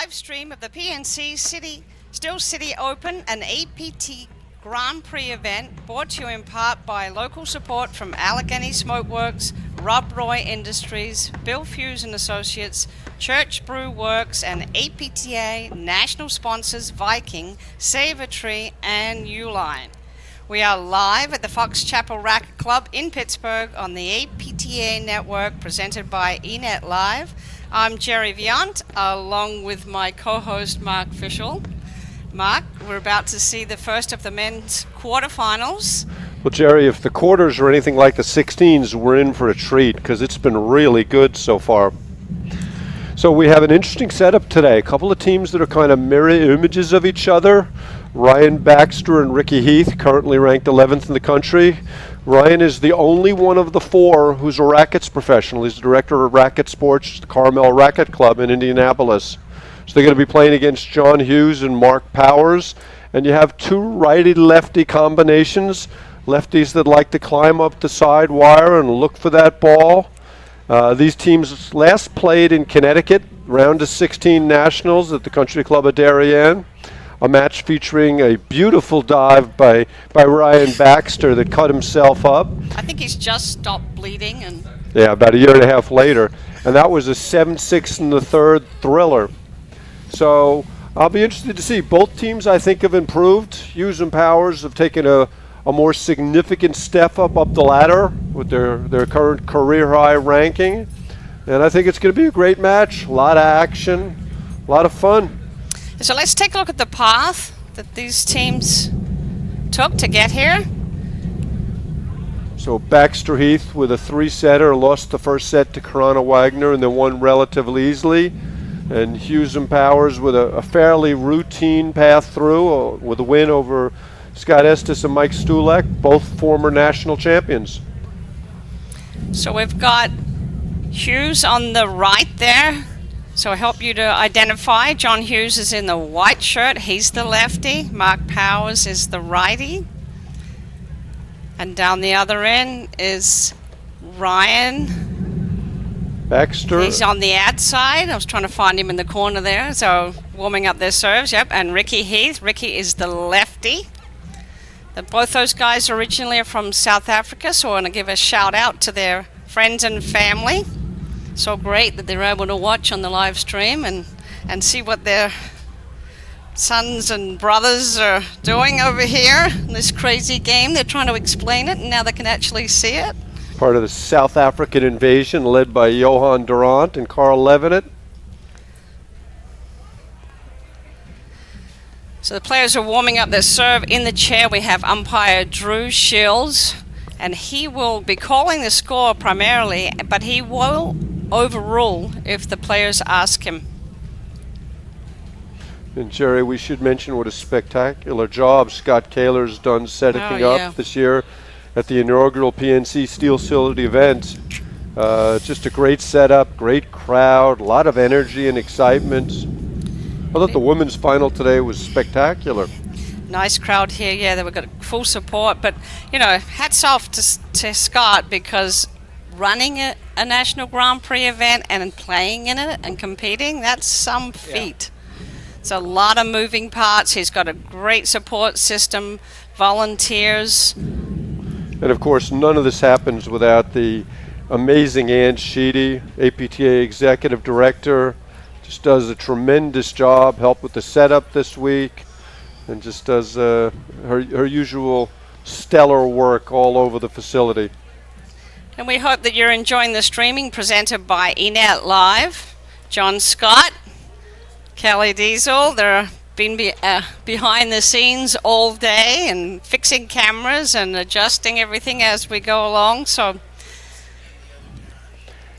live stream of the PNC Still City Open, an APT Grand Prix event brought to you in part by local support from Allegheny Smokeworks, Rob Roy Industries, Bill Hughes and Associates, Church Brew Works, and APTA national sponsors Viking, Save a Tree, and Uline. We are live at the Fox Chapel Racquet Club in Pittsburgh on the APTA network presented by eNet Live. I'm Jerry Viant, along with my co-host Mark Fischel. Mark, we're about to see the first of the men's quarterfinals. Well, Jerry, if the quarters are anything like the 16s, we're in for a treat because it's been really good so far. So we have an interesting setup today. A couple of teams that are kind of mirror images of each other. Ryan Baxter and Ricky Heath, currently ranked 11th in the country. Ryan is the only one of the four who's a rackets professional. He's the director of racket sports at the Carmel Racquet Club in Indianapolis. So they're going to be playing against John Hughes and Mark Powers. And you have two righty-lefty combinations, lefties that like to climb up the side wire and look for that ball. These teams last played in Connecticut, round of 16 nationals at the Country Club of Darien. A match featuring a beautiful dive by Ryan Baxter that cut himself up. I think he's just stopped bleeding. Yeah, about a year and a half later. And that was a 7-6 in the third thriller. So I'll be interested to see. Both teams, I think, have improved. Hughes and Powers have taken a more significant step up the ladder with their current career high ranking. And I think it's going to be a great match. A lot of action, a lot of fun. So let's take a look at the path that these teams took to get here. So Baxter Heath with a three-setter lost the first set to Karana Wagner and then won relatively easily. And Hughes and Powers with a fairly routine path through with a win over Scott Estes and Mike Stulek, both former national champions. So we've got Hughes on the right there. So I'll help you to identify. John Hughes is in the white shirt. He's the lefty. Mark Powers is the righty. And down the other end is Ryan Baxter. He's on the ad side. I was trying to find him in the corner there. So warming up their serves, yep. And Ricky Heath. Ricky is the lefty. Both those guys originally are from South Africa, so I want to give a shout out to their friends and family. So great that they're able to watch on the live stream and see what their sons and brothers are doing over here in this crazy game. They're trying to explain it, and now they can actually see it. Part of the South African invasion led by Johan Durant and Carl Levitt. So the players are warming up their serve. In the chair we have umpire Drew Shields, and he will be calling the score primarily, but he will overrule if the players ask him. And Jerry, we should mention what a spectacular job Scott Kaler's done setting up this year at the inaugural PNC Steel City event. Just a great setup, great crowd, a lot of energy and excitement. I thought the women's final today was spectacular. Nice crowd here, yeah, they were got full support, but you know, hats off to Scott, because running a National Grand Prix event and playing in it and competing, that's some feat. Yeah. It's a lot of moving parts. He's got a great support system, volunteers. And of course, none of this happens without the amazing Ann Sheedy, APTA Executive Director. Just does a tremendous job, helped with the setup this week, and just does her usual stellar work all over the facility. And we hope that you're enjoying the streaming presented by eNet Live. John Scott, Kelly Diesel, they're been behind the scenes all day and fixing cameras and adjusting everything as we go along. So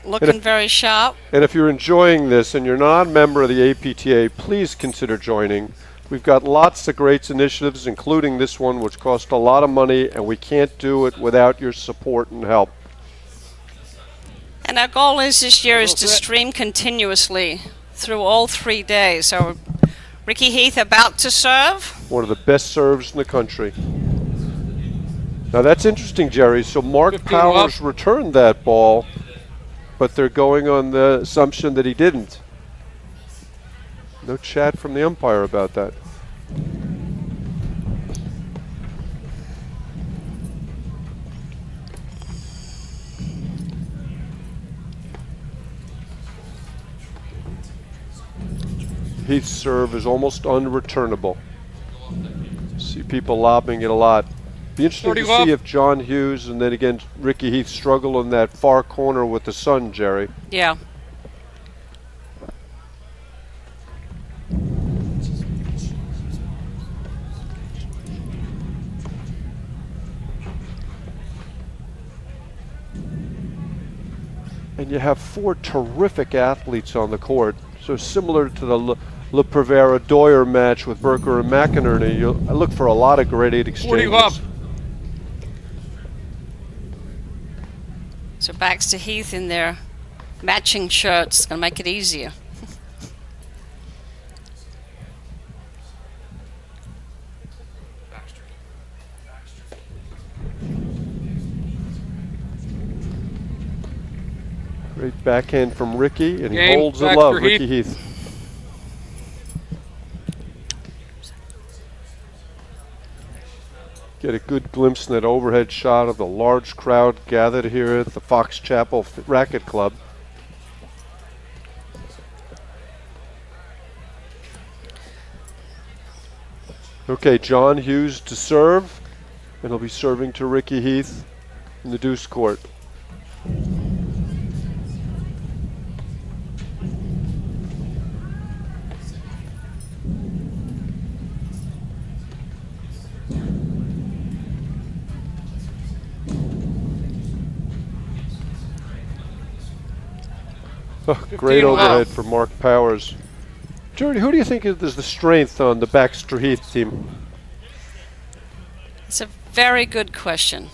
looking very sharp. And if you're enjoying this and you're not a member of the APTA, please consider joining. We've got lots of great initiatives, including this one, which cost a lot of money, and we can't do it without your support and help. And our goal is this year is to stream continuously through all 3 days. So Ricky Heath about to serve. One of the best serves in the country. Now that's interesting, Jerry. So Mark Powers returned that ball, but they're going on the assumption that he didn't. No chat from the umpire about that. Heath's serve is almost unreturnable. See people lobbing it a lot. Be interesting to see if John Hughes and then again Ricky Heath struggle in that far corner with the sun, Jerry. Yeah. And you have 4 terrific athletes on the court. So similar to the Le Pivert-Irdoja match with Berker and McInerney, I look for a lot of grade 8 exchanges. So Baxter Heath in their matching shirts, gonna make it easier. Great backhand from Ricky, and he holds it love, Ricky Heath. Get a good glimpse in that overhead shot of the large crowd gathered here at the Fox Chapel Racket Club. Okay, John Hughes to serve, and he'll be serving to Ricky Heath in the deuce court. Oh, great overhead for Mark Powers. Jordy, who do you think is the strength on the Baxter Heath team? It's a very good question.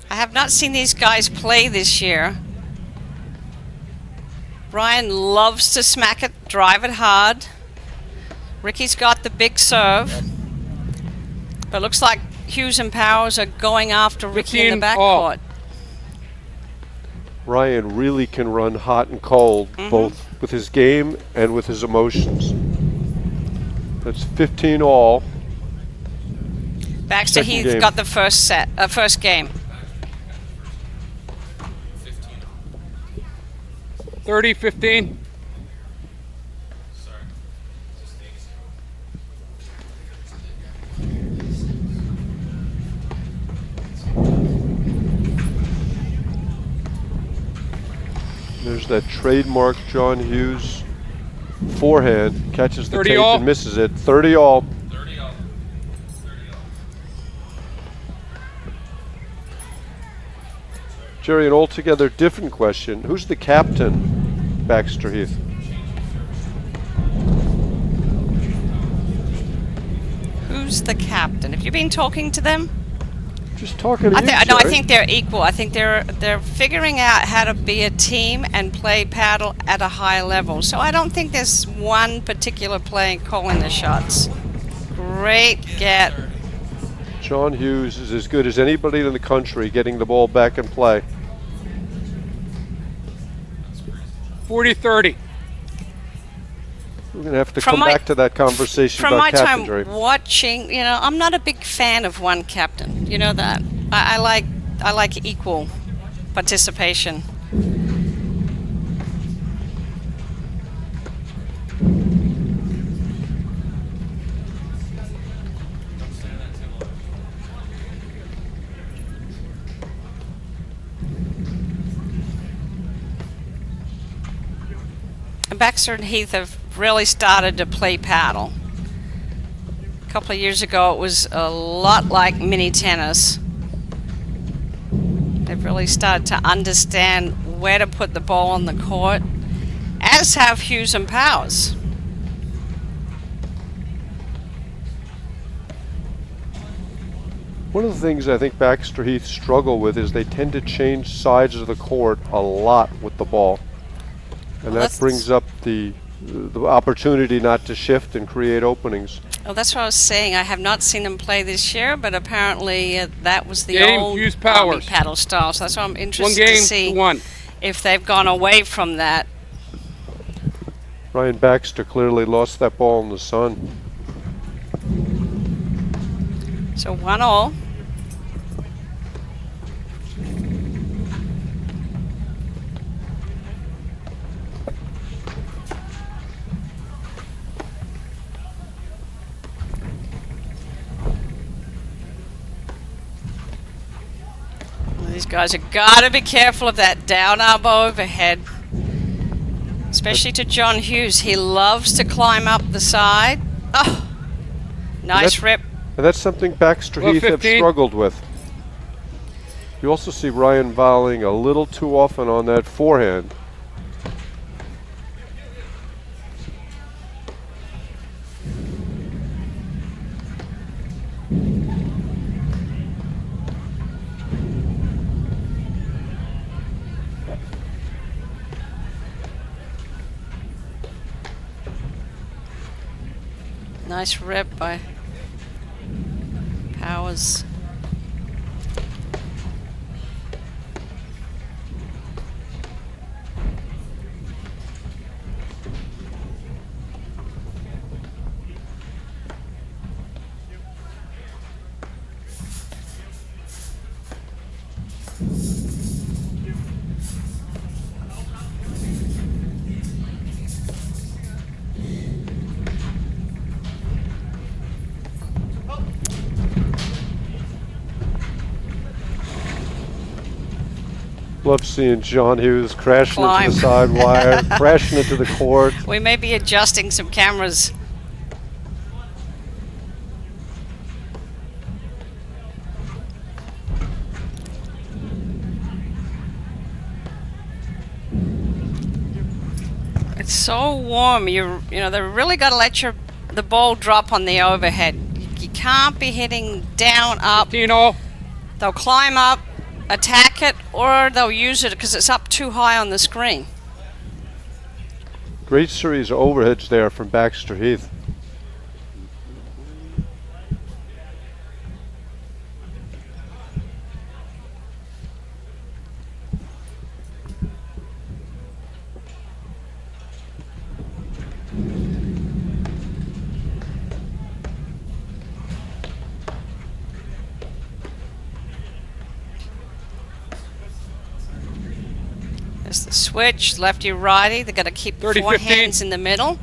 I have not seen these guys play this year. Brian loves to smack it, drive it hard. Ricky's got the big serve. But it looks like Hughes and Powers are going after Ricky in the backcourt. Ryan really can run hot and cold, both with his game and with his emotions. That's 15 all. Baxter Heath got the first game. 30-15. There's that trademark John Hughes forehand, catches the tape and misses it. 30 all. 30 all. 30 all. Jerry, an altogether different question. Who's the captain, Baxter Heath? Who's the captain? Have you been talking to them? Just talking to you, No, I think they're equal. I think they're figuring out how to be a team and play paddle at a high level. So I don't think there's one particular player calling the shots. Great get. John Hughes is as good as anybody in the country getting the ball back in play. 40-30. We're going to have to come back to that conversation from about my captainry. time watching, I'm not a big fan of one captain. You know that. I like equal participation. And Baxter and Heath have really started to play paddle. A couple of years ago it was a lot like mini tennis. They've really started to understand where to put the ball on the court, as have Hughes and Powers. One of the things I think Baxter Heath struggle with is they tend to change sides of the court a lot with the ball. And that brings up the opportunity not to shift and create openings. Oh, that's what I was saying. I have not seen them play this year, but apparently that was the old Hughes Powers paddle style. So that's why I'm interested to see if they've gone away from that. Ryan Baxter clearly lost that ball in the sun. So 1-all. These guys have got to be careful of that down arm overhead. Especially to John Hughes. He loves to climb up the side. Oh, nice rip. And that's something Baxter Well, Heath have 15. struggled with. You also see Ryan volleying a little too often on that forehand. Nice rip by Powers. Love seeing John Hughes crashing Climb. into the side wire, crashing into the court. We may be adjusting some cameras. It's so warm. You know they really got to let the ball drop on the overhead. You can't be hitting down up. 15-all. They'll climb up, attack it, or they'll use it because it's up too high on the screen. Great series of overheads there from Baxter Heath. There's the switch, lefty righty. They've got to keep 30, four 15. hands in the middle.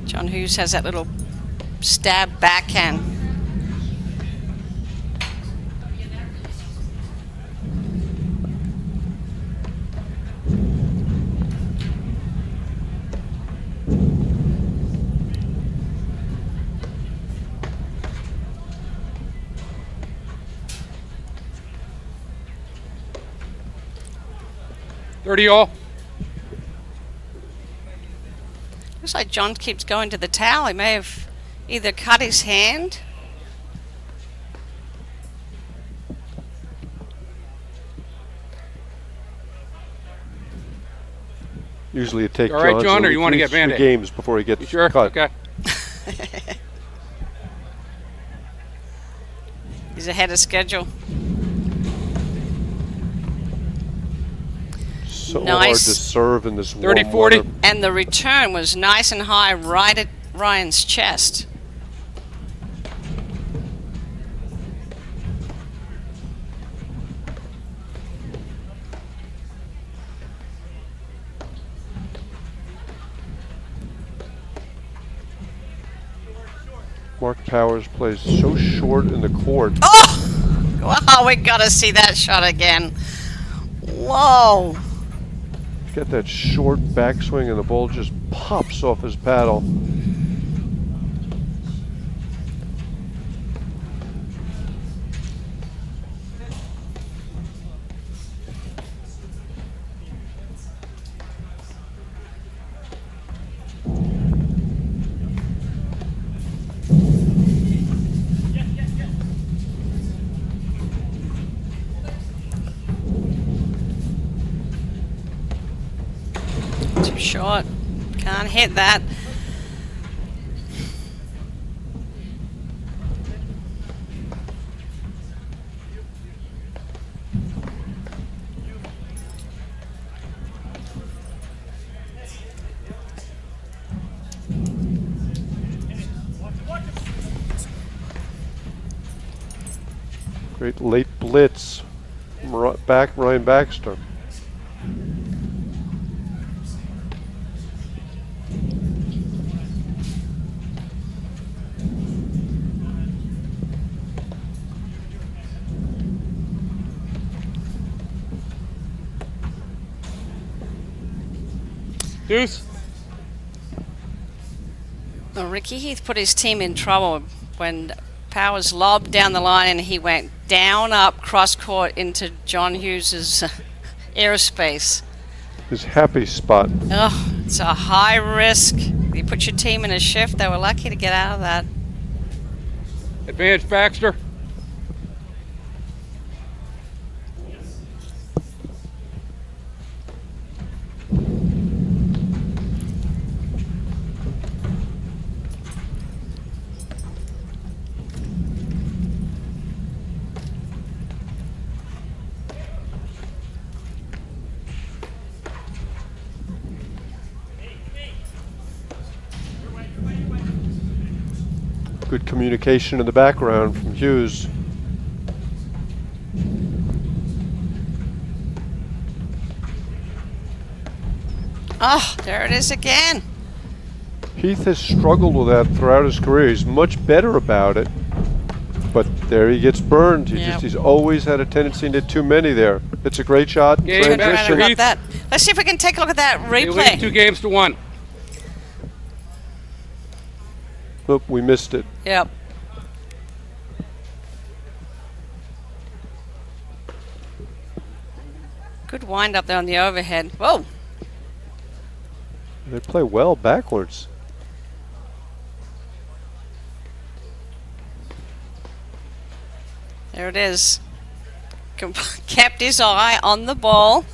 John Hughes has that little stab backhand. $30-all. Looks like John keeps going to the towel. He may have either cut his hand. Usually it takes All right, John, or you want to get three Band-Aid? games before he gets You sure? cut. Okay. He's ahead of schedule. So Nice. hard to serve in this 30, warm 40. weather. And the return was nice and high right at Ryan's chest. Mark Powers plays so short in the court. Oh! Wow, we got to see that shot again. Whoa. He's got that short backswing and the ball just pops off his paddle. Short. Can't hit that. Great late blitz from Ryan Baxter. Hughes. Well, Ricky Heath put his team in trouble when Powers lobbed down the line and he went down, up, cross court into John Hughes's airspace. His happy spot. Oh, it's a high risk. You put your team in a shift. They were lucky to get out of that. Advantage Baxter. Good communication in the background from Hughes. Oh, there it is again. Heath has struggled with that throughout his career. He's much better about it, but there he gets burned. He's always had a tendency to hit too many there. It's a great shot. Game Turn around Baxter, and got Heath. that. Let's see if we can take a look at that They lead replay. 2-1. Oop, we missed it. Yep. Good wind up there on the overhead. Whoa. They play well backwards. There it is. Kept his eye on the ball.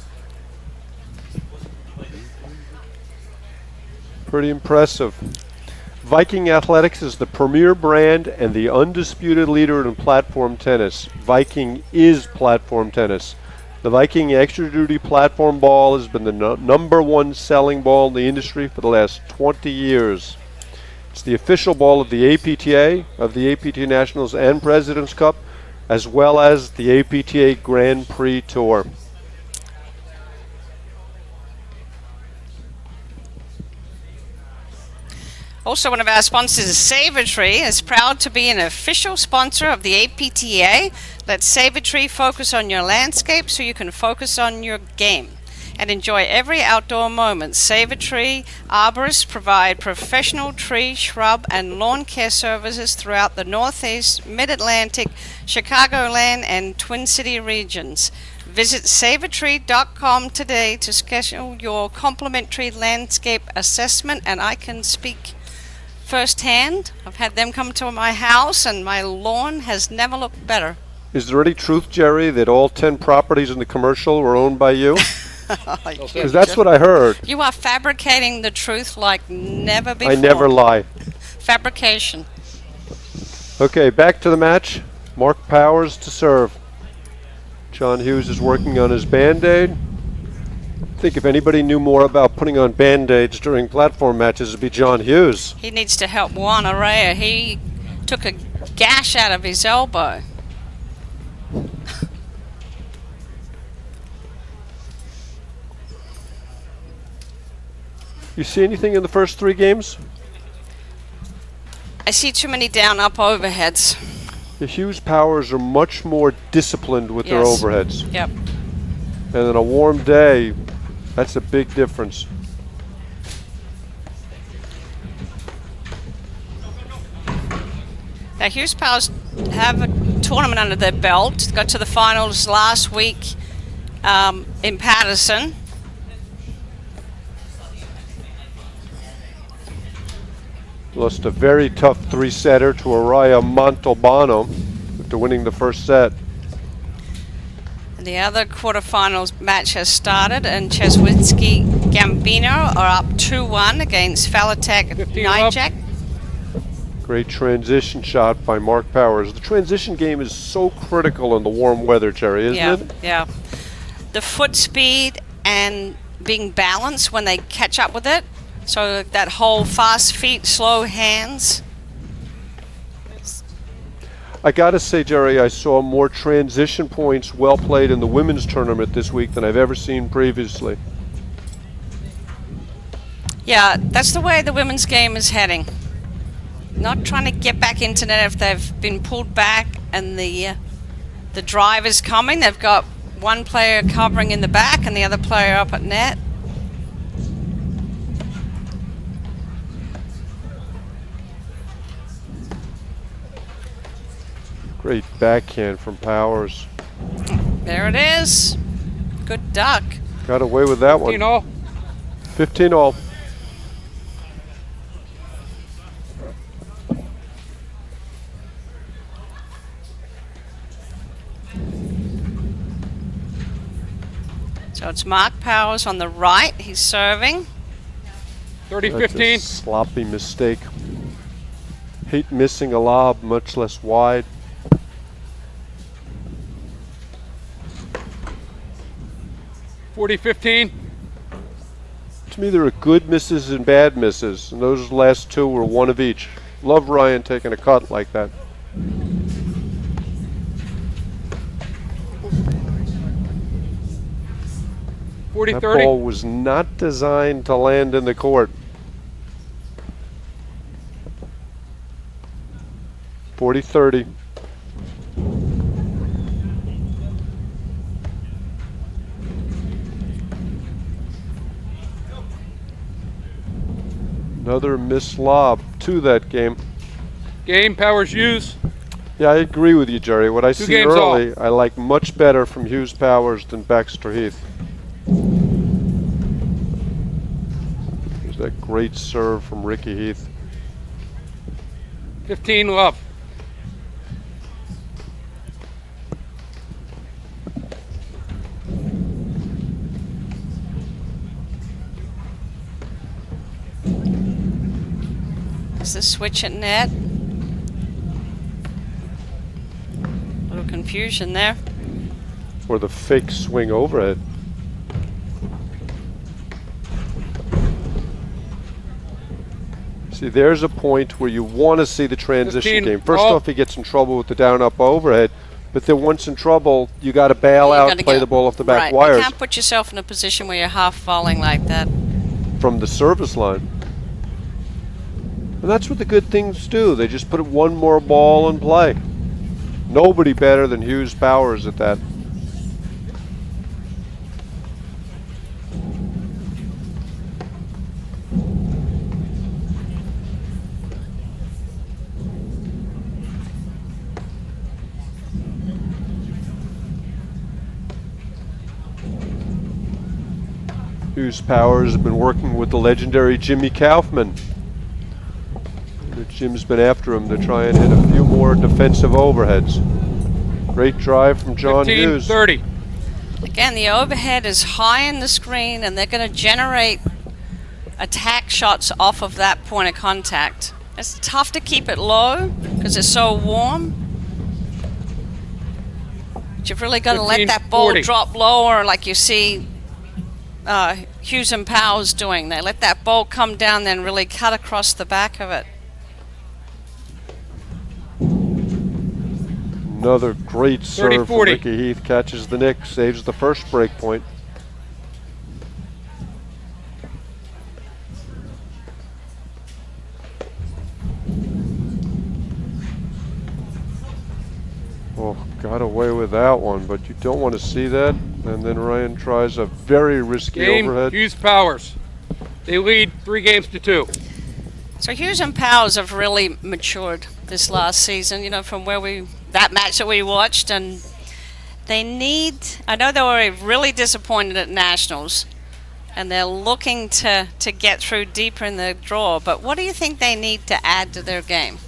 Pretty impressive. Viking Athletics is the premier brand and the undisputed leader in platform tennis. Viking is platform tennis. The Viking Extra Duty platform ball has been the number one selling ball in the industry for the last 20 years. It's the official ball of the APTA, of the APTA Nationals and President's Cup, as well as the APTA Grand Prix Tour. Also, one of our sponsors, Savory, is proud to be an official sponsor of the APTA. Let Savory focus on your landscape so you can focus on your game and enjoy every outdoor moment. Savory arborists provide professional tree, shrub, and lawn care services throughout the Northeast, Mid-Atlantic, Chicagoland, and Twin City regions. Visit savory.com today to schedule your complimentary landscape assessment, and I can speak firsthand. I've had them come to my house and my lawn has never looked better. Is there any truth, Jerry, that all 10 properties in the commercial were owned by you? Because that's what I heard. You are fabricating the truth like never before. I never lie. Fabrication. Okay, back to the match. Mark Powers to serve. John Hughes is working on his Band-Aid. I think if anybody knew more about putting on Band-Aids during platform matches, it'd be John Hughes. He needs to help Juan Arraya. He took a gash out of his elbow. You see anything in the first 3 games? I see too many down-up overheads. The Hughes Powers are much more disciplined with their Yes. overheads. Yep. And on a warm day, that's a big difference. Now, Hughes Powers have a tournament under their belt. Got to the finals last week in Patterson. Lost a very tough 3-setter to Arraya Montalbano after winning the first set. The other quarterfinals match has started, and Cheswitzky Gambino are up 2-1 against Falatech 15 up. Nijek. Great transition shot by Mark Powers. The transition game is so critical in the warm weather, Jerry, isn't it? Yeah. The foot speed and being balanced when they catch up with it. So that whole fast feet, slow hands. I gotta say, Jerry, I saw more transition points well played in the women's tournament this week than I've ever seen previously. Yeah, that's the way the women's game is heading. Not trying to get back into net if they've been pulled back and the drive is coming. They've got one player covering in the back and the other player up at net. Great backhand from Powers. There it is. Good duck. Got away with that 15 one. all. 15 all. So it's Mark Powers on the right. He's serving. 30-15. That's a sloppy mistake. Hate missing a lob, much less wide. $40-15. To me, there are good misses and bad misses, and those last two were one of each. Love Ryan taking a cut like that. That 40-30. ball was not designed to land in the court. 40-30. Another missed lob to that game. Game, Powers, Hughes. Yeah, I agree with you, Jerry. What I see games early, I like much better from Hughes Powers than Baxter Heath. There's that great serve from Ricky Heath. 15 love. Is the switch at net? Little confusion there. Or the fake swing overhead. See, there's a point where you want to see the transition 15 game. First all. off, he gets in trouble with the down-up overhead, but then once in trouble, you got to bail You out, gotta play get- the ball off the back right. wires You can't put yourself in a position where you're half falling like that. from the service line. And that's what the good things do. They just put one more ball in play. Nobody better than Hughes Powers at that. Hughes Powers has been working with the legendary Jimmy Kaufman. Jim's been after him to try and hit a few more defensive overheads. Great drive from John Hughes. 15-30. Again, the overhead is high in the screen and they're going to generate attack shots off of that point of contact. It's tough to keep it low because it's so warm. But you've really got to let that ball 15-40. drop lower like you see Hughes and Powers doing. They let that ball come down then really cut across the back of it. Another great serve from 30-40. Ricky Heath. Catches the nick, saves the first break point. Oh, got away with that one, but you don't want to see that. And then Ryan tries a very risky Game, overhead. Hughes Powers. They lead 3-2. So Hughes and Powers have really matured this last season, you know, from that match that we watched, and they need, I know they were really disappointed at Nationals, and they're looking to get through deeper in the draw, but what do you think they need to add to their game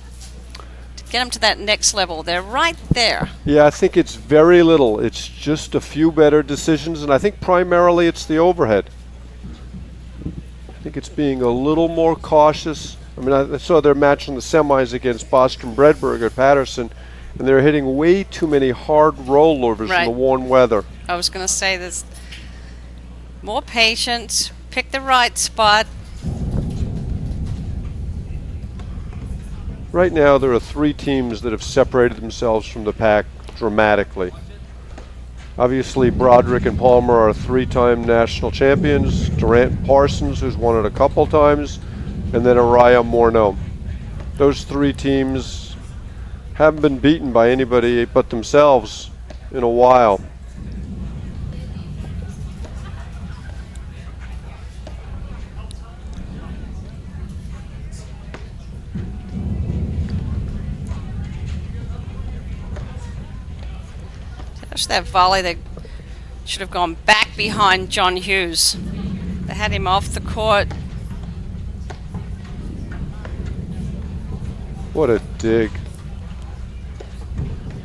to get them to that next level? They're right there. Yeah, I think it's very little. It's just a few better decisions, and I think primarily it's the overhead. it's being a little more cautious. I mean, I saw their match in the semis against Boston Bredberg at Patterson, and they're hitting way too many hard rollovers in the warm weather. I was going to say there's more patience, pick the right spot. Right now, there are 3 teams that have separated themselves from the pack dramatically. Obviously, Broderick and Palmer are 3-time national champions. Durant and Parsons, who's won it a couple times, and then Arraya, Morneau. Those 3 teams haven't been beaten by anybody but themselves in a while. That volley that should have gone back behind John Hughes. They had him off the court. What a dig.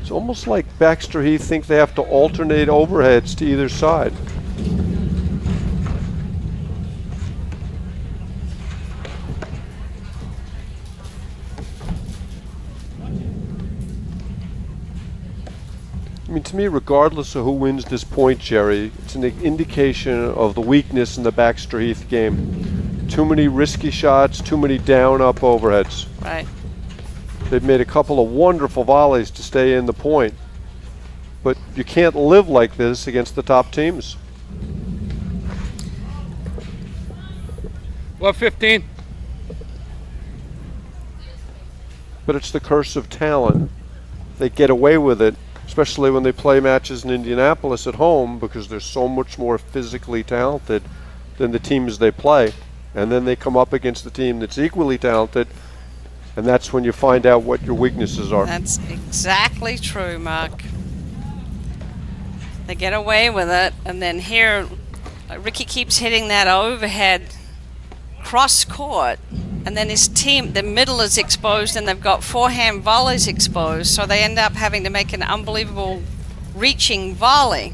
It's almost like Baxter Heath think they have to alternate overheads to either side. I mean, to me, regardless of who wins this point, Jerry, it's an indication of the weakness in the Baxter Heath game. Too many risky shots, too many down-up overheads. Right. They've made a couple of wonderful volleys to stay in the point. But you can't live like this against the top teams. Love 15. But it's the curse of talent. They get away with it, especially when they play matches in Indianapolis at home, because they're so much more physically talented than the teams they play. And then they come up against the team that's equally talented, and that's when you find out what your weaknesses are. That's exactly true, Mark. They get away with it, and then here Ricky keeps hitting that overhead cross court, and then his team, the middle is exposed, and they've got forehand volleys exposed, so they end up having to make an unbelievable reaching volley.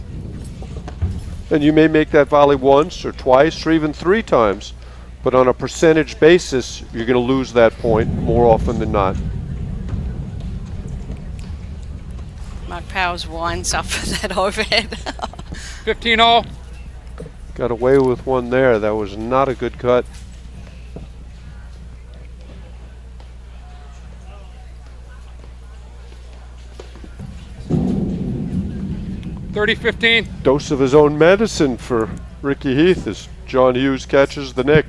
And you may make that volley once or twice or even 3 times, but on a percentage basis, you're going to lose that point more often than not. Mark Powers winds up for that overhead. 15 all. Got away with one there. That was not a good cut. 30-15. Dose of his own medicine for Ricky Heath as John Hughes catches the nick.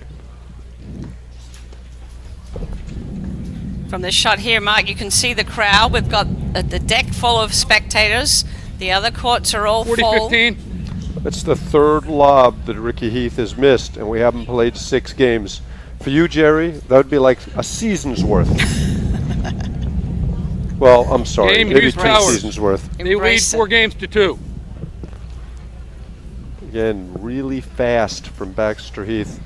From this shot here, Mark, you can see the crowd. We've got the deck full of spectators. The other courts are all full. 40-15. That's the 3rd lob that Ricky Heath has missed, and we haven't played 6 games. For you, Jerry, that would be like a season's worth. Well, I'm sorry, Game maybe Hughes 2 Towers. seasons worth. They lead Embrace 4 it. games to 2. Again, really fast from Baxter Heath.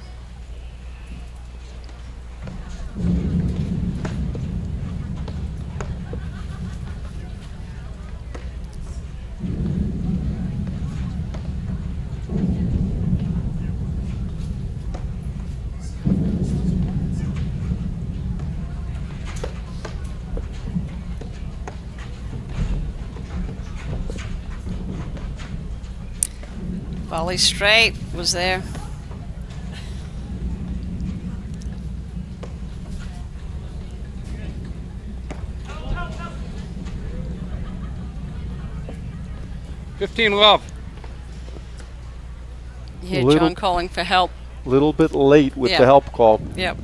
Volley straight was there. Love. You hear Little- John calling for help. Little bit late with Yeah. the help call. Yep.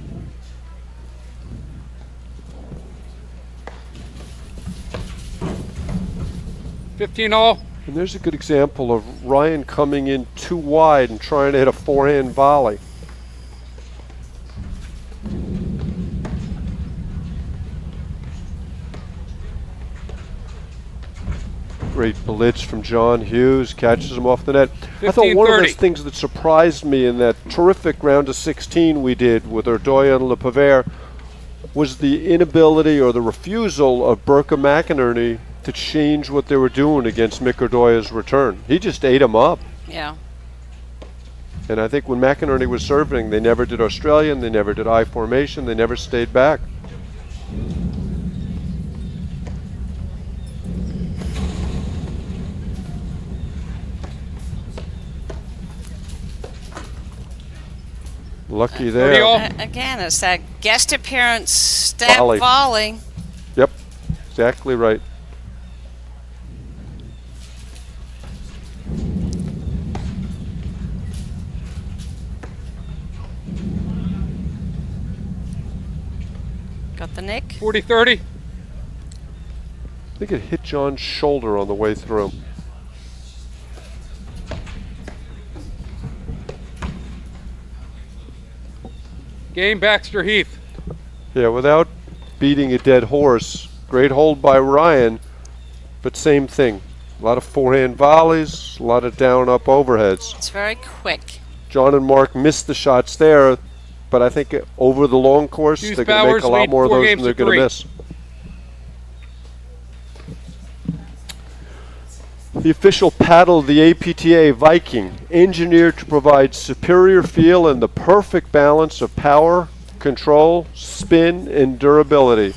All. And there's a good example of Ryan coming in too wide and trying to hit a forehand volley. Great blitz from John Hughes, catches him off the net. I thought one of 15-30. those things that surprised me in that terrific round of 16 we did with Irdoja and Pivert was the inability or the refusal of Burka McInerney to change what they were doing against Mick Irdoja's return. He just ate him up. Yeah. And I think when McInerney was serving, they never did Australian, they never did I formation, they never stayed back. Lucky there. Again, it's that guest appearance step volley. Yep, exactly right. Got the nick. 40-30. I think it hit John's shoulder on the way through. Game Baxter Heath. Yeah, without beating a dead horse. Great hold by Ryan, but same thing. A lot of forehand volleys, a lot of down-up overheads. It's very quick. John and Mark missed the shots there, but I think over the long course, Hughes they're going to make a lot more of those than they're going to miss. The official paddle of the APTA Viking, engineered to provide superior feel and the perfect balance of power, control, spin, and durability.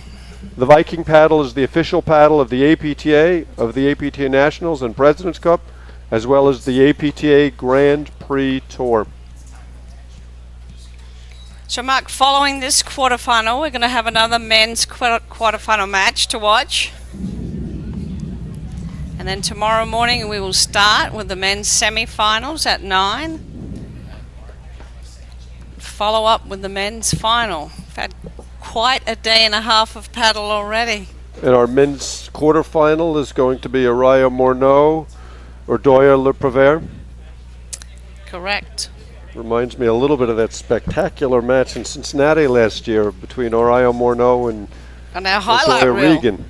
The Viking paddle is the official paddle of the APTA Nationals and President's Cup, as well as the APTA Grand Prix Tour. So, Mark, following this quarterfinal, we're going to have another men's quarterfinal match to watch. And then tomorrow morning we will start with the men's semi-finals at 9. Follow up with the men's final. We've had quite a day and a half of paddle already. And our men's quarterfinal is going to be Arraya Morneau, Irdoja Pivert. Correct. Reminds me a little bit of that spectacular match in Cincinnati last year between Arraya Morneau and our highlight reel. Regan.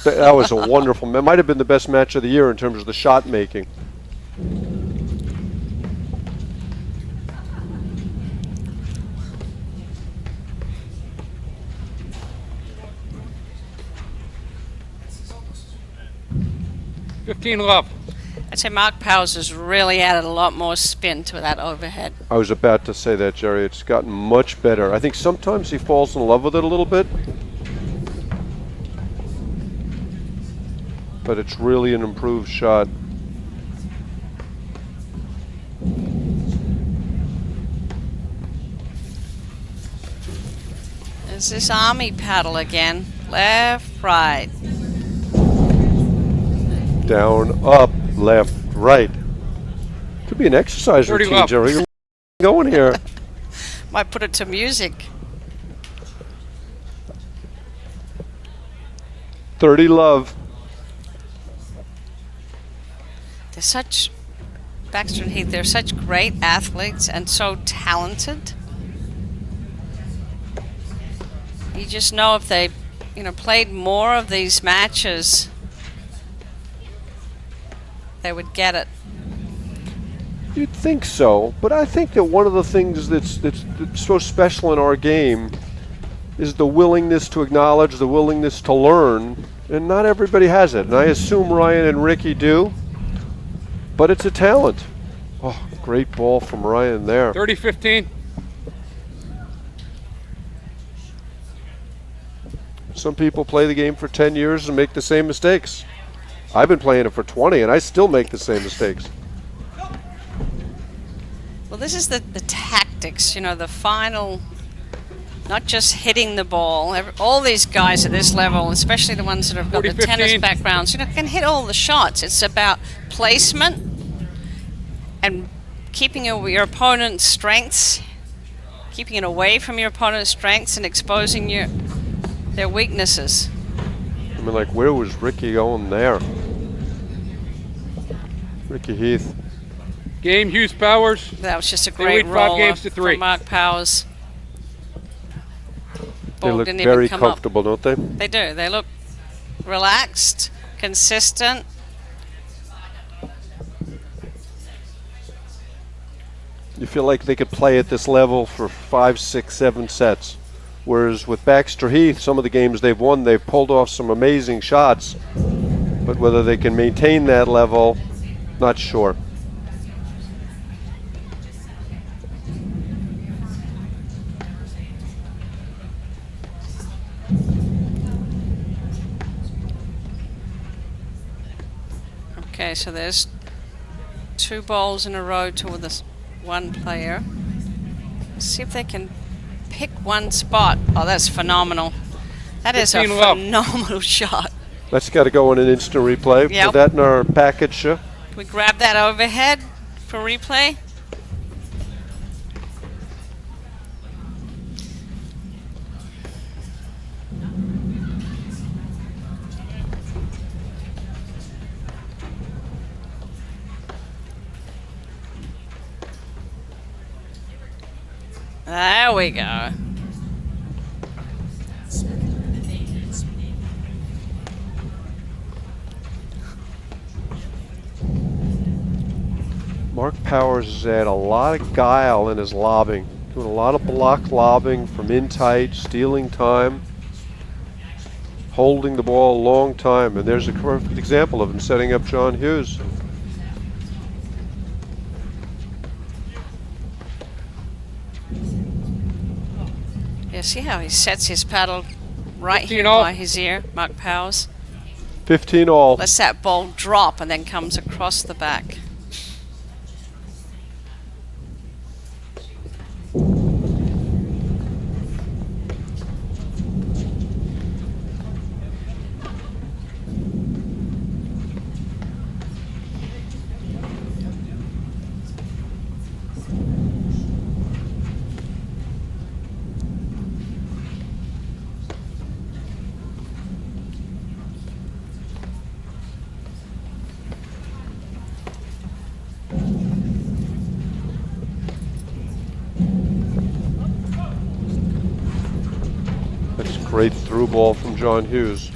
That was a wonderful match. Might have been the best match of the year in terms of the shot making. $15 I'd say Mark Powers has really added a lot more spin to that overhead. I was about to say that, Jerry. It's gotten much better. I think sometimes he falls in love with it a little bit, but it's really an improved shot. There's this army paddle again. Left, right. Down, up, left, right. Could be an exercise routine, up. Jerry. You're going here. Might put it to music. 30 love. They're such, Baxter and Heath, they're such great athletes and so talented. You just know if they, played more of these matches, they would get it. You'd think so, but I think that one of the things that's so special in our game is the willingness to acknowledge, the willingness to learn, and not everybody has it. And I assume Ryan and Ricky do, but it's a talent. Oh, great ball from Ryan there. 30-15. Some people play the game for 10 years and make the same mistakes. I've been playing it for 20 and I still make the same mistakes. Well, this is the tactics, the final, not just hitting the ball. All these guys at this level, especially the ones that have got the tennis backgrounds, can hit all the shots. It's about placement and keeping your opponent's strengths, keeping it away from your opponent's strengths and exposing their weaknesses. I mean, like, where was Ricky going there? Ricky Heath. Game Hughes Powers. That was just a They great lead 5 roll games to 3. from Mark Powers. They Ball look didn't very even come comfortable, up. don't they? They do. They look relaxed, consistent. You feel like they could play at this level for 5, 6, 7 sets. Whereas with Baxter Heath, some of the games they've won, they've pulled off some amazing shots. But whether they can maintain that level, not sure. Okay, so there's 2 balls in a row to this one player. Let's see if they can pick one spot. Oh, that's phenomenal. That is a 15 love. phenomenal shot. That's got to go in an instant replay. Yep. Put that in our package. Can we grab that overhead for replay? There we go. Mark Powers has had a lot of guile in his lobbing. Doing a lot of block lobbing from in tight, stealing time, holding the ball a long time. And there's a perfect example of him setting up John Hughes. Yeah, see how he sets his paddle right 15 here all. by his ear, Mark Powers. 15 all. Lets that ball drop and then comes across the back. That's a great through ball from John Hughes.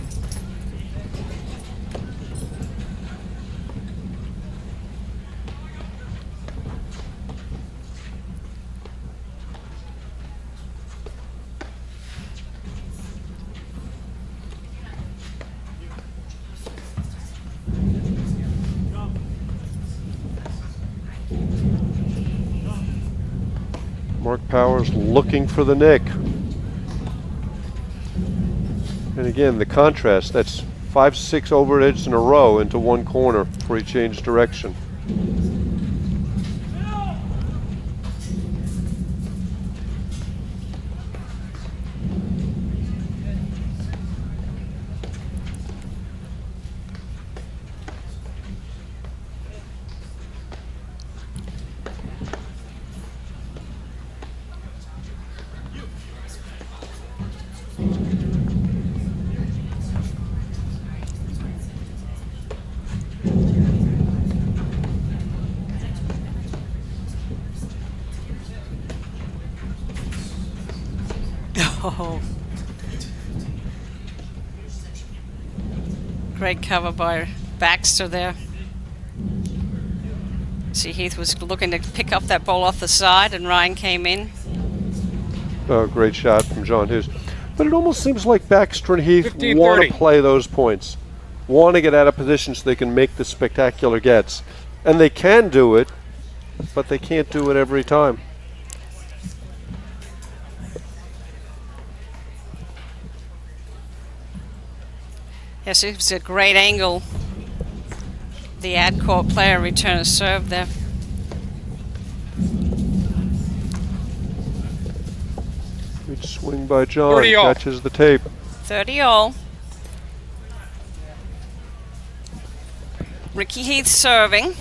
Mark Powers looking for the nick. And again, the contrast, that's 5-6 overheads in a row into one corner before he changed direction. Oh. Great cover by Baxter there. See, Heath was looking to pick up that ball off the side and Ryan came in. Oh, great shot from John Hughes. But it almost seems like Baxter and Heath 15-30. want to play those points. Want to get out of position so they can make the spectacular gets. And they can do it, but they can't do it every time. Yes, it was a great angle. The ad court player returned a serve there. Good swing by John. 30 all. Catches the tape. 30 all. Ricky Heath serving.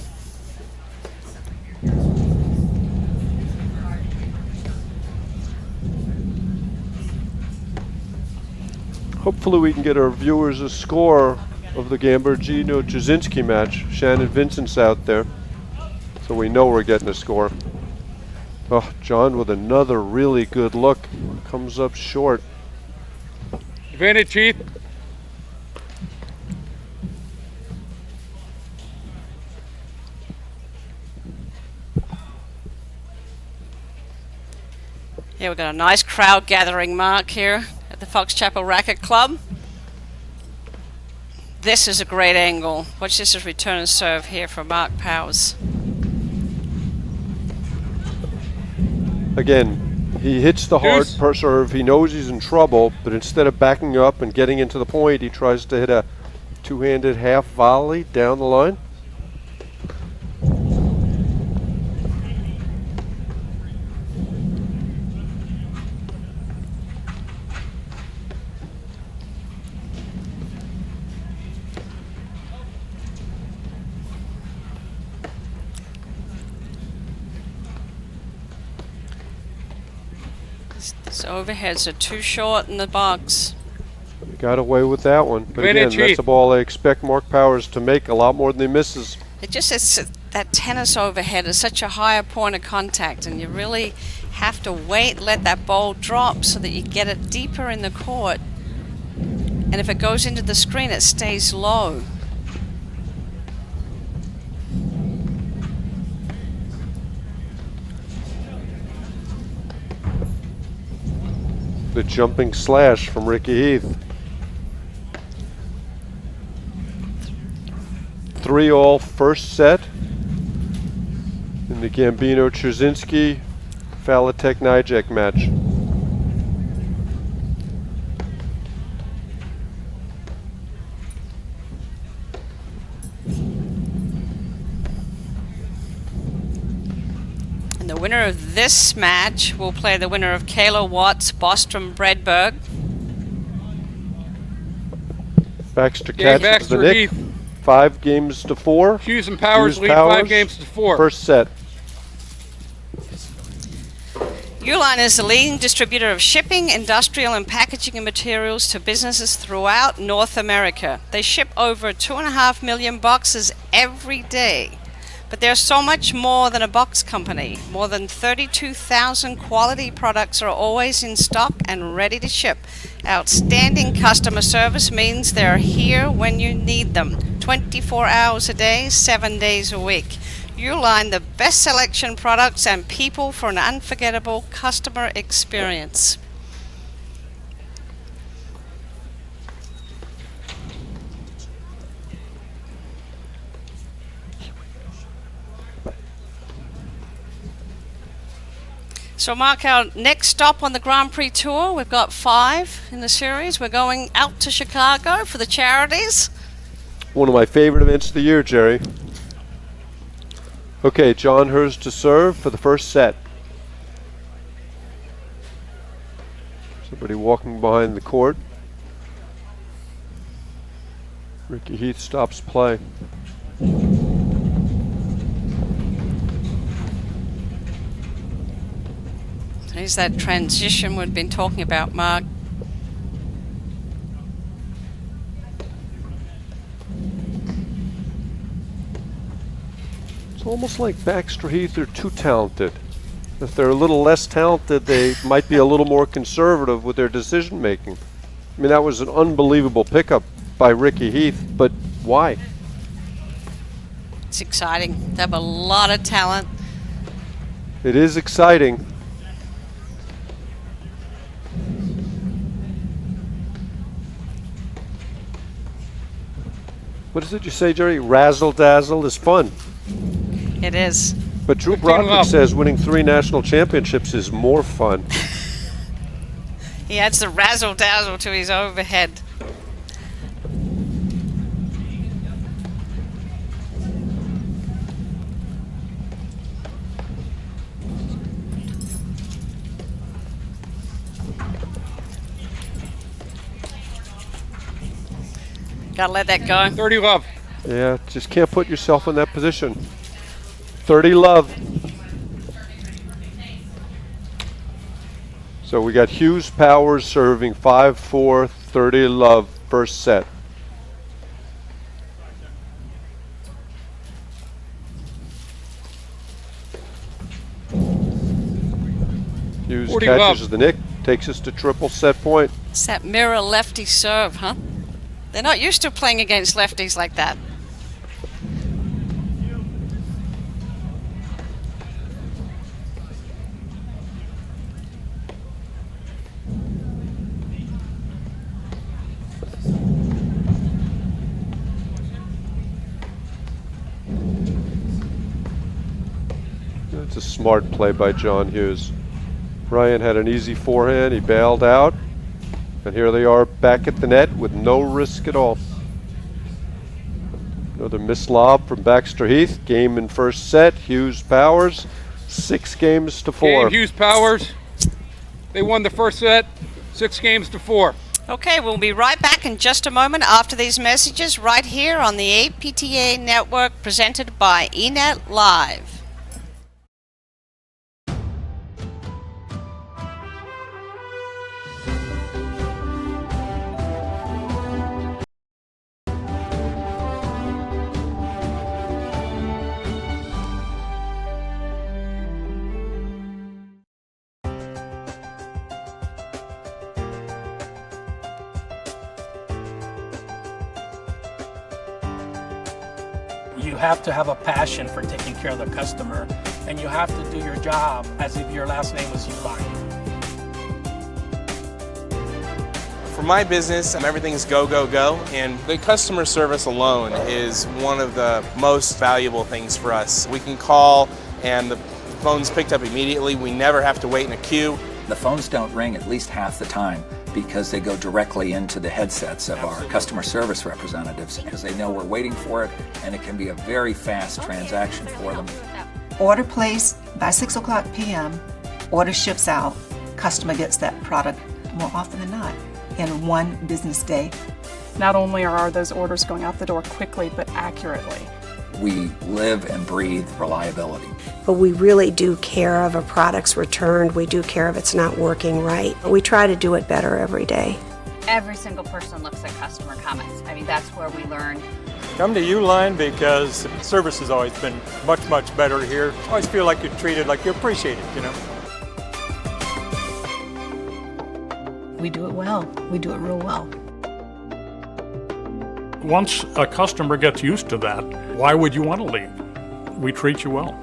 Hopefully we can get our viewers a score of the Gambarino-Jasinski match. Shannon Vincent's out there, so we know we're getting a score. Oh, John with another really good look. Comes up short. Advantage, Heath. Yeah, we've got a nice crowd gathering mark here at the Fox Chapel Racket Club. This is a great angle. Watch this as return and serve here for Mark Powers. Again, he hits the hard Deuce. per serve. He knows he's in trouble, but instead of backing up and getting into the point, he tries to hit a two-handed half volley down the line. So overheads are too short in the box. He got away with that one. But again, Advantage, that's Heath. a ball I expect Mark Powers to make a lot more than he misses. It just is that tennis overhead is such a higher point of contact, and you really have to wait, let that ball drop so that you get it deeper in the court. And if it goes into the screen, it stays low. The jumping slash from Ricky Heath. 3-all first set in the Gambino-Trzynski Falatek-Nijek match. And the winner of this match will play the winner of Kayla Watts, Bostrom Bredberg. Baxter Game catches the Baxter, nick. Heath. 5 games to 4. Hughes and Powers Hughes lead Powers, 5 games to 4. First set. Uline is the leading distributor of shipping, industrial and packaging materials to businesses throughout North America. They ship over 2.5 million boxes every day. But they're so much more than a box company. More than 32,000 quality products are always in stock and ready to ship. Outstanding customer service means they're here when you need them. 24 hours a day, 7 days a week. Uline, the best selection products and people for an unforgettable customer experience. So mark our next stop on the Grand Prix Tour. We've got 5 in the series. We're going out to Chicago for the charities. One of my favorite events of the year, Jerry. Okay, John Hers to serve for the first set. Somebody walking behind the court. Ricky Heath stops play. There's that transition we've been talking about, Mark. It's almost like Baxter Heath are too talented. If they're a little less talented, they might be a little more conservative with their decision making. I mean, that was an unbelievable pickup by Ricky Heath, but why? It's exciting. They have a lot of talent. It is exciting. What is it you say, Jerry? Razzle dazzle is fun. It is. But Drew 15 Broderick love. says winning 3 national championships is more fun. He adds the razzle dazzle to his overhead. Gotta let that go. 30 love. Yeah, just can't put yourself in that position. 30 love. So we got Hughes Powers serving 5-4, 30 love, first set. Hughes 40 catches love. the nick, takes us to triple set point. It's that mirror lefty serve, huh? They're not used to playing against lefties like that. That's a smart play by John Hughes. Ryan had an easy forehand, he bailed out, and here they are back at the net with no risk at all. Another missed lob from Baxter Heath. Game in first set, Hughes Powers, 6 games to 4. Game Hughes Powers. They won the first set, 6 games to 4. Okay, we'll be right back in just a moment after these messages right here on the APTA network presented by eNet Live. You have to have a passion for taking care of the customer, and you have to do your job as if your last name was Uline. For my business, everything's go, go, go, and the customer service alone is one of the most valuable things for us. We can call and the phone's picked up immediately. We never have to wait in a queue. The phones don't ring at least half the time because they go directly into the headsets of our customer service representatives because they know we're waiting for it, and it can be a very fast transaction for them. Order placed by 6 o'clock p.m., order ships out, customer gets that product more often than not in one business day. Not only are those orders going out the door quickly, but accurately. We live and breathe reliability. But we really do care of a product's returned. We do care if it's not working right. We try to do it better every day. Every single person looks at customer comments. I mean, that's where we learn. Come to Uline because service has always been much, much better here. Always feel like you're treated like you're appreciated, you know. We do it well. We do it real well. Once a customer gets used to that, why would you want to leave? We treat you well.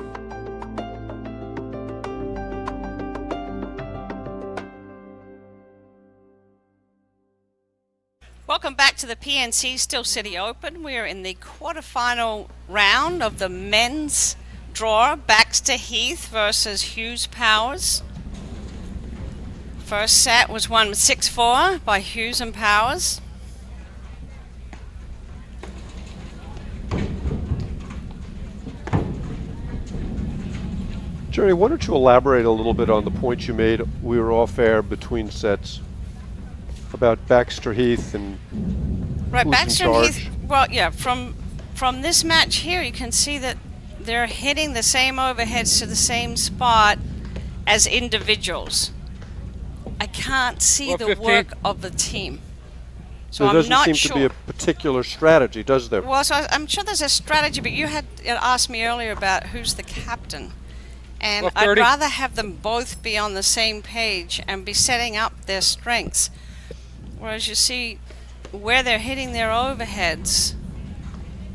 Welcome back to the PNC Steel City Open. We're in the quarterfinal round of the men's draw. Baxter Heath versus Hughes Powers. First set was won 6-4 by Hughes and Powers. Jerry, why don't you elaborate a little bit on the point you made? We were off air between sets about Baxter Heath and right, who's Baxter in and charge. Heath. Well, yeah, from this match here, you can see that they're hitting the same overheads to the same spot as individuals. I can't see the 15. work of the team, so There I'm doesn't not seem sure. to be a particular strategy, does there? Well, so I'm sure there's a strategy, but you had asked me earlier about who's the captain. And I'd 12:30. rather have them both be on the same page and be setting up their strengths. Whereas you see where they're hitting their overheads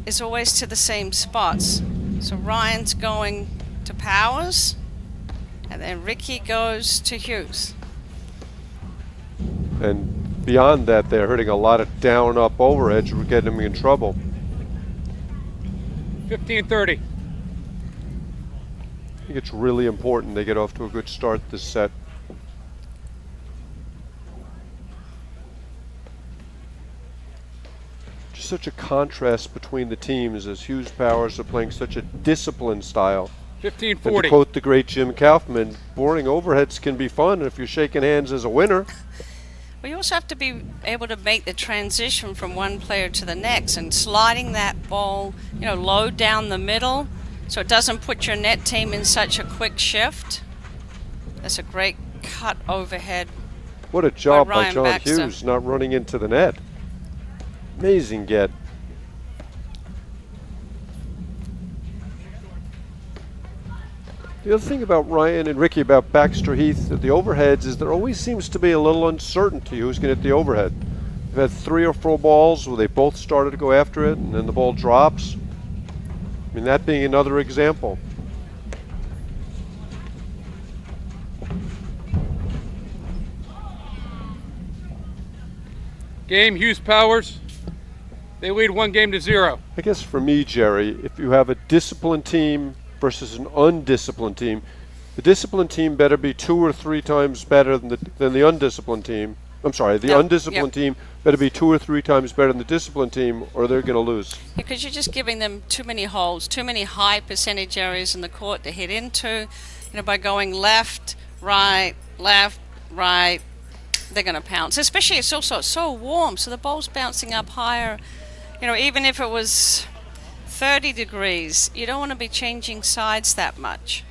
is always to the same spots. So Ryan's going to Powers, and then Ricky goes to Hughes. And beyond that, they're hitting a lot of down-up overheads. We're getting them in trouble. 15:30. I think it's really important they get off to a good start this set. Just such a contrast between the teams as Hughes Powers are playing such a disciplined style. And to 15:40. quote the great Jim Kaufman, boring overheads can be fun if you're shaking hands as a winner. Well, you also have to be able to make the transition from one player to the next and sliding that ball, low down the middle so it doesn't put your net team in such a quick shift. That's a great cut overhead. What a job by Ryan John Baxter. Hughes not running into the net. Amazing get. The other thing about Ryan and Ricky about Baxter Heath at the overheads is there always seems to be a little uncertainty who's going to hit the overhead. We've had 3 or 4 balls where they both started to go after it and then the ball drops. I mean, that being another example. Game Hughes Powers. They lead 1-0. I guess for me, Jerry, if you have a disciplined team versus an undisciplined team, the disciplined team better be 2 or 3 times better than the undisciplined team. I'm sorry, the undisciplined team better be 2 or 3 times better than the disciplined team, or they're going to lose. Because you're just giving them too many holes, too many high percentage areas in the court to hit into. By going left, right, they're going to pounce. Especially it's also so warm, so the ball's bouncing up higher. Even if it was 30 degrees, you don't want to be changing sides that much.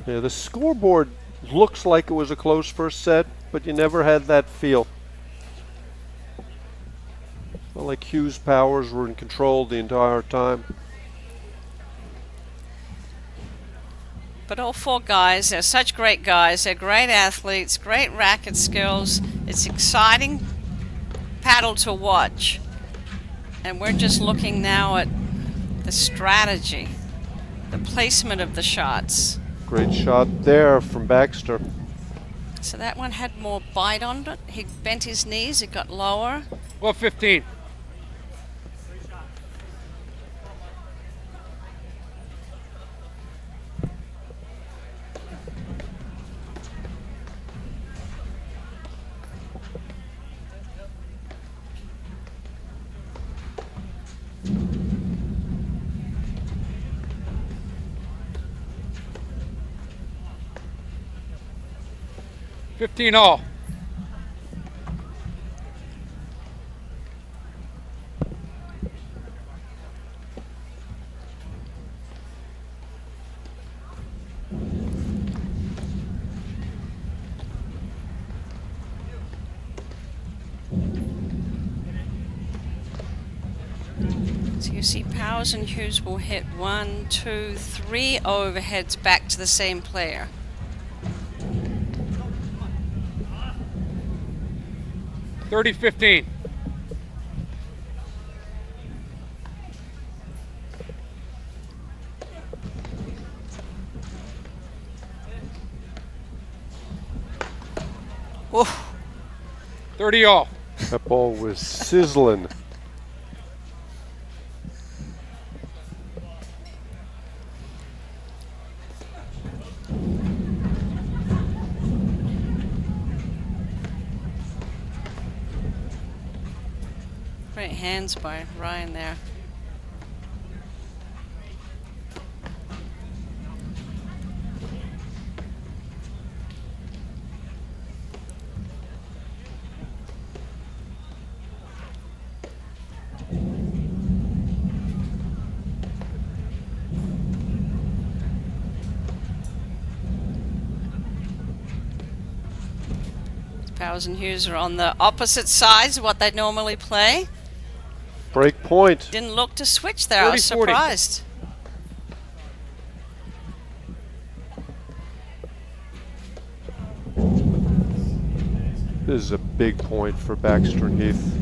Yeah, the scoreboard looks like it was a close first set, but you never had that feel. Felt like Hughes Powers were in control the entire time. But all 4 guys, they're such great guys. They're great athletes, great racket skills. It's exciting paddle to watch. And we're just looking now at the strategy, the placement of the shots. Great shot there from Baxter. So that one had more bite on it. He bent his knees, it got lower. Well, 15. $15 all. So you see Powers and Hughes will hit 1, 2, 3 overheads back to the same player. $30-15. Oof. 30 all. That ball was sizzling. Great hands by Ryan there. Powers and Hughes are on the opposite sides of what they normally play. Break point. Didn't look to switch there. I was 40. surprised. This is a big point for Baxter and Heath.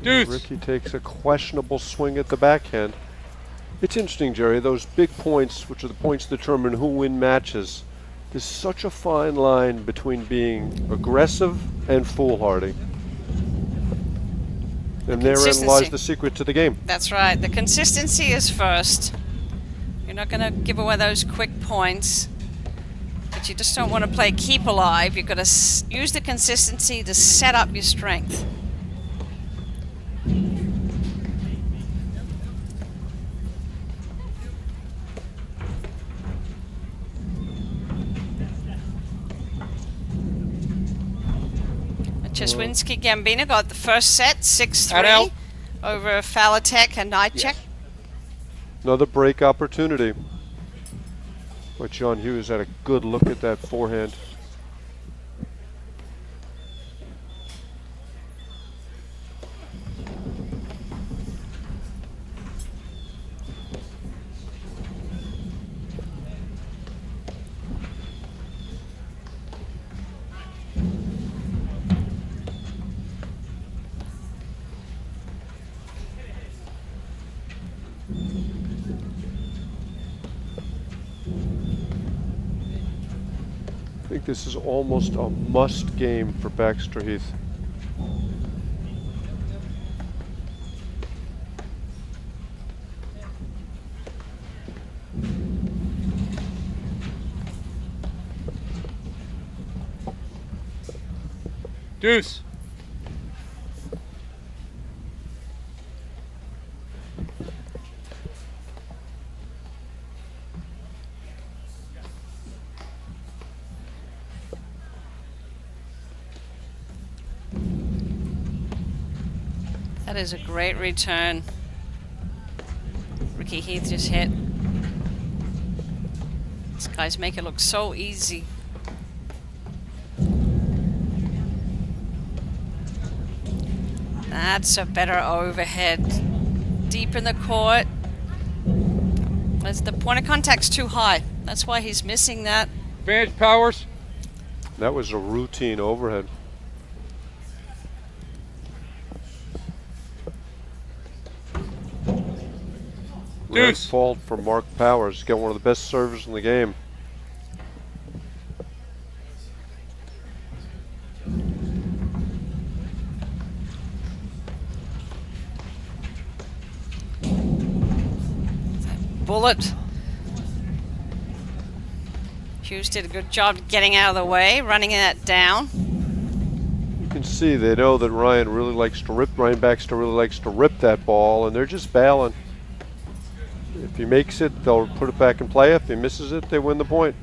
Deuce. Ricky takes a questionable swing at the backhand. It's interesting, Jerry, those big points, which are the points that determine who win matches, there's such a fine line between being aggressive and foolhardy. And therein lies the secret to the game. That's right. The consistency is first. You're not going to give away those quick points, but you just don't want to play keep alive. You've got to use the consistency to set up your strength. Czeswinski Gambino got the first set, 6-3 over Falatek and Nychek. Yes. Another break opportunity. But John Hughes had a good look at that forehand. I think this is almost a must game for Baxter Heath. Deuce. That is a great return. Ricky Heath just hit. These guys make it look so easy. That's a better overhead. Deep in the court. As the point of contact's too high. That's why he's missing that. Advantage Powers. That was a routine overhead. Red Deuce. fault for Mark Powers. He's got one of the best servers in the game. Bullet. Hughes did a good job getting out of the way, running that down. You can see they know that Ryan Baxter really likes to rip that ball, and they're just bailing. If he makes it, they'll put it back in play. If he misses it, they win the point.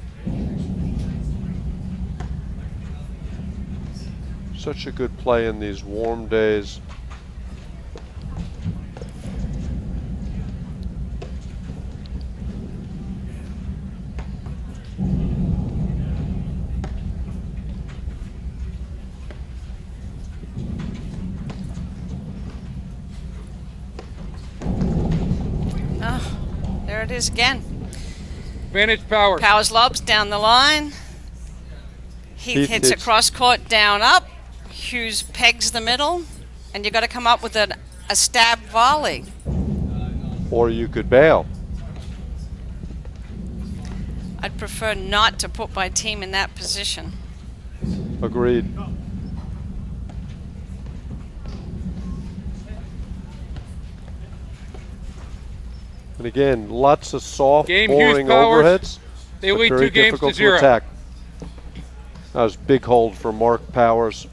Such a good play in these warm days. There it is again. Advantage Powers. Powers lobs down the line. Heath hits a cross court down up. Hughes pegs the middle. And you've got to come up with a stab volley. Or you could bail. I'd prefer not to put my team in that position. Agreed. And again, lots of soft, boring overheads. They lead very 2 games difficult to 0. to attack. That was a big hold for Mark Powers.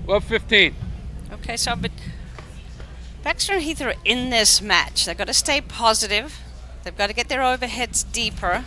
Love 15. Okay, so but Baxter and Heath are in this match. They've got to stay positive. They've got to get their overheads deeper.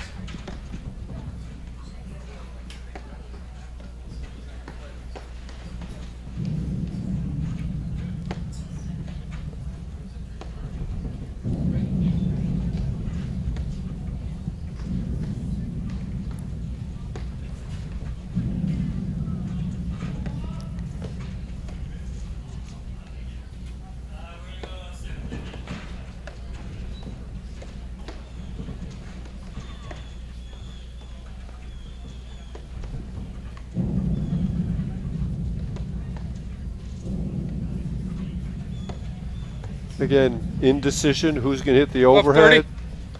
Again, indecision, who's going to hit the overhead.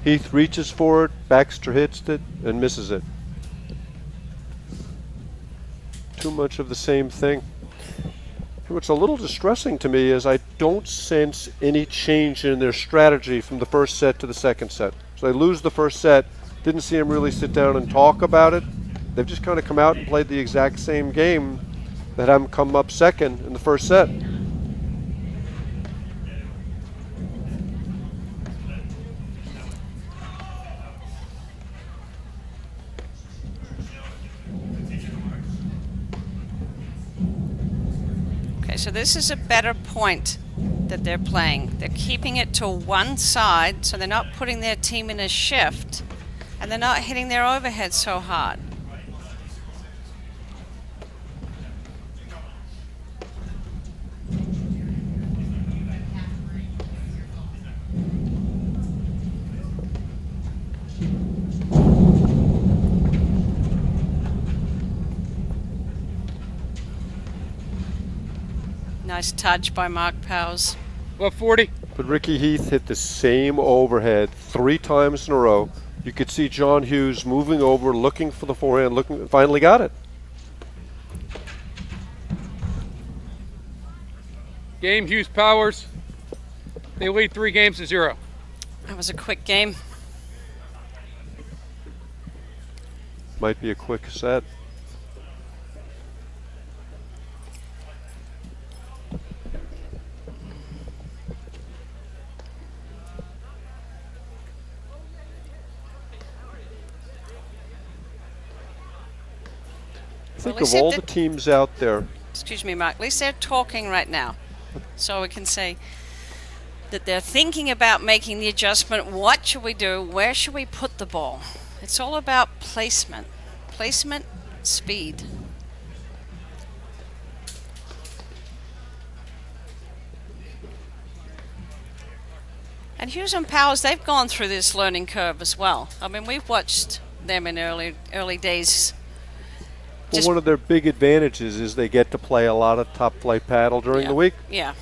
Heath reaches for it, Baxter hits it, and misses it. Too much of the same thing. What's a little distressing to me is I don't sense any change in their strategy from the first set to the second set. So they lose the first set, didn't see them really sit down and talk about it. They've just kind of come out and played the exact same game that had them come up second in the first set. So this is a better point that they're playing. They're keeping it to one side, so they're not putting their team in a shift, and they're not hitting their overhead so hard. Nice touch by Mark Powers. Love 40. But Ricky Heath hit the same overhead 3 times in a row. You could see John Hughes moving over, looking for the forehand, finally got it. Game Hughes Powers. They lead 3 games to 0. That was a quick game. Might be a quick set. Think of all the teams out there. Excuse me, Mark. At least they're talking right now. So we can say that they're thinking about making the adjustment. What should we do? Where should we put the ball? It's all about placement. Placement, speed. And Hughes and Powers, they've gone through this learning curve as well. I mean, we've watched them in early days. Well, one of their big advantages is they get to play a lot of top flight paddle during the week. Yeah.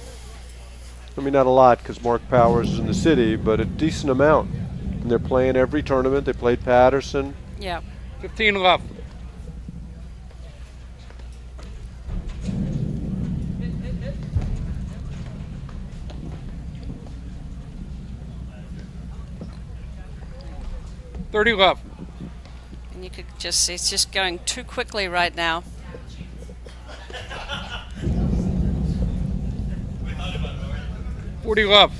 I mean, not a lot because Mark Powers is in the city, but a decent amount. And they're playing every tournament. They played Patterson. Yeah. 15 left. $30 left. And you could just see it's just going too quickly right now. $40 left.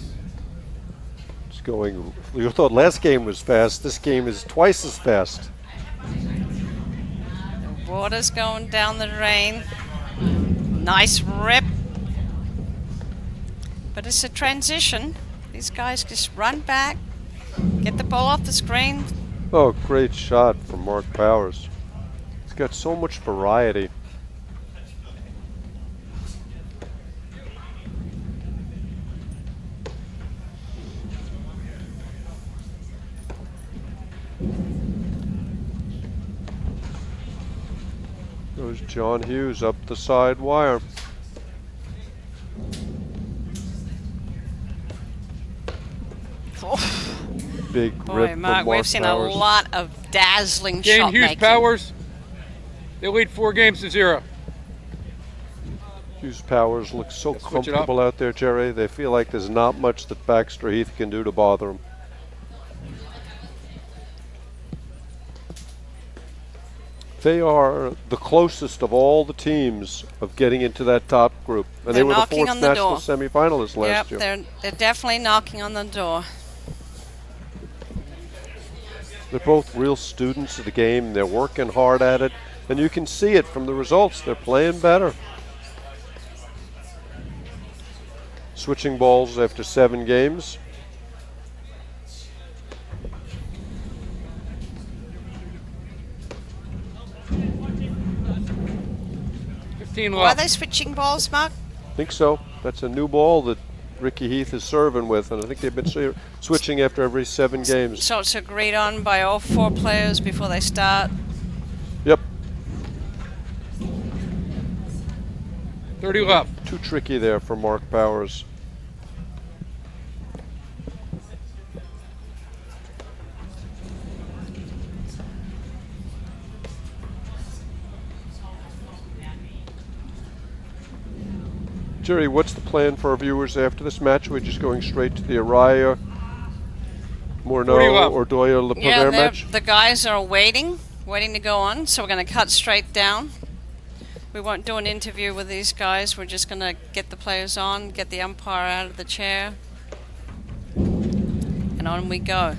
It's going. You thought last game was fast. This game is twice as fast. The water's going down the drain. Nice rip. But it's a transition. These guys just run back, get the ball off the screen. Oh, great shot from Mark Powers. He's got so much variety. Goes John Hughes up the side wire. Big Boy, rip from Mark, Mark we've seen Powers. a lot of dazzling Game shot Hughes making. Powers. They lead 4-0. Hughes Powers looks so Switch it up. comfortable out there, Jerry. They feel like there's not much that Baxter Heath can do to bother him. They are the closest of all the teams of getting into that top group. And they were the knocking fourth on the national door. semifinalists last year. They're definitely knocking on the door. They're both real students of the game. They're working hard at it. And you can see it from the results. They're playing better. Switching balls after 7 games. Why are they switching balls, Mark? I think so. That's a new ball that Ricky Heath is serving with, and I think they've been switching after every 7 games. So it's agreed on by all 4 players before they start. Yep. 30 left. Too tricky there for Mark Powers. Jerry, what's the plan for our viewers after this match? Are we just going straight to the Arraya, Morneau, Irdoja, Pivert match? The guys are waiting to go on, so we're going to cut straight down. We won't do an interview with these guys. We're just going to get the players on, get the umpire out of the chair, and on we go.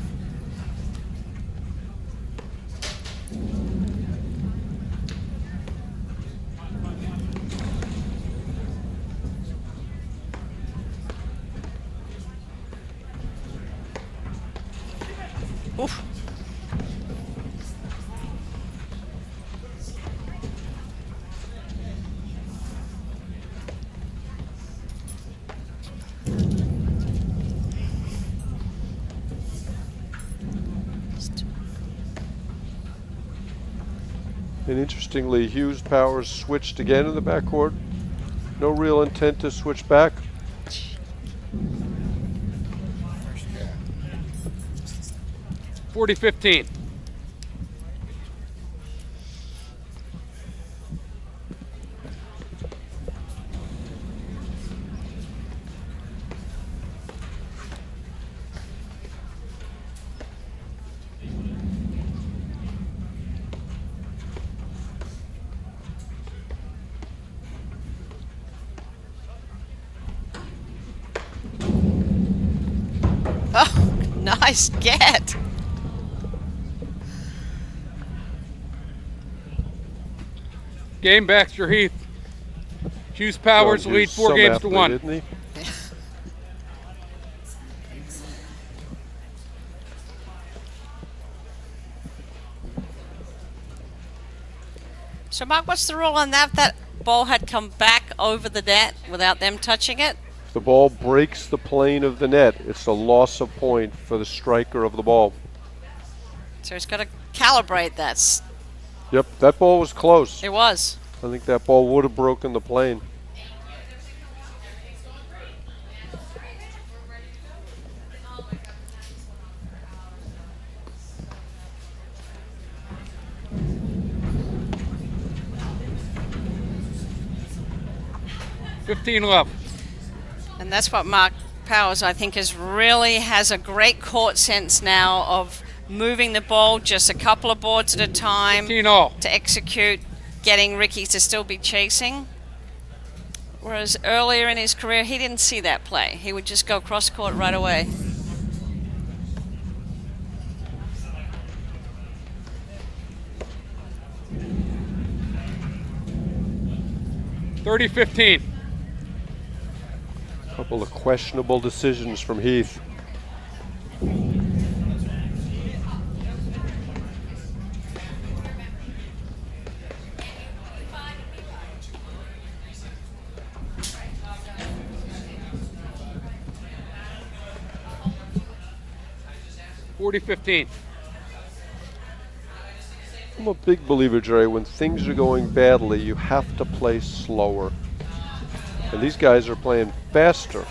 Oof. And interestingly, Hughes Powers switched again in the backcourt. No real intent to switch back. $40-15. Nice get. Game, Baxter, Heath. Hughes Powers John lead Hughes, 4 some games to athlete, 1. Isn't he? So, Mark, what's the rule on that? That ball had come back over the net without them touching it? If the ball breaks the plane of the net, it's a loss of point for the striker of the ball. So he's got to calibrate that. Yep, that ball was close. It was. I think that ball would have broken the plane. $15 And that's what Mark Powers, I think, has a great court sense now of moving the ball just a couple of boards at a time 15 all. to execute, getting Ricky to still be chasing. Whereas earlier in his career, he didn't see that play. He would just go cross court right away. $30-15. Couple of questionable decisions from Heath. $40-15. I'm a big believer, Jerry, when things are going badly, you have to play slower. And these guys are playing faster.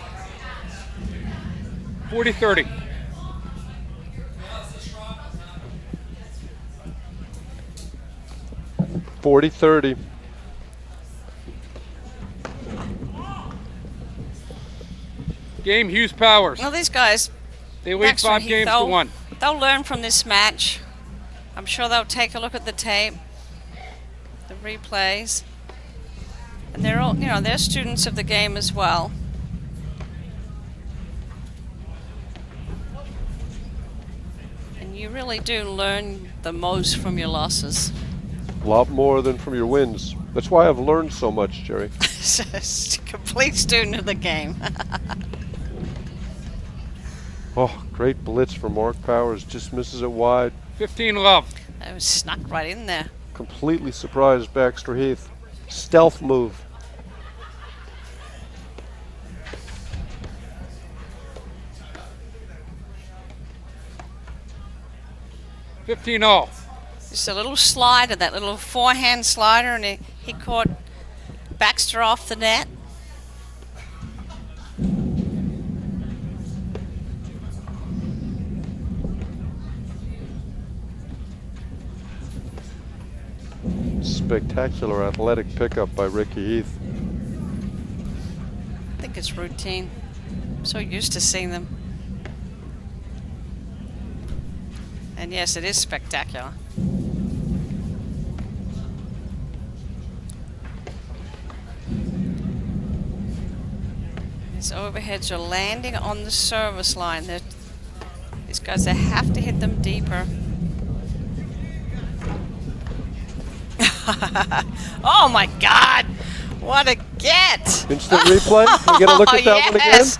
40-30. $40-30. Game, Hughes Powers. Well, these guys, They lead Baxter 5 and games Heath, to 1. They'll learn from this match. I'm sure they'll take a look at the tape, the replays. And they're all, they're students of the game as well. And you really do learn the most from your losses. A lot more than from your wins. That's why I've learned so much, Jerry. Just a complete student of the game. Oh, great blitz from Mark Powers. Just misses it wide. 15-love. That was snuck right in there. Completely surprised Baxter Heath. Stealth move. $15-all. Just a little slider, that little forehand slider, and he caught Baxter off the net. Spectacular athletic pickup by Ricky Heath. I think it's routine. I'm so used to seeing them. And yes, it is spectacular. These overheads are landing on the service line. These guys, they have to hit them deeper. Oh my God! What a get! Instant replay? Can we get a look at that one again? Yes!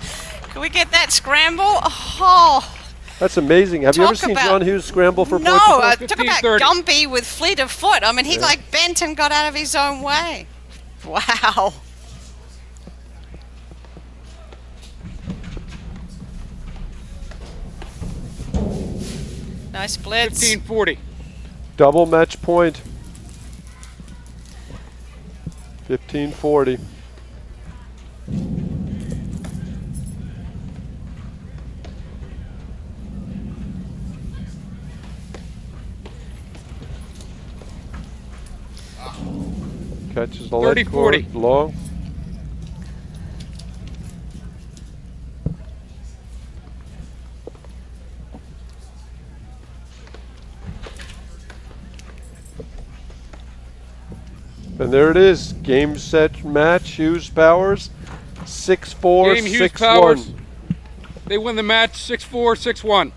Can we get that scramble? Oh! That's amazing. Have you ever Talk seen about- John Hughes scramble for No, points? talk about 15-30. Gumpy with fleet of foot. I mean, he Yeah. like bent and got out of his own way. Wow. Nice blitz. 15-40. Double match point. 15-40. Catches the leg 30-40. cord long. And there it is. Game, set, match. Hughes Powers. 6-4, Game, Hughes 6-1. Powers. They win the match 6-4, 6-1.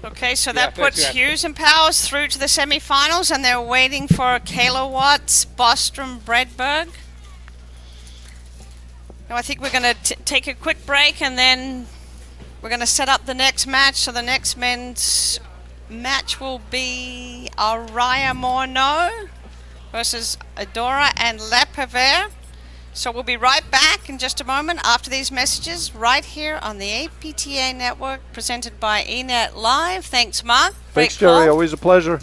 Okay, so Yeah, that puts that's- Hughes and Powers through to the semifinals, and they're waiting for Kilowatts, Bostrom, Bredberg. Now I think we're going to take a quick break, and then we're going to set up the next match. So the next men's match will be Arraya Morneau versus Irdoja and Pivert. So we'll be right back in just a moment after these messages right here on the APTA network presented by eNet Live. Thanks, Mark. Thanks, Great call. Jerry. Always a pleasure.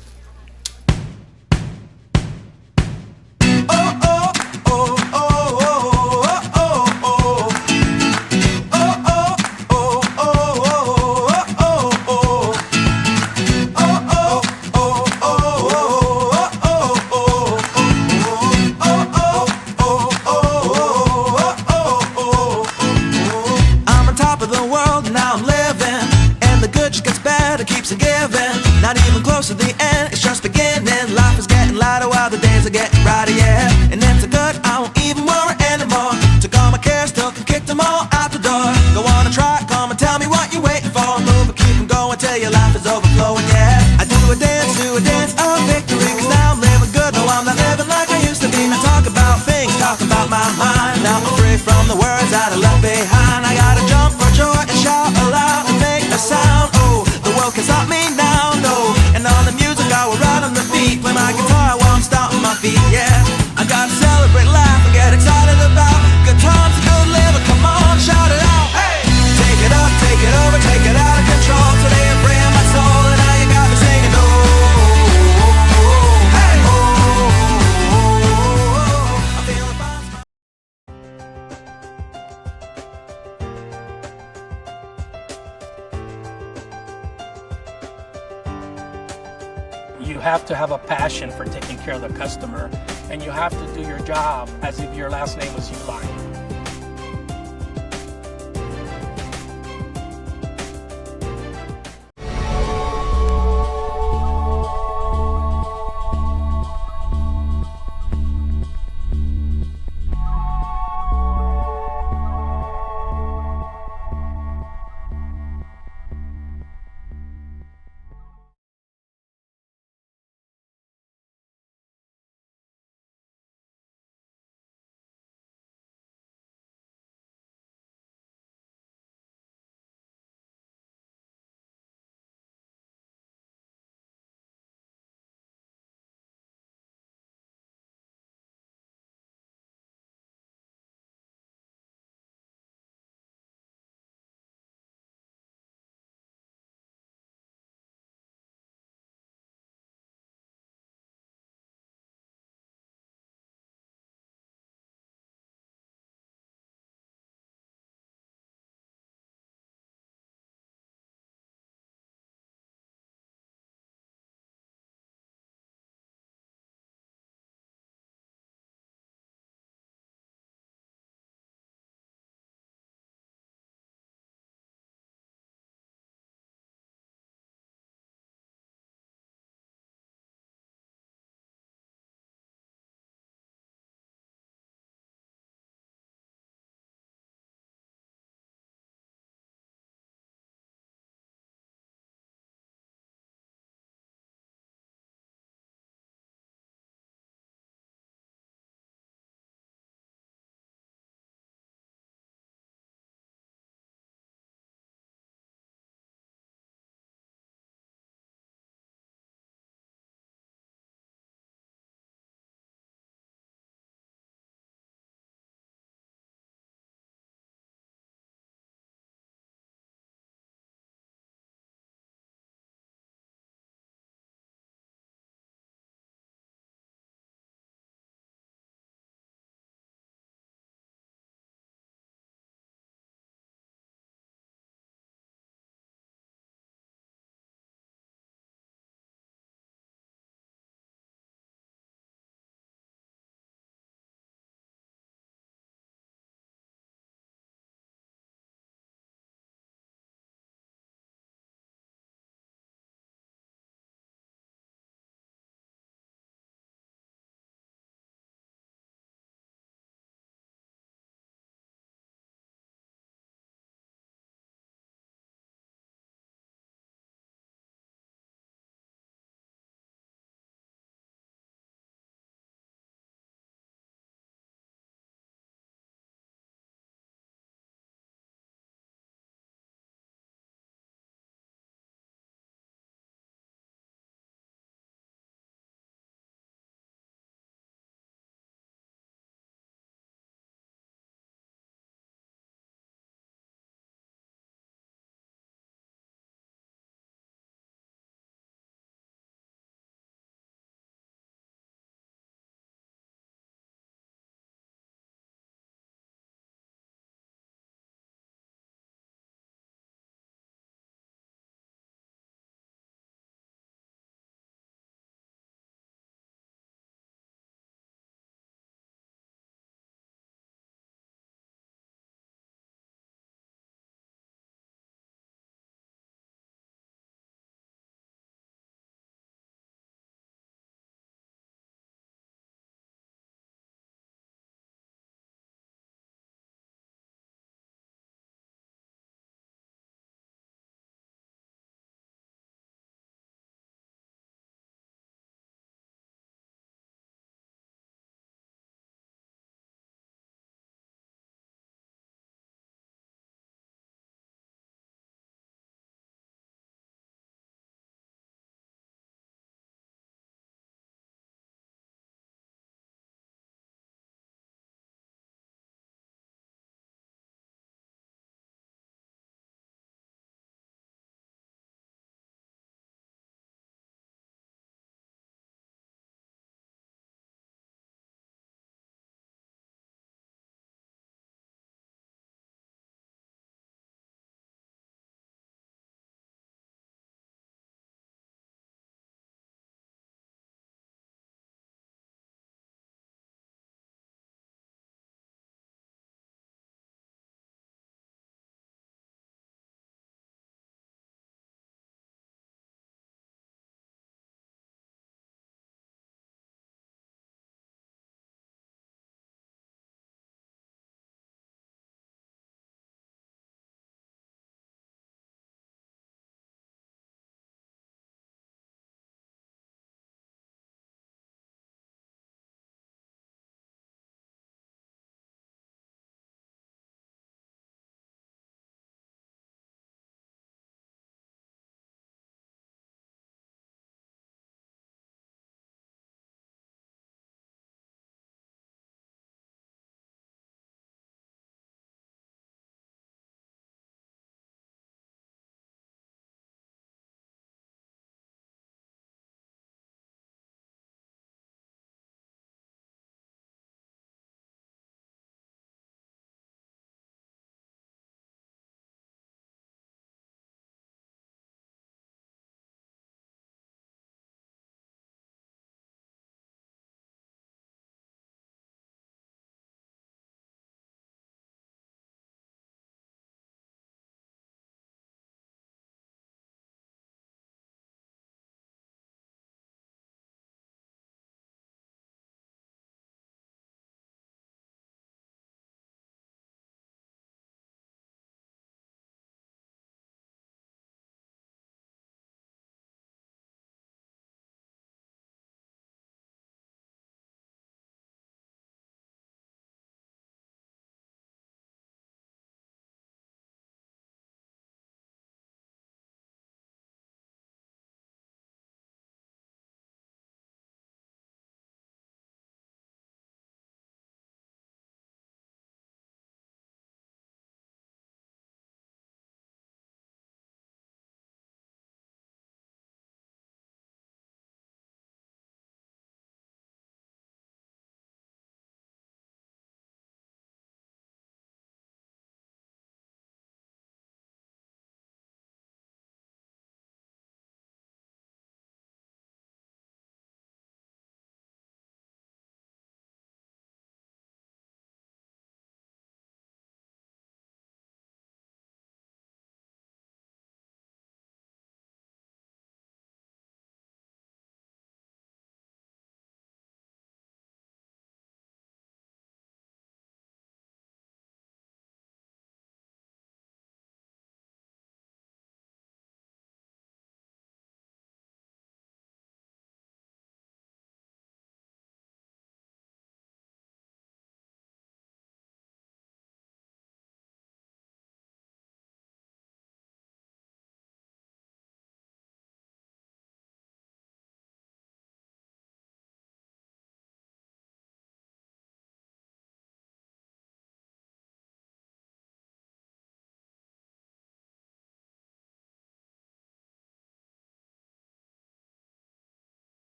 I'm on top of the world, now I'm living, and the good just gets better, keeps on giving. Not even close to the end, it's just beginning. Life is getting lighter while the days are getting brighter, yeah. And it's so good, I won't even worry anymore. Took all my cares, took and kicked them all out the door. Go on and try, come and tell me what you're waiting for. Move and keep them going till your life is overflowing, yeah. I do a dance of victory, cause now I'm living good. No, I'm not living like I used to be. Now talk about things, talk about my mind. Now I'm free from the words that I left behind. I gotta jump for joy and shout aloud and make a sound. Oh, the world can stop me now, no. And on the music I will ride on the beat. Play my guitar while I'm stomping my feet, yeah. I gotta celebrate, laugh, and get excited about good times and good living. Come on, shout it out, hey! Take it up, take it over, take it out of control. Today I'm freeing my soul and now you got me singing, oh, hey, I'm feeling fine. You have to have a passion for taking care of the customer, and you have to do your job as if your last name was Uline.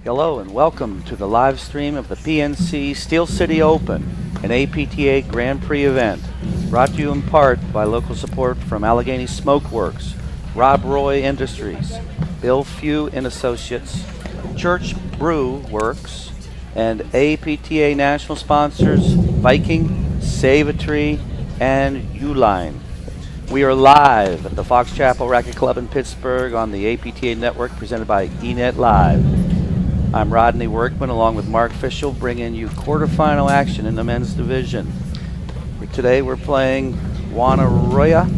Hello and welcome to the live stream of the PNC Steel City Open, an APTA Grand Prix event, brought to you in part by local support from Allegheny Smoke Works, Rob Roy Industries, Bill Few and Associates, Church Brew Works, and APTA national sponsors Viking, Save a Tree, and Uline. We are live at the Fox Chapel Racquet Club in Pittsburgh on the APTA network presented by eNet Live. I'm Rodney Workman along with Mark Fischel bringing you quarterfinal action in the men's division. Today we're playing Juan Arraya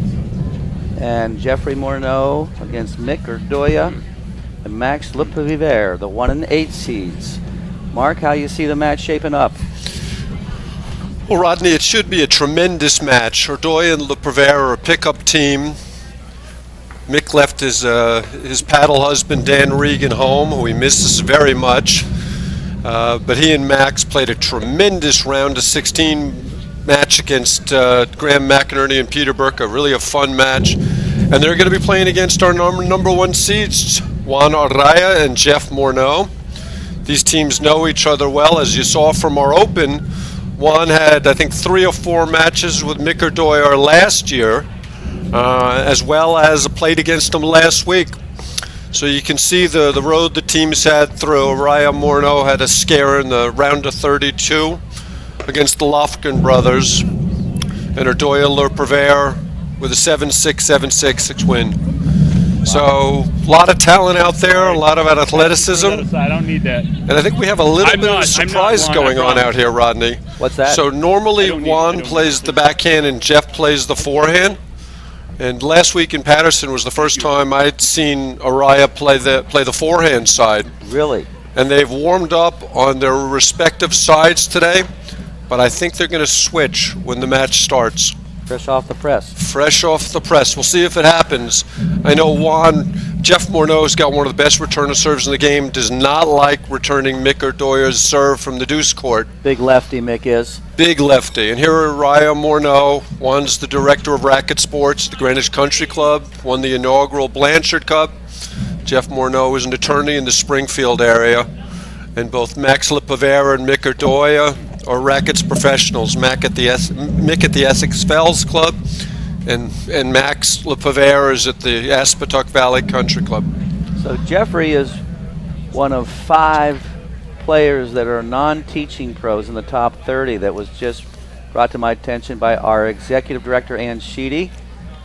and Jeffrey Morneau against Mick Irdoja and Max Pivert, the 1 and 8 seeds. Mark, how you see the match shaping up? Well, Rodney, it should be a tremendous match. Irdoja and Pivert are a pickup team. Mick left his paddle husband Dan Regan home, who he misses very much. But he and Max played a tremendous round of 16 match against Graham McInerney and Peter Burke, really a fun match. And they're going to be playing against our number 1 seeds, Juan Arraya and Jeff Morneau. These teams know each other well. As you saw from our Open, Juan had, I think, 3 or 4 matches with Mick Irdoja last year. As well as played against them last week. So you can see the road the teams had through. Arraya Morneau had a scare in the round of 32 against the Lofgren brothers. And Irdoja Pivert with a 7-6, 7-6 win. So a lot of talent out there, a lot of athleticism. I don't need that. And I think we have a little bit of a surprise going on out here, Rodney. What's that? So normally Juan plays the backhand and Jeff plays the forehand. And last week in Patterson was the first time I'd seen Arraya play the forehand side. Really? And they've warmed up on their respective sides today, but I think they're going to switch when the match starts. Fresh off the press. Fresh off the press. We'll see if it happens. I know Jeff Morneau's got one of the best return of serves in the game, does not like returning Mick Irdoja's serve from the deuce court. Big lefty Mick is. Big lefty. And here Arraya Morneau, one's the director of racket sports at the Greenwich Country Club, won the inaugural Blanchard Cup. Jeff Morneau is an attorney in the Springfield area. And both Max Pivert and Mick Irdoja are rackets professionals. Mick at the Essex Fells Club, and Max Pivert is at the Aspetuck Valley Country Club. So Jeffrey is one of 5 players that are non-teaching pros in the top 30 that was just brought to my attention by our executive director, Ann Sheedy.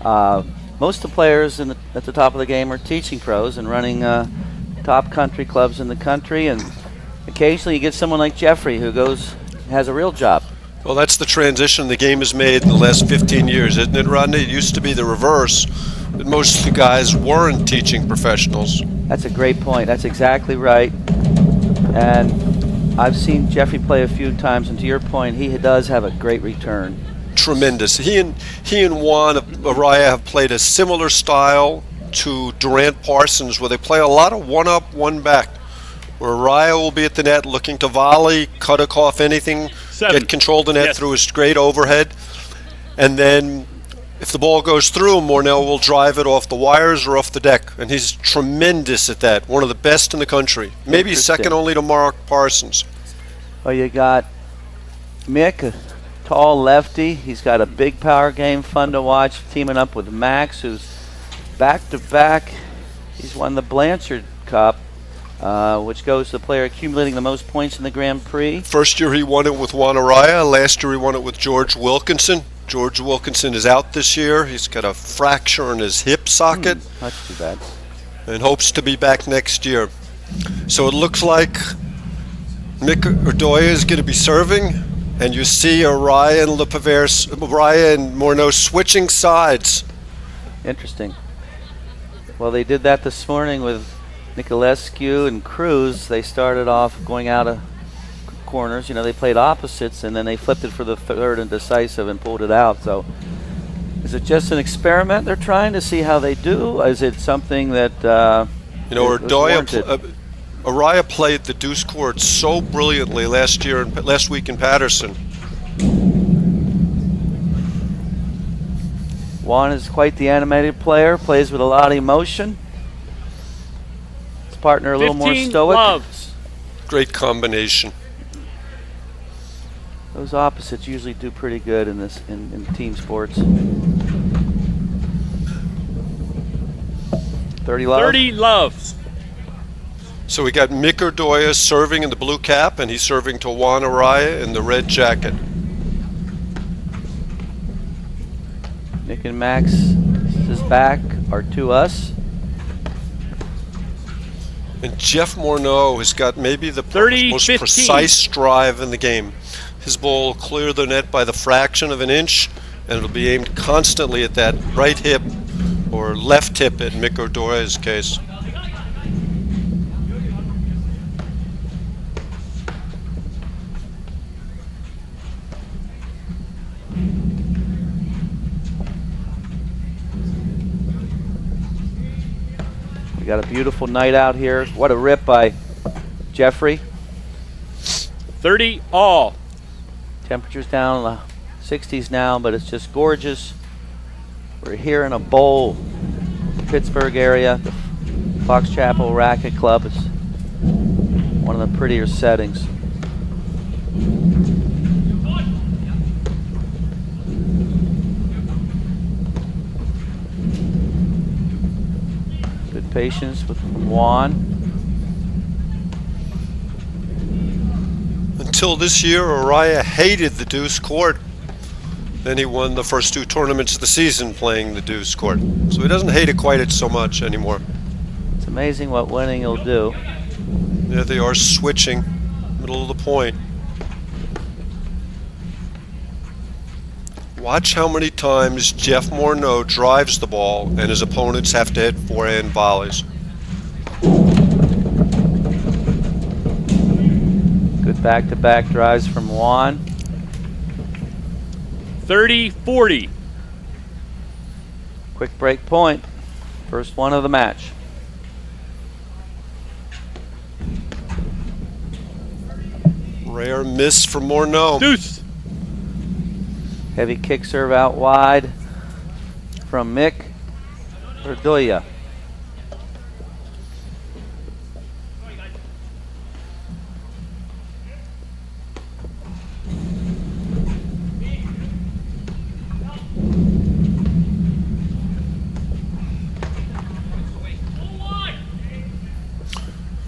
Most of the players at the top of the game are teaching pros and running top country clubs in the country, and occasionally you get someone like Jeffrey who has a real job. Well, that's the transition the game has made in the last 15 years, isn't it, Rodney? It used to be the reverse, that most of the guys weren't teaching professionals. That's a great point. That's exactly right. And I've seen Jeffrey play a few times, and to your point, he does have a great return. Tremendous. He and Juan Arraya have played a similar style to Durant Parsons, where they play a lot of one up, one back, where Arraya will be at the net looking to volley, cut off anything, get control of the net through his great overhead. And then if the ball goes through, Morneau will drive it off the wires or off the deck. And he's tremendous at that, one of the best in the country. Maybe second only to Mark Parsons. Well, you got Mick, a tall lefty. He's got a big power game, fun to watch, teaming up with Max, who's back-to-back. He's won the Blanchard Cup, which goes to the player accumulating the most points in the Grand Prix. First year he won it with Juan Arraya. Last year he won it with George Wilkinson. George Wilkinson is out this year. He's got a fracture in his hip socket. That's too bad. And hopes to be back next year. So it looks like Mick Irdoja is going to be serving, and you see Arraya and Morneau switching sides. Interesting. Well, they did that this morning with Nicolescu and Cruz. They started off going out of corners. You know, they played opposites, and then they flipped it for the third and decisive and pulled it out. So is it just an experiment they're trying to see how they do? Is it something that Arraya played the deuce court so brilliantly last week in Patterson. Juan is quite the animated player, plays with a lot of emotion. His partner a little more stoic. Loves. Great combination. Those opposites usually do pretty good in this in team sports. 30 love. 30 love. So we got Mick Irdoja serving in the blue cap, and he's serving to Juan Arraya in the red jacket. Nick and Max's back are to us. And Jeff Morneau has got maybe the 30, most 15. precise drive in the game. His ball will clear the net by the fraction of an inch, and it'll be aimed constantly at that right hip or left hip in Mick Irdoja's case. We got a beautiful night out here. What a rip by Jeffrey. 30 all. Temperature's down in the 60s now, but it's just gorgeous. We're here in a bowl, Pittsburgh area. The Fox Chapel Racket Club is one of the prettier settings. Good patience with Juan. Until this year, Arraya hated the deuce court. Then he won the first 2 tournaments of the season playing the deuce court. So he doesn't hate it quite so much anymore. It's amazing what winning will do. There they are switching, middle of the point. Watch how many times Jeff Morneau drives the ball and his opponents have to hit forehand volleys. Good back-to-back drives from Juan. 30-40. Quick break point. First one of the match. Rare miss from Morneau. Deuce. Heavy kick serve out wide from Mick Irdoja.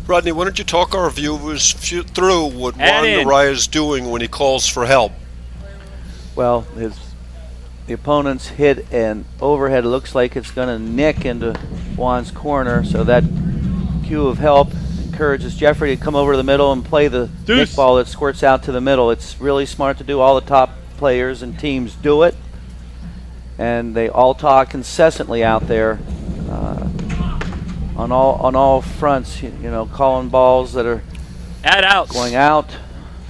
Rodney, why don't you talk our viewers through what Juan in. Arraya is doing when he calls for help? Well, the opponent's hit an overhead. It looks like it's going to nick into Juan's corner, so that cue of help encourages Jeffrey to come over to the middle and play the Deuce. nick ball that squirts out to the middle. It's really smart to do. All the top players and teams do it, and they all talk incessantly out there on all fronts. You know, calling balls that are going out,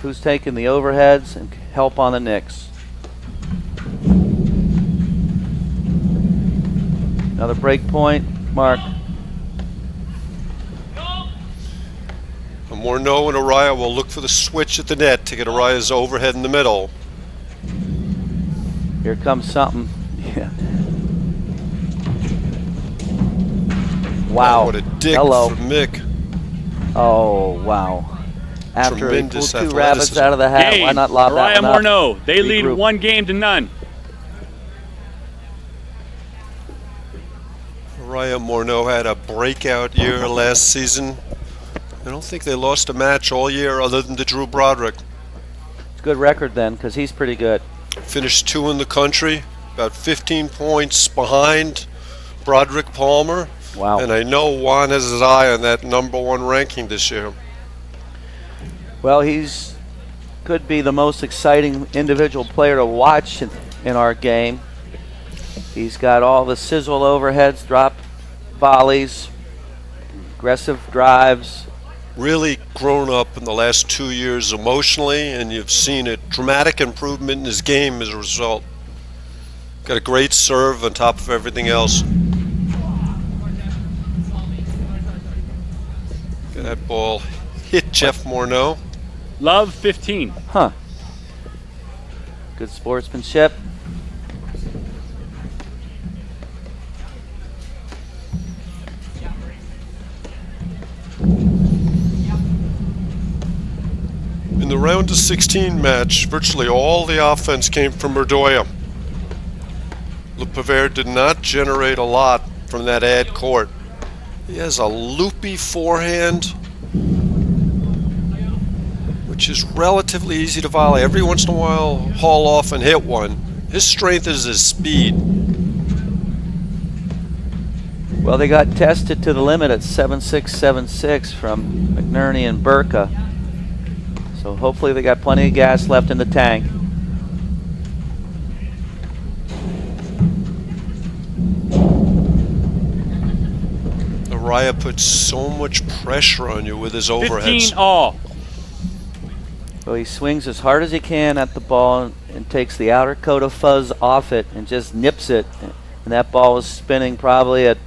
who's taking the overheads, and help on the nicks. Another break point, Mark. Morneau and Arraya will look for the switch at the net to get Araya's overhead in the middle. Here comes something. Yeah. Wow. Oh, what a dig Hello. from Mick. Oh, wow. After Tremendous he pulled 2 athleticism. rabbits out of the hat, Game. why not lob that Arraya one up? Morneau. They lead Regroup. 1 game to none. Arraya Morneau had a breakout year last season. I don't think they lost a match all year other than to Drew Broderick. It's a good record then, because he's pretty good. Finished 2 in the country, about 15 points behind Broderick Palmer. Wow. And I know Juan has his eye on that #1 ranking this year. Well, he's could be the most exciting individual player to watch in our game. He's got all the sizzle overheads, drop volleys, aggressive drives. Really grown up in the last 2 years emotionally, and you've seen a dramatic improvement in his game as a result. Got a great serve on top of everything else. Got that ball hit Jeff Morneau. Love 15. Huh. Good sportsmanship. round of 16 match, virtually all the offense came from Irdoja. Pivert did not generate a lot from that ad court. He has a loopy forehand, which is relatively easy to volley. Every once in a while, haul off and hit one. His strength is his speed. Well, they got tested to the limit at 7.6, 7.6 from McNerney and Burka. So hopefully they got plenty of gas left in the tank. Arraya puts so much pressure on you with his overheads. 15 all. So he swings as hard as he can at the ball and takes the outer coat of fuzz off it and just nips it. And that ball is spinning probably at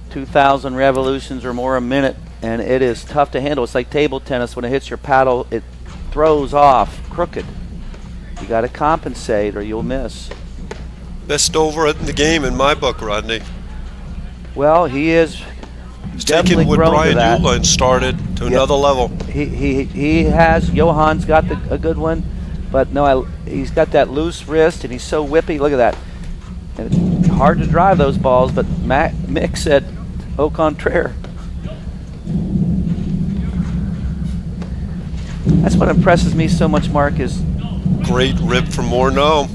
2,000 revolutions or more a minute, and it is tough to handle. It's like table tennis. When it hits your paddle, it throws off crooked. You got to compensate or you'll miss. Best over in the game in my book, Rodney. Well, he is He's definitely taking what grown Brian to that. Uline started to another level. He has. Johan's got a good one, but no, he's got that loose wrist and he's so whippy. Look at that. And it's hard to drive those balls, but Mick said au contraire. That's what impresses me so much, Mark, is great rip from Morneau.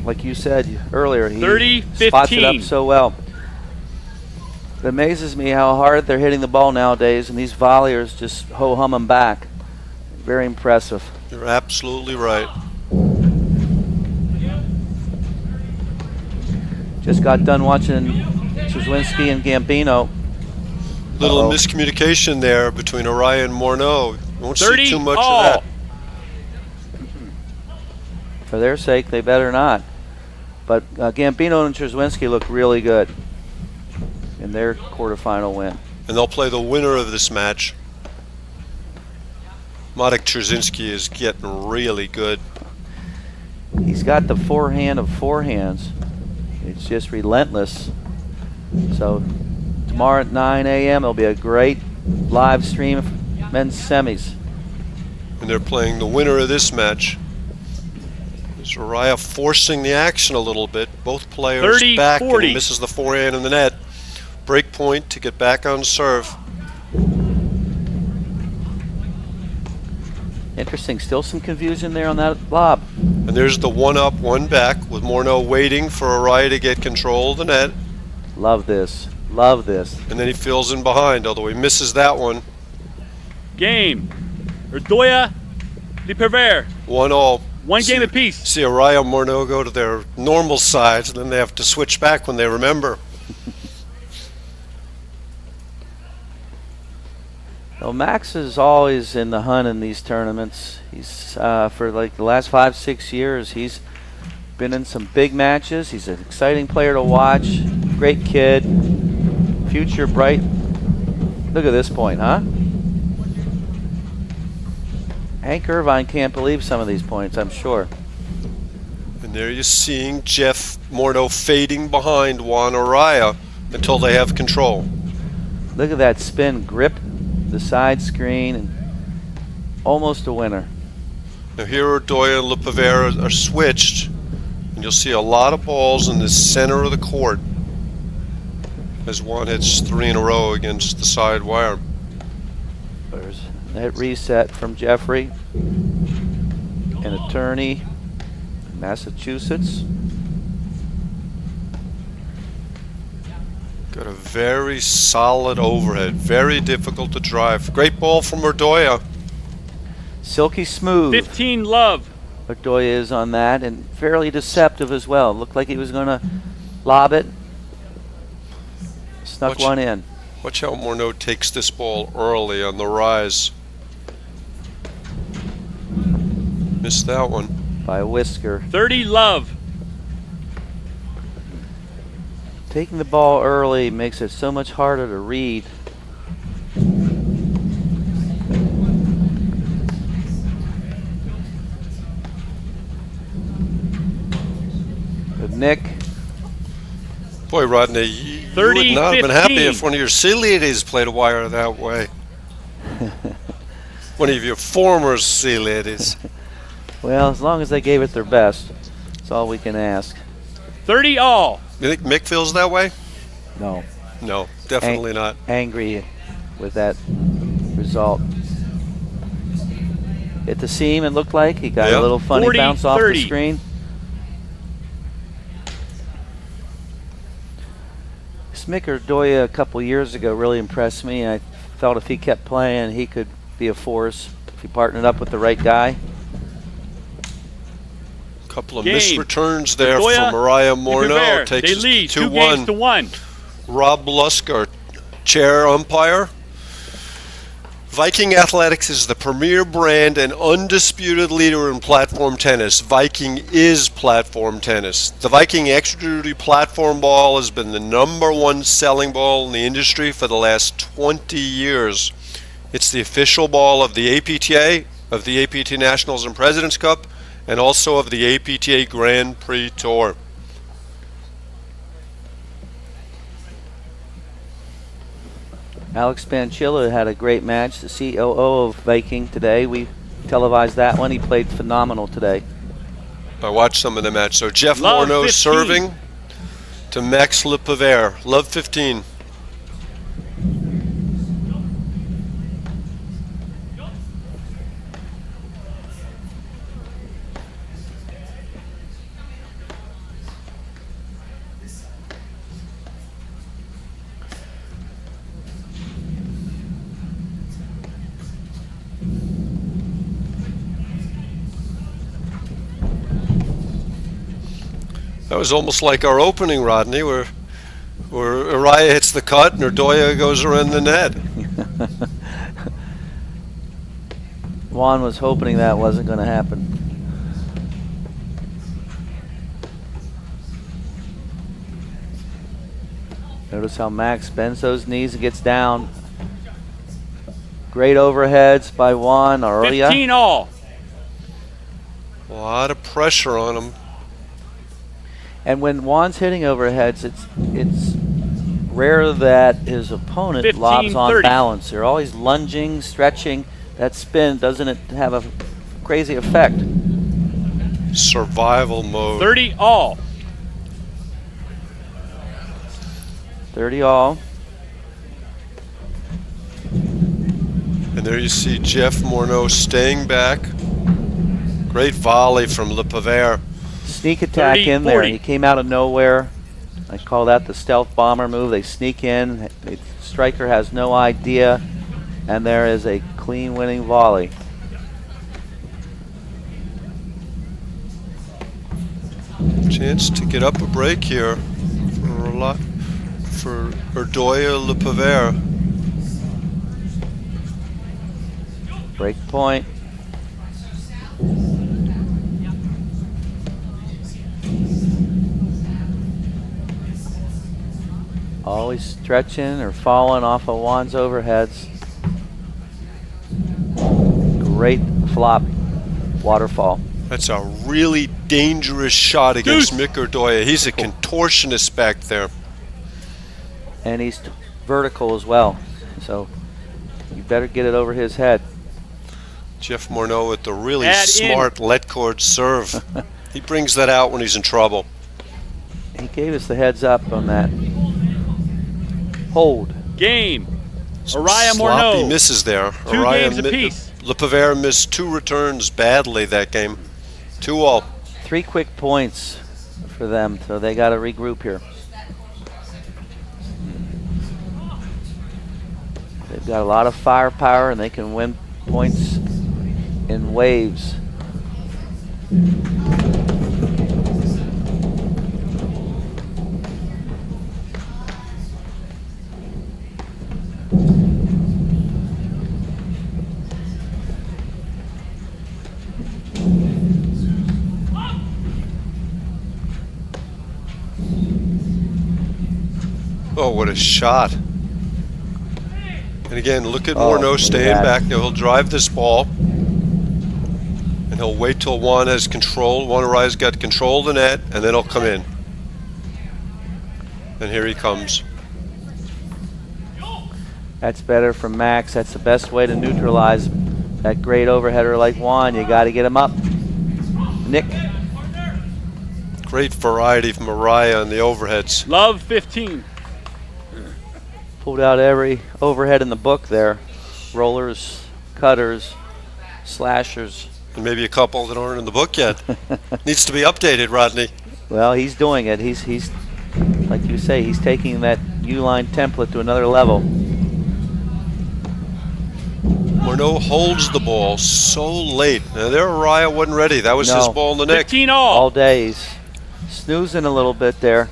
Like you said earlier, he 30-15. spots it up so well. It amazes me how hard they're hitting the ball nowadays, and these volleyers just ho-hum them back. Very impressive. You're absolutely right. Just got done watching Trzynski and Gambino. Little miscommunication there between Arraya and Morneau. You won't see 30 too much all. of that. For their sake, they better not. But Gambino and Trzynski look really good in their quarterfinal win. And they'll play the winner of this match. Marek Trzynski is getting really good. He's got the forehand of forehands. It's just relentless. So tomorrow at 9 a.m. it'll be a great live stream of men's semis. And they're playing the winner of this match. Is Arraya forcing the action a little bit. Both players 30-40. back and he misses the forehand in the net. Break point to get back on serve. Interesting. Still some confusion there on that lob. And there's the one up, one back with Morneau waiting for Arraya to get control of the net. Love this. Love this. And then he fills in behind, although he misses that one. Game. Irdoja, Pivert. 1-all. One game apiece. See Arraya and Morneau go to their normal sides, and then they have to switch back when they remember. Well, Max is always in the hunt in these tournaments. He's for like the last 5-6 years, he's been in some big matches. He's an exciting player to watch. Great kid. Future bright. Look at this point, huh? Hank Irvine can't believe some of these points, I'm sure. And there you're seeing Jeff Morneau fading behind Juan Arraya until they have control. Look at that spin, grip the side screen, and almost a winner. Now here Irdoja and Pivert are switched, and you'll see a lot of balls in the center of the court as Juan hits 3 in a row against the side wire. There's that reset from Jeffrey, an attorney in Massachusetts. Got a very solid overhead, very difficult to drive. Great ball from Irdoja. Silky smooth. 15 love. Irdoja is on that, and fairly deceptive as well. Looked like he was going to lob it. Snuck one in. Watch how Morneau takes this ball early on the rise. Missed that one. By a whisker. 30 love. Taking the ball early makes it so much harder to read. But Nick. Boy, Rodney, you would not have been happy if one of your C ladies played a wire that way. One of your former sea ladies. Well, as long as they gave it their best, that's all we can ask. 30 all. You think Mick feels that way? No. No, definitely not. Angry with that result. Hit the seam, it looked like. He got a little funny 40, bounce off 30. the screen. Mick Irdoja a couple years ago really impressed me. I felt if he kept playing, he could be a force if he partnered up with the right guy. Couple of missed returns there from Arraya Morneau. Takes they lead 2-1. 2 games to 1. Rob Lusk, our chair umpire. Viking Athletics is the premier brand and undisputed leader in platform tennis. Viking is platform tennis. The Viking Extra Duty platform ball has been the #1 selling ball in the industry for the last 20 years. It's the official ball of the APTA, of the APTA Nationals and President's Cup, and also of the APTA Grand Prix Tour. Alex Pancilla had a great match, the COO of Viking today. We televised that one. He played phenomenal today. I watched some of the match. So Jeff Love Morneau 15. serving to Max Le Pivert. Love 15. That was almost like our opening, Rodney, where Arraya hits the cut and Irdoja goes around the net. Juan was hoping that wasn't going to happen. Notice how Max bends those knees and gets down. Great overheads by Juan. Arraya. 15 all. A lot of pressure on him. And when Juan's hitting overheads, it's rare that his opponent 15, lobs on 30. balance. They're always lunging, stretching. That spin, doesn't it have a crazy effect? Survival mode. 30 all. 30 all. And there you see Jeff Morneau staying back. Great volley from Le Pivert. Sneak attack 30, in there. 40. He came out of nowhere. I call that the stealth bomber move. They sneak in. The striker has no idea. And there is a clean winning volley. Chance to get up a break here for Irdoja Le Pivert. Break point. Always stretching or falling off of Juan's overheads. Great flop waterfall. That's a really dangerous shot against Mick Irdoja. He's a contortionist back there. And he's vertical as well. So you better get it over his head. Jeff Morneau with the really Add smart let cord serve. He brings that out when he's in trouble. He gave us the heads up on that. Hold. Game. Arraya Sloppy Morneau. misses there. 2 games apiece. Le Pivert missed 2 returns badly that game. 2 all. 3 quick points for them, so they got to regroup here. They've got a lot of firepower and they can win points in waves. Oh, what a shot. And again, look at Oh, Morneau look at staying that. back. Now he'll drive this ball. And he'll wait till Juan has control. Juan Arraya's got control of the net, and then he'll come in. And here he comes. That's better from Max. That's the best way to neutralize That great overheader like Juan, you got to get him up. Nick. Great variety from Arraya on the overheads. Love 15. Pulled out every overhead in the book there. Rollers, cutters, slashers. And maybe a couple that aren't in the book yet. Needs to be updated, Rodney. Well, he's doing it. He's like you say, he's taking that Uline template to another level. Morneau holds the ball so late. Now there, Arraya wasn't ready. That was his ball in the neck. 15 all. Day. He's snoozing a little bit there.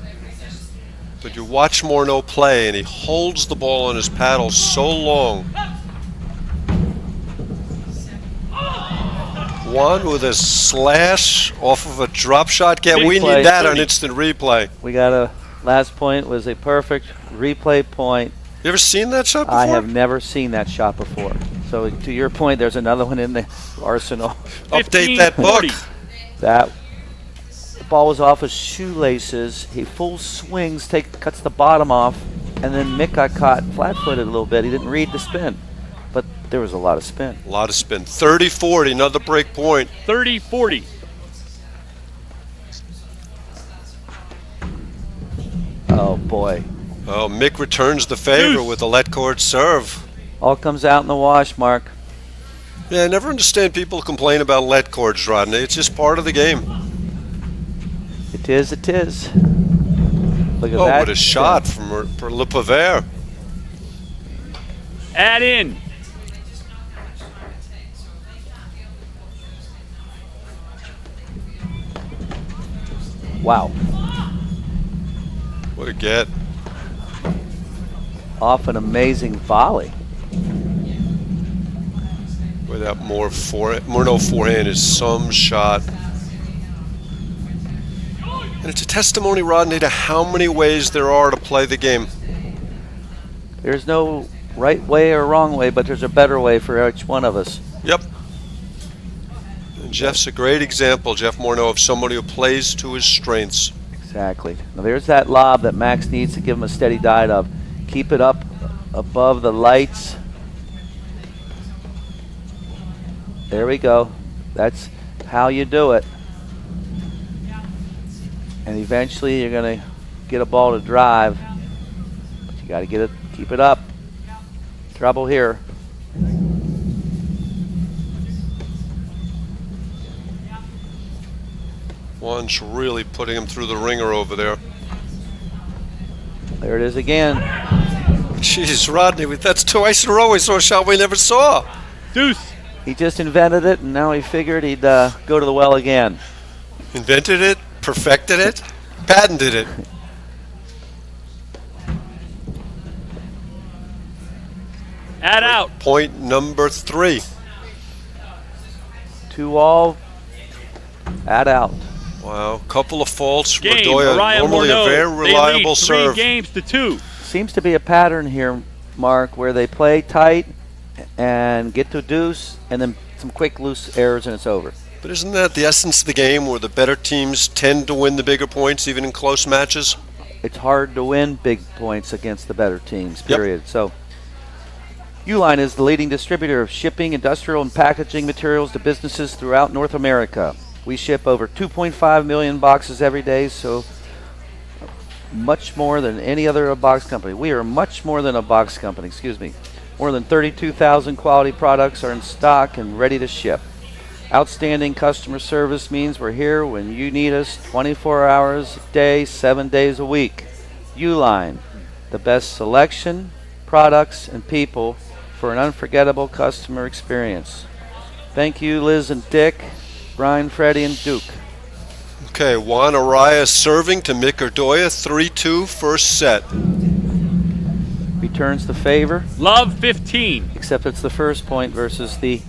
But you watch Morneau play, and he holds the ball on his paddle so long. Juan with a slash off of a drop shot. We need that on instant replay. We got a last point was a perfect replay point. You ever seen that shot before? I have never seen that shot before. So to your point, there's another one in the arsenal. Update that book. That ball was off his shoelaces. He full swings, cuts the bottom off, and then Mick got caught flat-footed a little bit. He didn't read the spin, but there was a lot of spin. A lot of spin. 30-40, another break point. 30-40. Oh boy. Oh, Mick returns the favor with a let court serve. All comes out in the wash, Mark. Yeah, I never understand people complain about let cords, Rodney. It's just part of the game. It is. Look at that. Oh, what a shot from Le Pivert. Add in. Wow. What a get. Off an amazing volley. Boy, that Morneau forehand is some shot. And it's a testimony, Rodney, to how many ways there are to play the game. There's no right way or wrong way, but there's a better way for each one of us. Yep. And Jeff's a great example, Jeff Morneau, of somebody who plays to his strengths. Exactly. Now there's that lob that Max needs to give him a steady diet of. Keep it up above the lights. There we go. That's how you do it. And eventually you're going to get a ball to drive. But you got to get it, keep it up. Trouble here. Juan's really putting him through the ringer over there. There it is again. Jeez, Rodney, that's twice in a row we saw a shot we never saw. Deuce. He just invented it, and now he figured he'd go to the well again. Invented it, perfected it, patented it. Add out. Point number 3. 2 all. Add out. Wow, couple of faults from Game, Irdoja. Arraya, Normally Morneau. a very reliable they lead 3 serve. games to 2. Seems to be a pattern here, Mark, where they play tight and get to deuce, and then some quick loose errors, and it's over. But isn't that the essence of the game, where the better teams tend to win the bigger points, even in close matches? It's hard to win big points against the better teams, period. Yep. So, Uline is the leading distributor of shipping, industrial, and packaging materials to businesses throughout North America. We ship over 2.5 million boxes every day, so much more than any other box company. We are much more than a box company, excuse me. More than 32,000 quality products are in stock and ready to ship. Outstanding customer service means we're here when you need us 24 hours a day, 7 days a week. Uline, the best selection, products, and people for an unforgettable customer experience. Thank you, Liz and Dick, Brian, Freddie, and Duke. Okay, Juan Arraya serving to Mick Irdoja, 3-2, first set. Returns the favor. Love 15. Except it's the first point versus the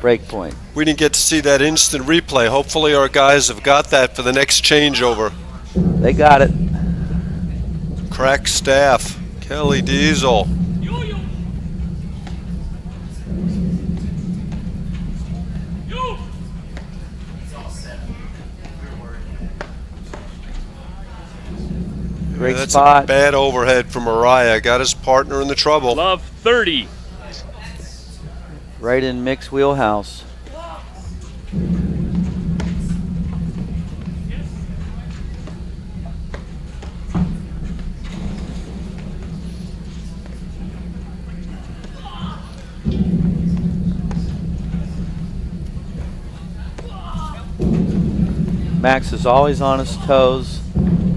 break point. We didn't get to see that instant replay. Hopefully our guys have got that for the next changeover. They got it. Crack staff. Kelly Diesel. Great that's spot. A bad overhead from Arraya. Got his partner in the trouble. Love 30. Right in Mick's wheelhouse. Max is always on his toes.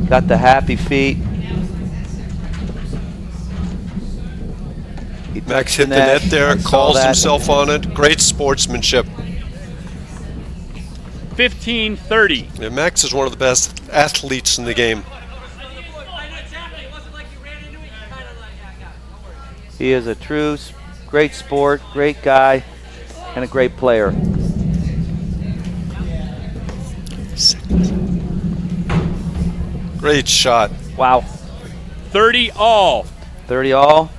Got the happy feet. Max hit the net there, calls himself on it. Great sportsmanship. 15-30. Yeah, Max is one of the best athletes in the game. He is a true great sport, great guy, and a great player. Great shot. Wow. 30 all. 30 all.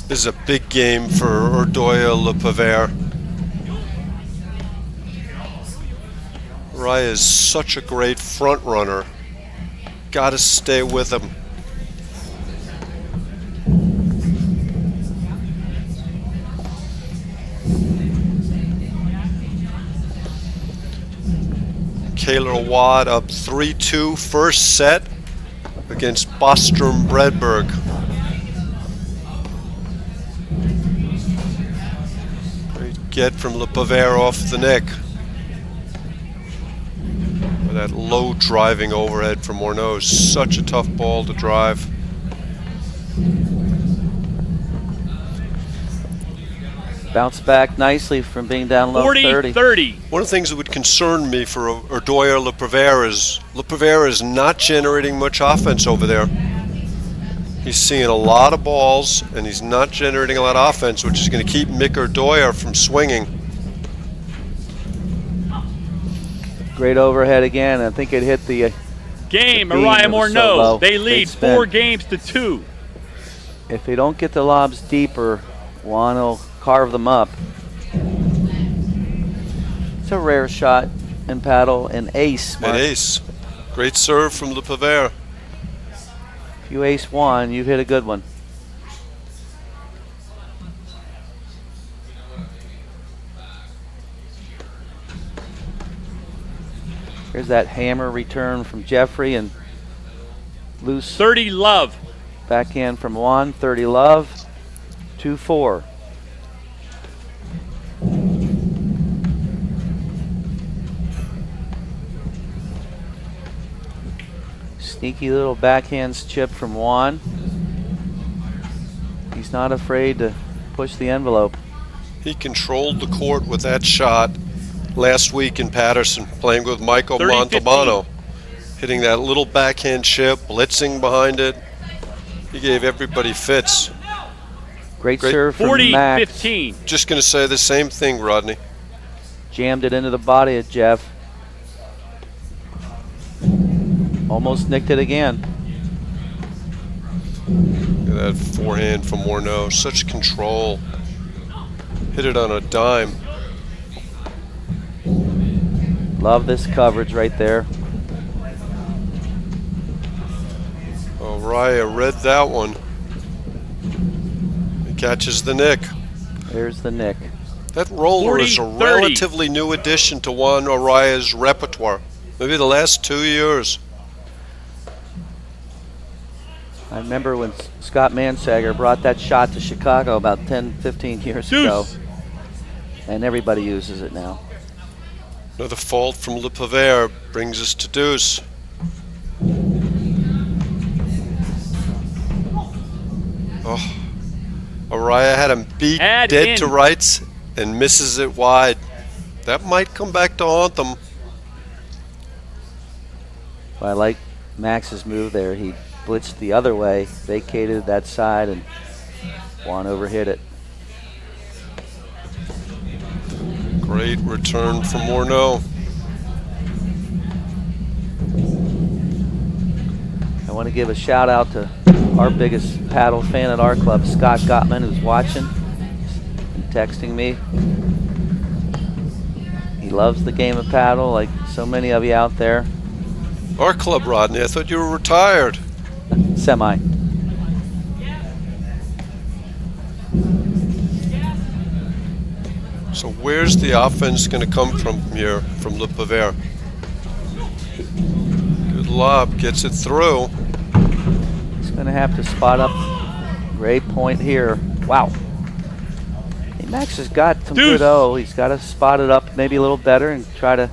This is a big game for Irdoja Pivert. Arraya is such a great front runner. Got to stay with him. Kaylor Watt up 3-2 first set against Bostrom Bredberg. Great get from Pivert off the neck. That low driving overhead from Morneau is such a tough ball to drive. Bounce back nicely from being down low 40-30. One of the things that would concern me for Irdoja Pivert is not generating much offense over there. He's seeing a lot of balls and he's not generating a lot of offense, which is going to keep Mick Irdoja from swinging. Great overhead again. I think it hit the game. the beam. Arraya It was so Morneau. low. They Great lead spin. 4-2. If they don't get the lobs deeper, Juan will carve them up. It's a rare shot and paddle, an ace. Mark. An ace. Great serve from Pivert. If you ace one, you've hit a good one. Here's that hammer return from Jeffrey and loose 30 love. backhand from Juan. 30 love. 2-4. Sneaky little backhands chip from Juan. He's not afraid to push the envelope. He controlled the court with that shot last week in Patterson, playing with Michael 30-15. Montalbano. Hitting that little backhand chip, blitzing behind it. He gave everybody fits. Great serve from Max. 40-15. Just going to say the same thing, Rodney. Jammed it into the body of Jeff. Almost nicked it again. Look at that forehand from Morneau. Such control. Hit it on a dime. Love this coverage right there. Arraya read that one. He catches the nick. There's the nick. That roller is a 40-30. relatively new addition to Juan Arraya's repertoire. Maybe the last 2 years. I remember when Scott Mansager brought that shot to Chicago about 10, 15 years ago. And everybody uses it now. Another fault from Pivert brings us to deuce. Oh, Arraya had him beat dead to rights and misses it wide. That might come back to haunt them. I like Max's move there. He blitzed the other way, vacated that side, and Juan overhit it. Great return from Morneau. I want to give a shout out to our biggest paddle fan at our club, Scott Gottman, who's watching and texting me. He loves the game of paddle like So many of you out there. Our club, Rodney. I thought you were retired. Semi. So where's the offense going to come from here, from Le Pivert? Good lob, gets it through. He's going to have to spot up. Great point here. Wow. Hey, Max has got some good He's got to spot it up maybe a little better and try to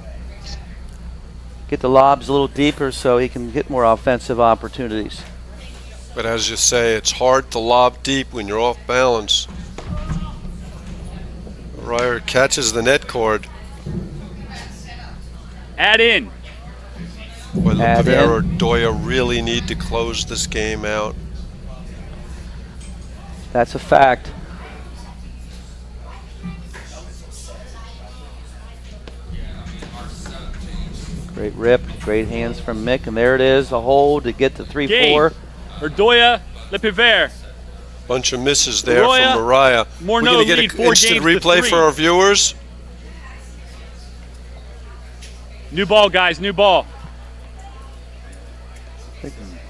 get the lobs a little deeper so he can get more offensive opportunities. But as you say, it's hard to lob deep when you're off balance. Arraya catches the net cord. Add in. Boy, Le Pivert or Irdoja really need to close this game out. That's a fact. Great rip, great hands from Mick, and there it is, a hold to get to 3-4. Irdoja, Le Pivert. Bunch of misses there Arraya, from Arraya. Morneau We're going to get lead an 4 instant games to replay 3. for our viewers. New ball, guys, new ball.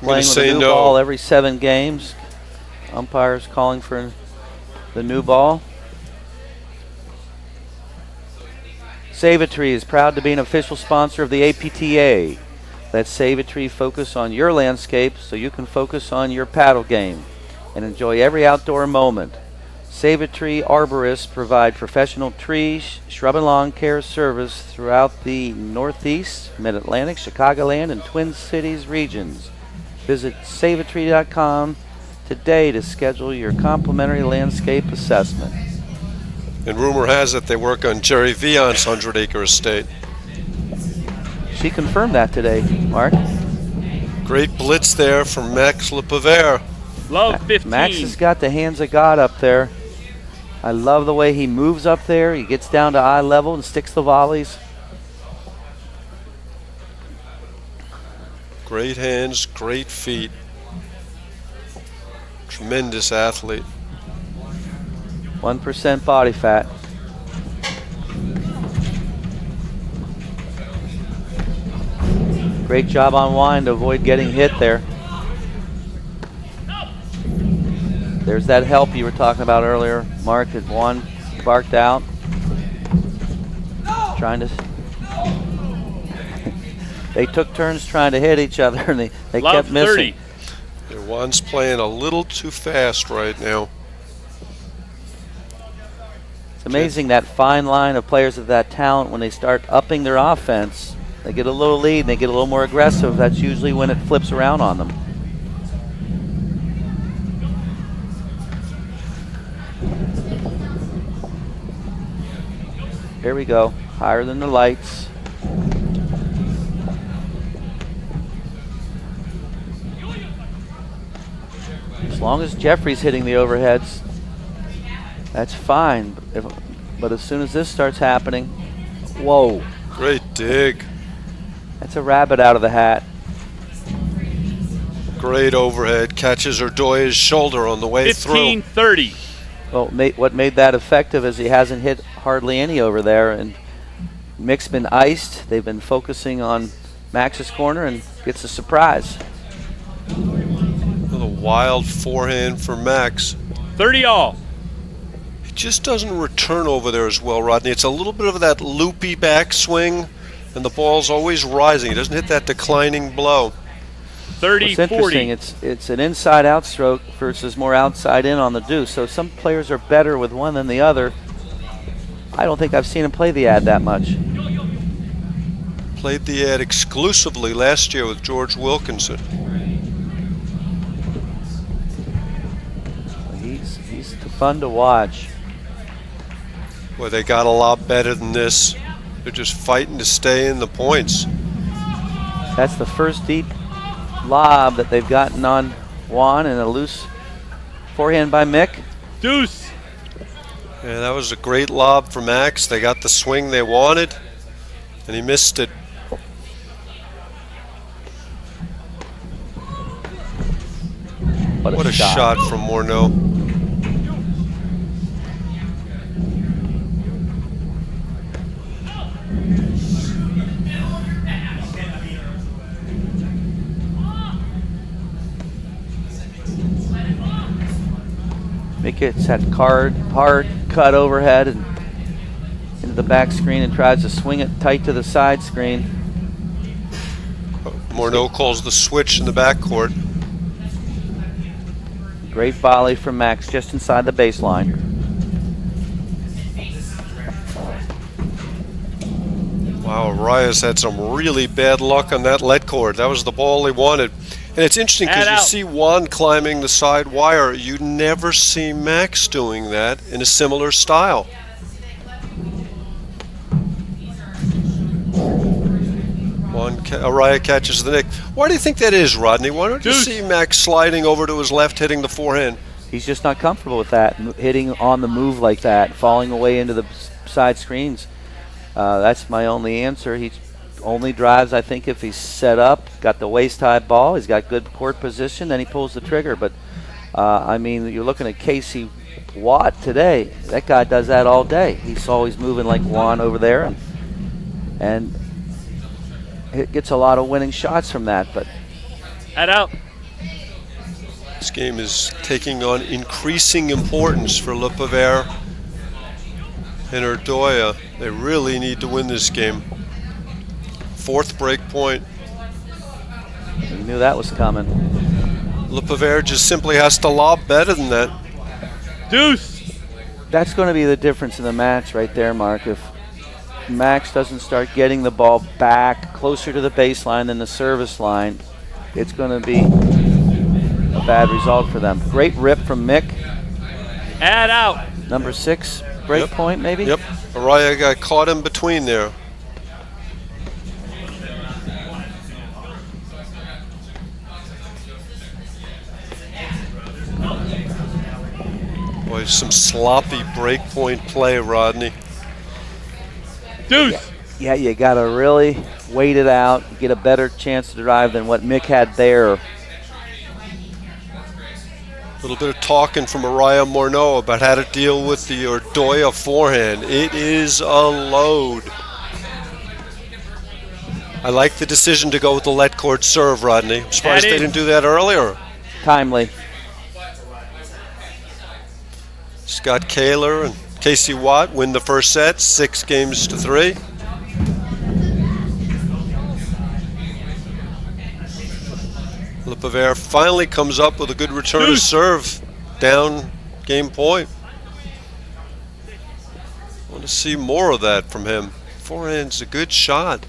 Playing with a new ball every 7 games. Umpires calling for the new ball. Save-A-Tree is proud to be an official sponsor of the APTA. Let Save-A-Tree focus on your landscape so you can focus on your paddle game and enjoy every outdoor moment. Save-A-Tree arborists provide professional tree, shrub and lawn care service throughout the Northeast, Mid-Atlantic, Chicagoland, and Twin Cities regions. Visit saveatree.com today to schedule your complimentary landscape assessment. And rumor has it they work on Jerry Vion's 100-acre estate. She confirmed that today, Mark. Great blitz there from Max Le Pivert. Love 15. Max has got the hands of God up there. I love the way he moves up there. He gets down to eye level and sticks the volleys. Great hands, great feet. Tremendous athlete. 1% body fat. Great job on Wine to avoid getting hit there. There's that help you were talking about earlier. Mark had Juan barked out. Trying to... They took turns trying to hit each other and they kept missing. 30. Yeah, Juan's playing a little too fast right now. It's amazing that fine line of players of that talent when they start upping their offense. They get a little lead and they get a little more aggressive. That's usually when it flips around on them. Here we go, higher than the lights. As long as Jeffrey's hitting the overheads, that's fine. But as soon as this starts happening, whoa. Great dig. That's a rabbit out of the hat. Great overhead, catches Irdoja's shoulder on the way 15, through. 15-30. Well, what made that effective is he hasn't hit hardly any over there, and Mick's been iced. They've been focusing on Max's corner and gets a surprise. With a wild forehand for Max. 30 all. He just doesn't return over there as well, Rodney. It's a little bit of that loopy backswing, and the ball's always rising. He doesn't hit that declining blow. 30, What's interesting, 40. it's an inside-out stroke versus more outside-in on the deuce. So some players are better with one than the other. I don't think I've seen him play the ad that much. Played the ad exclusively last year with George Wilkinson. He's fun to watch. Well, they got a lot better than this. They're just fighting to stay in the points. That's the first deep lob that they've gotten on Juan, and a loose forehand by Mick. Deuce. Yeah, that was a great lob for Max. They got the swing they wanted, and he missed it. What a shot from Morneau. Mick gets that hard cut overhead and into the back screen and tries to swing it tight to the side screen. Morneau calls the switch in the backcourt. Great volley from Max just inside the baseline. Wow, Arraya's had some really bad luck on that let cord. That was the ball he wanted. And it's interesting because you see Juan climbing the side wire. You never see Max doing that in a similar style. Arraya catches the nick. Why do you think that is, Rodney? Why don't you see Max sliding over to his left, hitting the forehand? He's just not comfortable with that, hitting on the move like that, falling away into the side screens. That's my only answer. He only drives, I think, if he's set up, got the waist-high ball, he's got good court position, then he pulls the trigger. But, I mean, you're looking at Casey Watt today. That guy does that all day. He's always moving like Juan over there. And it gets a lot of winning shots from that. But Head out. This game is taking on increasing importance for Le Pivert and Irdoja. They really need to win this game. 4th break point. You knew that was coming. Le Pivert just simply has to lob better than that. Deuce. That's going to be the difference in the match right there, Mark. If Max doesn't start getting the ball back closer to the baseline than the service line, it's going to be a bad result for them. Great rip from Mick. Add out. Number 6 break point, maybe? Yep. Arraya got caught in between there. Boy, some sloppy break point play, Rodney. Deuce. Yeah, you got to really wait it out, get a better chance to drive than what Mick had there. A little bit of talking from Arraya Morneau about how to deal with the Irdoja forehand. It is a load. I like the decision to go with the let cord serve, Rodney. I'm surprised they didn't do that earlier. Timely. Scott Kaler and Casey Watt win the first set, 6-3. Le Pivert finally comes up with a good return to serve, down game point. I want to see more of that from him. Forehand's a good shot.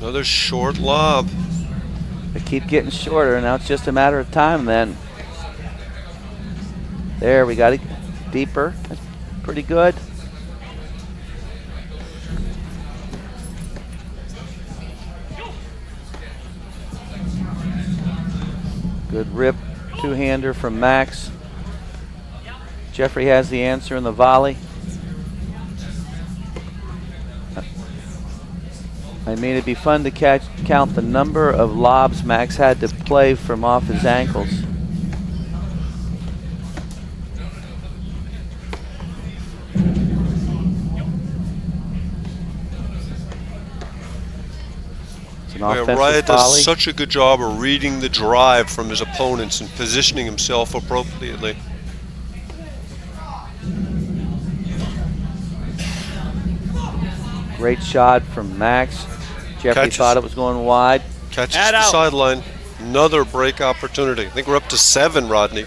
Another short lob. They keep getting shorter. Now it's just a matter of time then. There, we got it deeper. That's pretty good. Good rip, two-hander from Max. Jeffrey has the answer in the volley. I mean, it'd be fun to count the number of lobs Max had to play from off his ankles. It's an offensive Arraya volley. does such a good job of reading the drive from his opponents and positioning himself appropriately. Great shot from Max. Jeffrey thought it was going wide. Catches the sideline. Another break opportunity. I think we're up to 7, Rodney.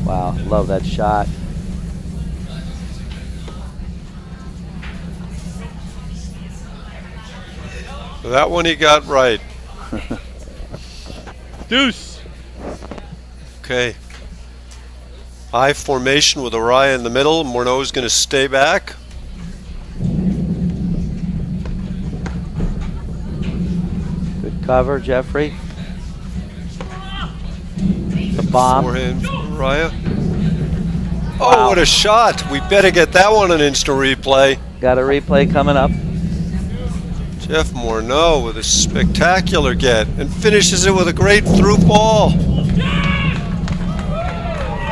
Wow, love that shot. That one he got right. Deuce. Okay. I formation with Arraya in the middle. Morneau's going to stay back. Good cover, Jeffrey. The bomb. Forehand from Arraya. Oh, what a shot. We better get that one an instant replay. Got a replay coming up. Jeff Morneau with a spectacular get and finishes it with a great through ball.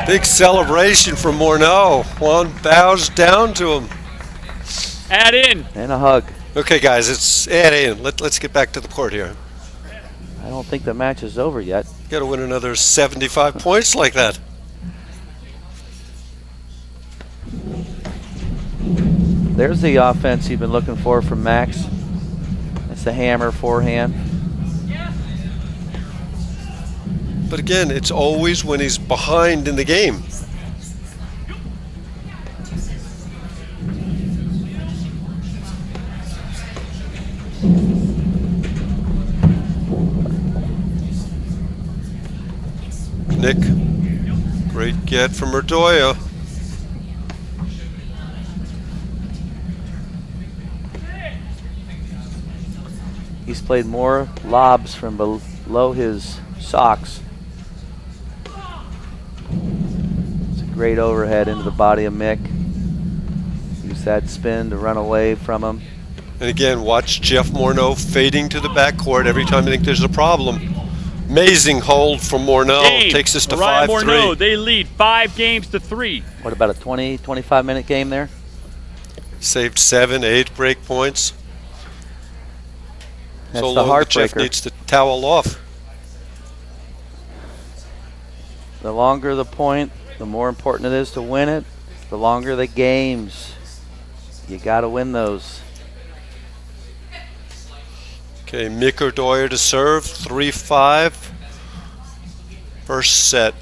Big celebration from Morneau. One bows down to him. Add in. And a hug. Okay, guys, it's add in. Let's get back to the court here. I don't think the match is over yet. Got to win another 75 points like that. There's the offense you've been looking for from Max. That's the hammer forehand. But again, it's always when he's behind in the game. Nick, great get from Irdoja. He's played more lobs from below his socks. It's a great overhead into the body of Mick. Use that spin to run away from him. And again, watch Jeff Morneau fading to the backcourt every time you think there's a problem. Amazing hold from Morneau. Game. Takes us to Arraya 5-3. Morneau, they lead 5 games to 3. What about a 20, 25-minute game there? Saved 7, 8 break points. That's so the long that Jeff heartbreaker. needs to towel off. The longer the point, the more important it is to win it. The longer the games. You got to win those. Okay, Mick Irdoja to serve, 3-5. First set.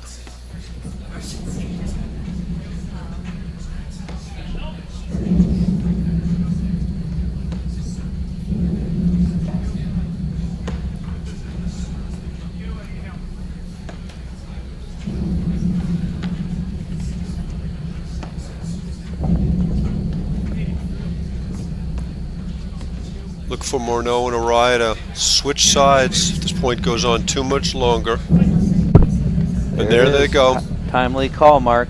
Look for Morneau and Arraya to switch sides. This point goes on too much longer. And there they go. Timely call, Mark.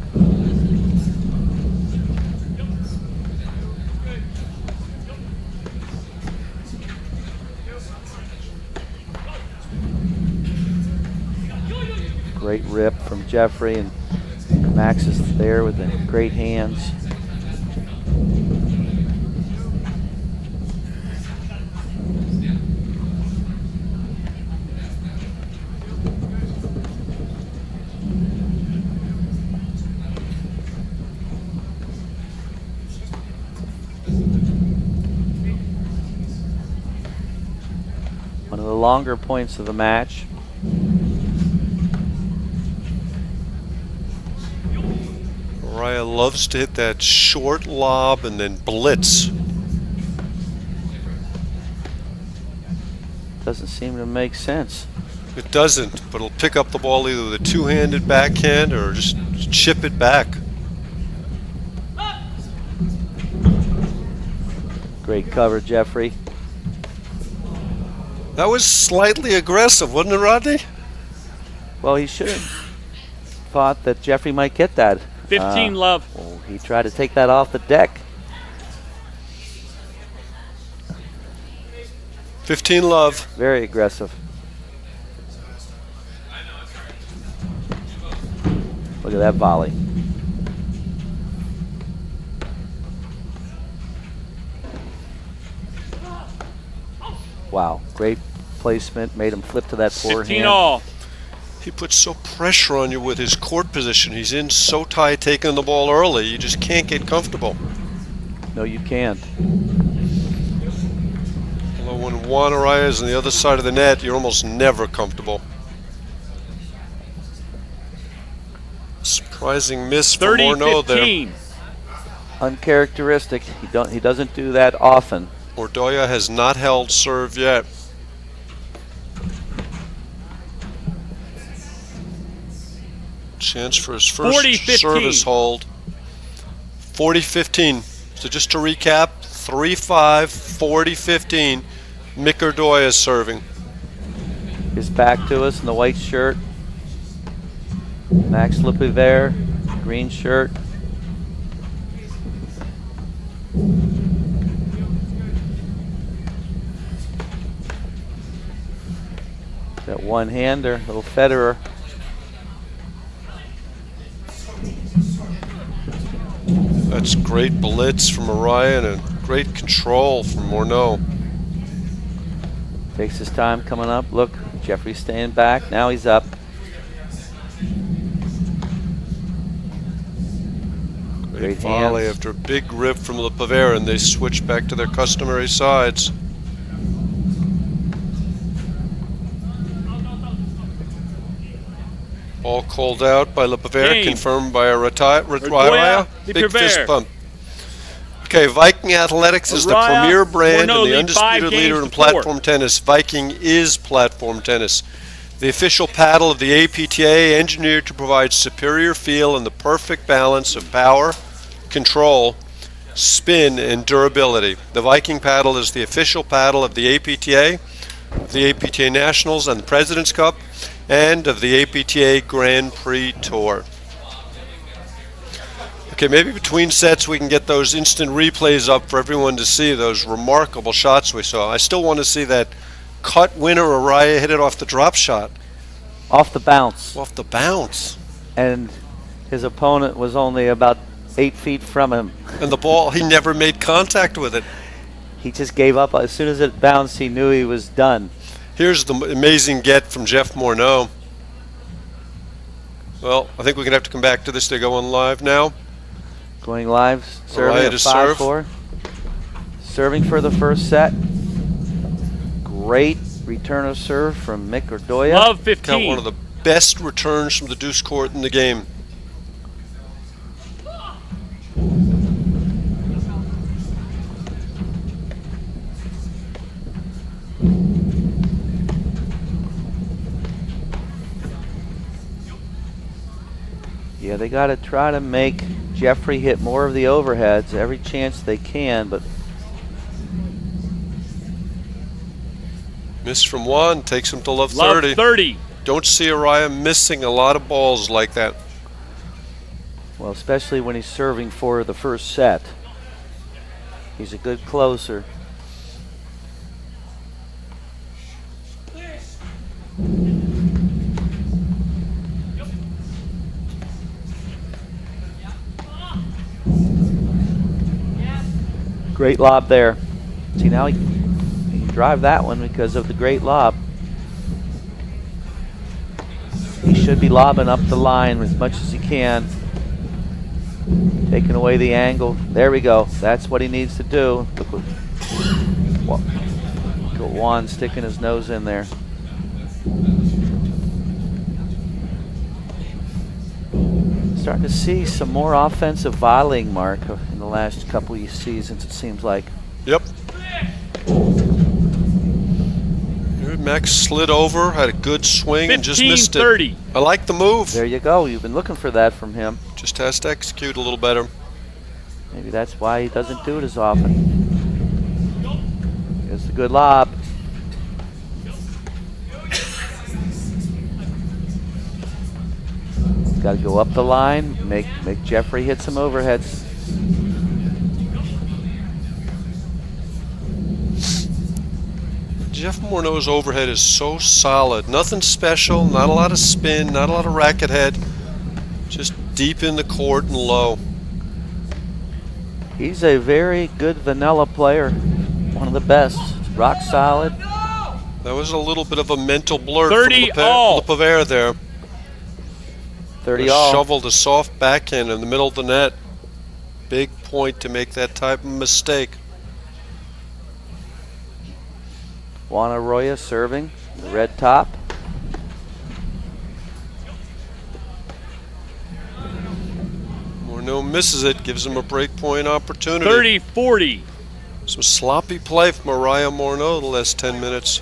Great rip from Jeffrey, and Max is there with the great hands. One of the longer points of the match. Arraya loves to hit that short lob and then blitz. Doesn't seem to make sense. It doesn't, but he'll pick up the ball either with a two-handed backhand or just chip it back. Great cover, Jeffrey. That was slightly aggressive, wasn't it, Rodney? Well, he should have thought that Jeffrey might get that. 15 love. Well, he tried to take that off the deck. 15 love. Very aggressive. Look at that volley. Wow, great placement. Made him flip to that forehand. 15 all. He puts so pressure on you with his court position. He's in so tight, taking the ball early. You just can't get comfortable. No, you can't. Although when Juan Arraya is on the other side of the net, you're almost never comfortable. Surprising miss for Morneau there. 30-15. Uncharacteristic. He doesn't do that often. Irdoja has not held serve yet. Chance for his first 40-15. service hold. 40-15. So just to recap, 3-5, 40-15. Mick Irdoja is serving. His back to us in the white shirt. Max Pivert, green shirt. That one-hander, little Federer. That's great blitz from Arraya and a great control from Morneau. Takes his time coming up. Look, Jeffrey's staying back. Now he's up. Great volley after a big rip from the Pivert, and they switch back to their customary sides. All called out by Le Pivert, confirmed by Arraya. Big fist bump. Okay, Viking Athletics is the premier brand and the undisputed leader in platform tennis. Viking is platform tennis. The official paddle of the APTA, engineered to provide superior feel and the perfect balance of power, control, spin, and durability. The Viking paddle is the official paddle of the APTA Nationals and the President's Cup, and of the APTA Grand Prix Tour. Okay, maybe between sets we can get those instant replays up for everyone to see those remarkable shots we saw. I still want to see that cut winner. Arraya hit it off the drop shot. Off the bounce. Off the bounce. And his opponent was only about 8 feet from him. And the ball, he never made contact with it. He just gave up. As soon as it bounced, he knew he was done. Here's the amazing get from Jeff Morneau. Well, I think we're going to have to come back to this. They're going live now. Going live, serving at 5-4. Serving for the first set. Great return of serve from Mick Irdoja. Love 15. Got one of the best returns from the deuce court in the game. Yeah, they got to try to make Jeffrey hit more of the overheads every chance they can, but miss from one, takes him to love 30. 30. Don't see Arraya missing a lot of balls like that. Well, especially when he's serving for the first set. He's a good closer. Great lob there. See, now he can drive that one because of the great lob. He should be lobbing up the line as much as he can. Taking away the angle. There we go. That's what he needs to do. Look what Juan sticking his nose in there. Starting to see some more offensive volleying, Mark, in the last couple of seasons, it seems like. Yep. Max slid over, had a good swing, and just missed 30. it. I like the move. There you go. You've been looking for that from him. Just has to execute a little better. Maybe that's why he doesn't do it as often. Here's the good lob. Got to go up the line, make Jeffrey hit some overheads. Jeff Morneau's overhead is so solid. Nothing special, not a lot of spin, not a lot of racket head. Just deep in the court and low. He's a very good vanilla player. One of the best. Rock solid. That was a little bit of a mental blur 30 from all. the Pivert there. 30 all. Shoveled a soft backhand in the middle of the net. Big point to make that type of mistake. Juan Arraya serving, the red top. Morneau misses it, gives him a break point opportunity. 30-40. Some sloppy play from Arraya Morneau the last 10 minutes.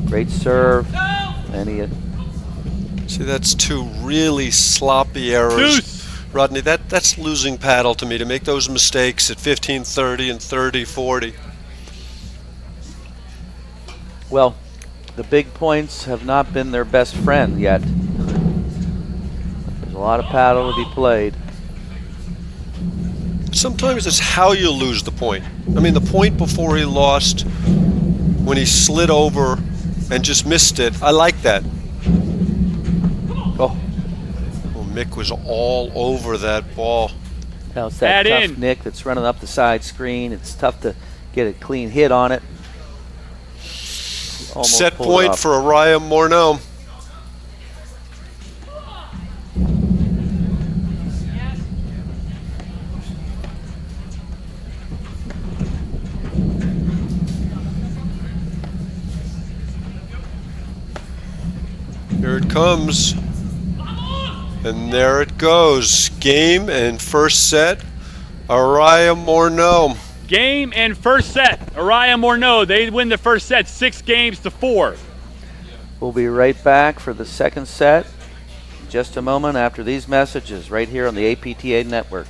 Great serve. And he see, that's two really sloppy errors. Deuce. Rodney, that's losing paddle to me, to make those mistakes at 15-30 and 30-40. Well, the big points have not been their best friend yet. There's A lot of paddle to be played. Sometimes it's how you lose the point. I mean, the point before he lost, when he slid over and just missed it, I like that. Oh. Well, Mick was all over that ball. Now it's that Add tough in. Nick that's running up the side screen. It's tough to get a clean hit on it. Almost Set pulled it point up. for Arraya Morneau. Here it comes. And there it goes. Game and first set. Arraya Morneau. Game and first set. Arraya Morneau, they win the first set 6-4. We'll be right back for the second set. Just a moment after these messages right here on the APTA network.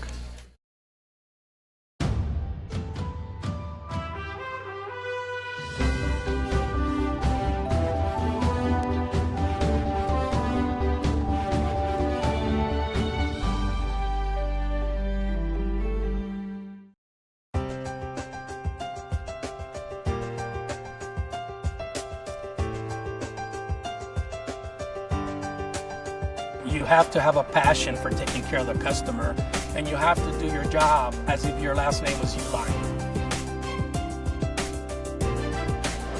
You have to have a passion for taking care of the customer, and you have to do your job as if your last name was Uline.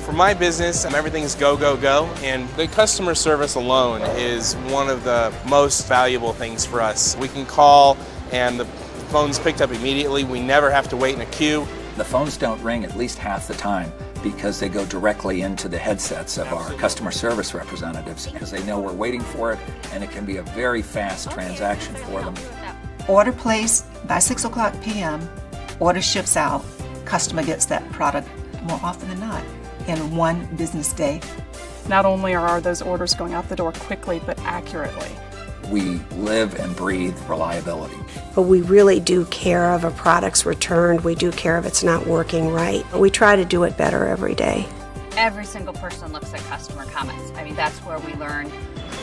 For my business, everything's go, go, go, and the customer service alone is one of the most valuable things for us. We can call and the phone's picked up immediately. We never have to wait in a queue. The phones don't ring at least half the time because they go directly into the headsets of our customer service representatives because they know we're waiting for it, and it can be a very fast transaction for them. Order placed by 6 o'clock p.m., order ships out, customer gets that product more often than not in one business day. Not only are those orders going out the door quickly, but accurately. We live and breathe reliability. But we really do care of a product's returned. We do care if it's not working right. We try to do it better every day. Every single person looks at customer comments. I mean, that's where we learn.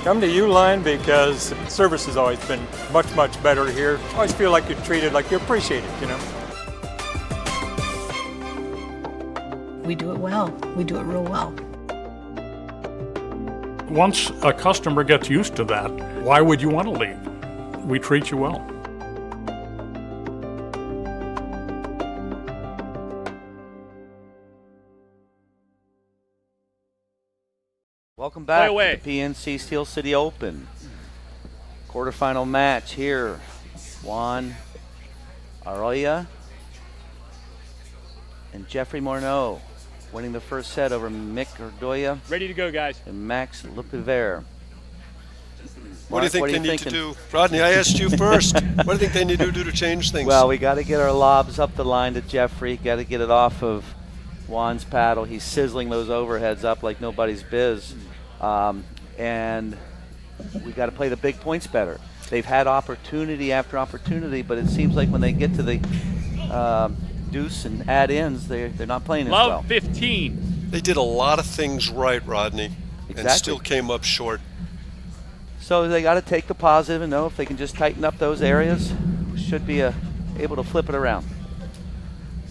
Come to Uline because service has always been much, much better here. I always feel like you're treated like you're appreciated, you know. We do it well. We do it real well. Once a customer gets used to that, why would you want to leave? We treat you well. Welcome back away. to the PNC Steel City Open. Quarterfinal match here. Juan Arraya and Jeffrey Morneau winning the first set over Mick Irdoja Ready to go, guys. and Max Pivert. What do you think What are they you need thinking? to do? Rodney, I asked you first. What do you think they need to do to change things? Well, we got to get our lobs up the line to Jeffrey. Got to get it off of Juan's paddle. He's sizzling those overheads up like nobody's biz. And we got to play the big points better. They've had opportunity after opportunity, but it seems like when they get to the deuce and add-ins, they're not playing as well. Love 15. They did a lot of things right, Rodney, and Exactly. still came up short. So they got to take the positive and know if they can just tighten up those areas, should be able to flip it around.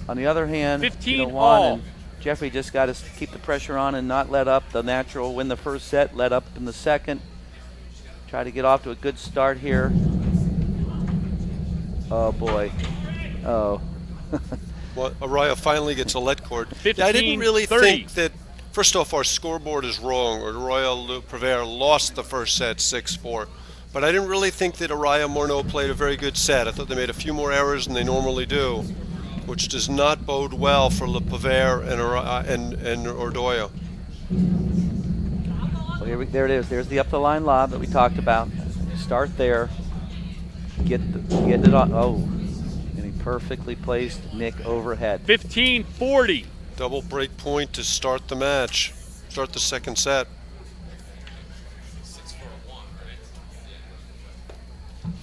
On the other hand, 15 Juan all. and Jeffrey just got to keep the pressure on and not let up. The natural win the first set, let up in the second. Try to get off to a good start here. Oh boy. Oh. Well, Arraya finally gets a let cord. 15, I didn't really 30. think that. First off, our scoreboard is wrong. Arraya Pivert lost the first set 6-4. But I didn't really think that Arraya Morneau played a very good set. I thought they made a few more errors than they normally do, which does not bode well for Pivert and Irdoja. Well, there it is. There's the up the line lob that we talked about. Start there. Get it on. Oh, getting perfectly placed Nick overhead. 15-40. Double break point to start the match. Start the second set.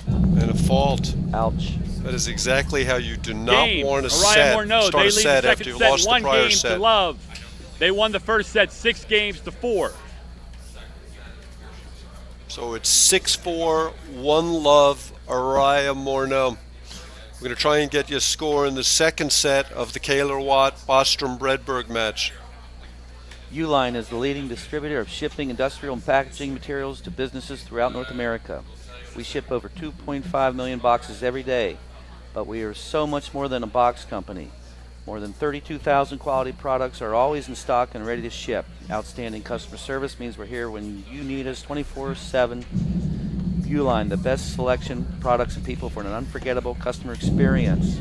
And a fault. Ouch. That is exactly how you do not Game. want to Arraya Morneau, start they a lead set the after second you set lost the 1 prior game set. to love. They won the first set 6-4. So it's 6-4, 1-love, Arraya Morneau. We're going to try and get you a score in the second set of the Kaler-Watt Bostrom-Bredberg match. Uline is the leading distributor of shipping, industrial, and packaging materials to businesses throughout North America. We ship over 2.5 million boxes every day, but we are so much more than a box company. More than 32,000 quality products are always in stock and ready to ship. Outstanding customer service means we're here when you need us 24/7. Uline, the best selection, products, and people for an unforgettable customer experience.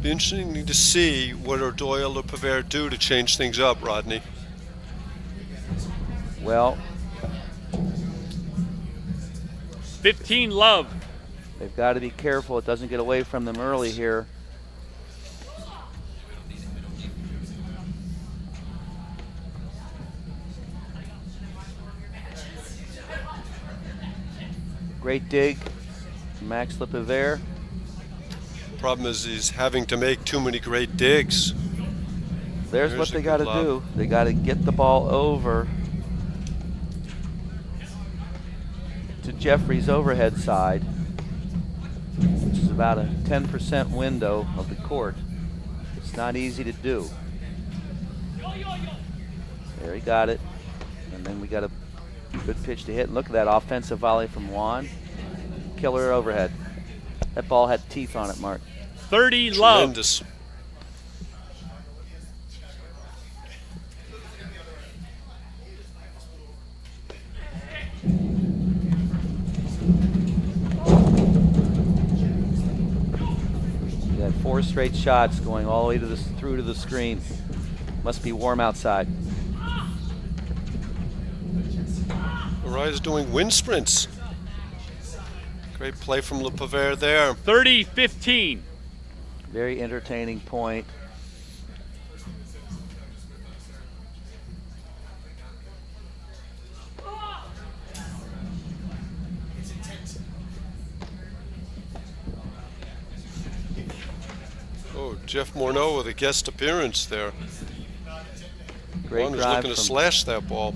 Be interesting to see what Irdoja or Pivert do to change things up, Rodney. Well, 15 love. They've got to be careful it doesn't get away from them early here. Great dig, Max Pivert. Problem is he's having to make too many great digs. There's what they got to do. They got to get the ball over to Jeffrey's overhead side, which is about a 10% window of the court. It's not easy to do. There, he got it. And then we got a good pitch to hit. And look at that offensive volley from Juan. Killer overhead. That ball had teeth on it, Mark. 30 love. Tremendous. You had 4 straight shots going all the way to through to the screen. Must be warm outside. Arraya's doing wind sprints. Great play from Pivert there. 30-15. Very entertaining point. Oh, Jeff Morneau with a guest appearance there. Great Juan was drive looking to slash that ball.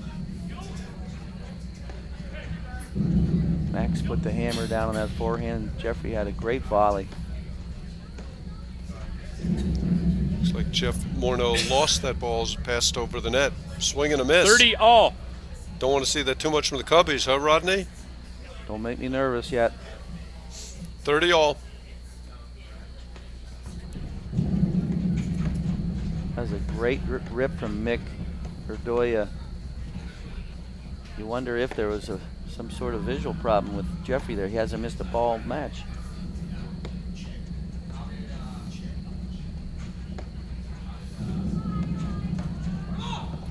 Max put the hammer down on that forehand. Jeffrey had a great volley. Looks like Jeff Morneau lost that ball as it passed over the net. Swing and a miss. 30 all. Don't want to see that too much from the Cubbies, huh, Rodney? Don't make me nervous yet. 30 all. That was a great rip from Mick Irdoja. You wonder if there was some sort of visual problem with Jeffrey there. He hasn't missed a ball match.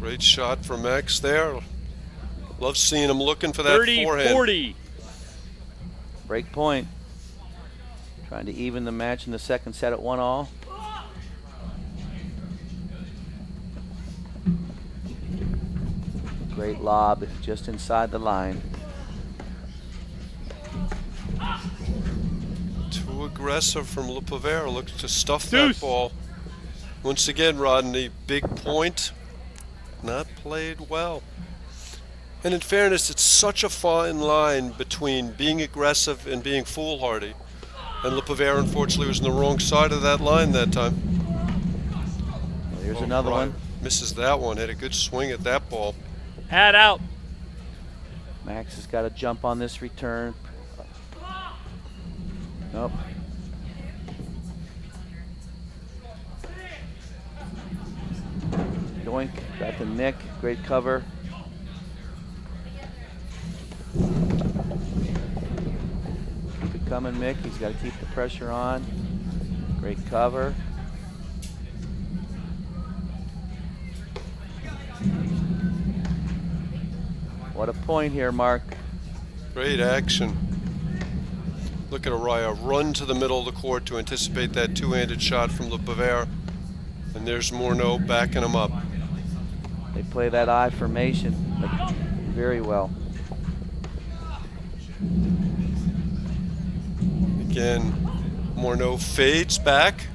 Great shot from Max there. Love seeing him looking for that forehand. 30-40. Break point. Trying to even the match in the second set at 1-all. Great lob just inside the line. Too aggressive from Pivert. Looks to stuff Deuce. that ball. Once again, Rodney, big point. Not played well. And in fairness, it's such a fine line between being aggressive and being foolhardy. And Pivert, unfortunately, was on the wrong side of that line that time. Here's another one. Misses that one. Had a good swing at that ball. Hat out. Max has got to jump on this return. Nope. Doink, got the nick, great cover. Keep it coming, Mick. He's got to keep the pressure on. Great cover. What a point here, Mark. Great action. Look at Arraya run to the middle of the court to anticipate that two-handed shot from Pivert. And there's Morneau backing him up. They play that I formation very well. Again, Morneau fades back.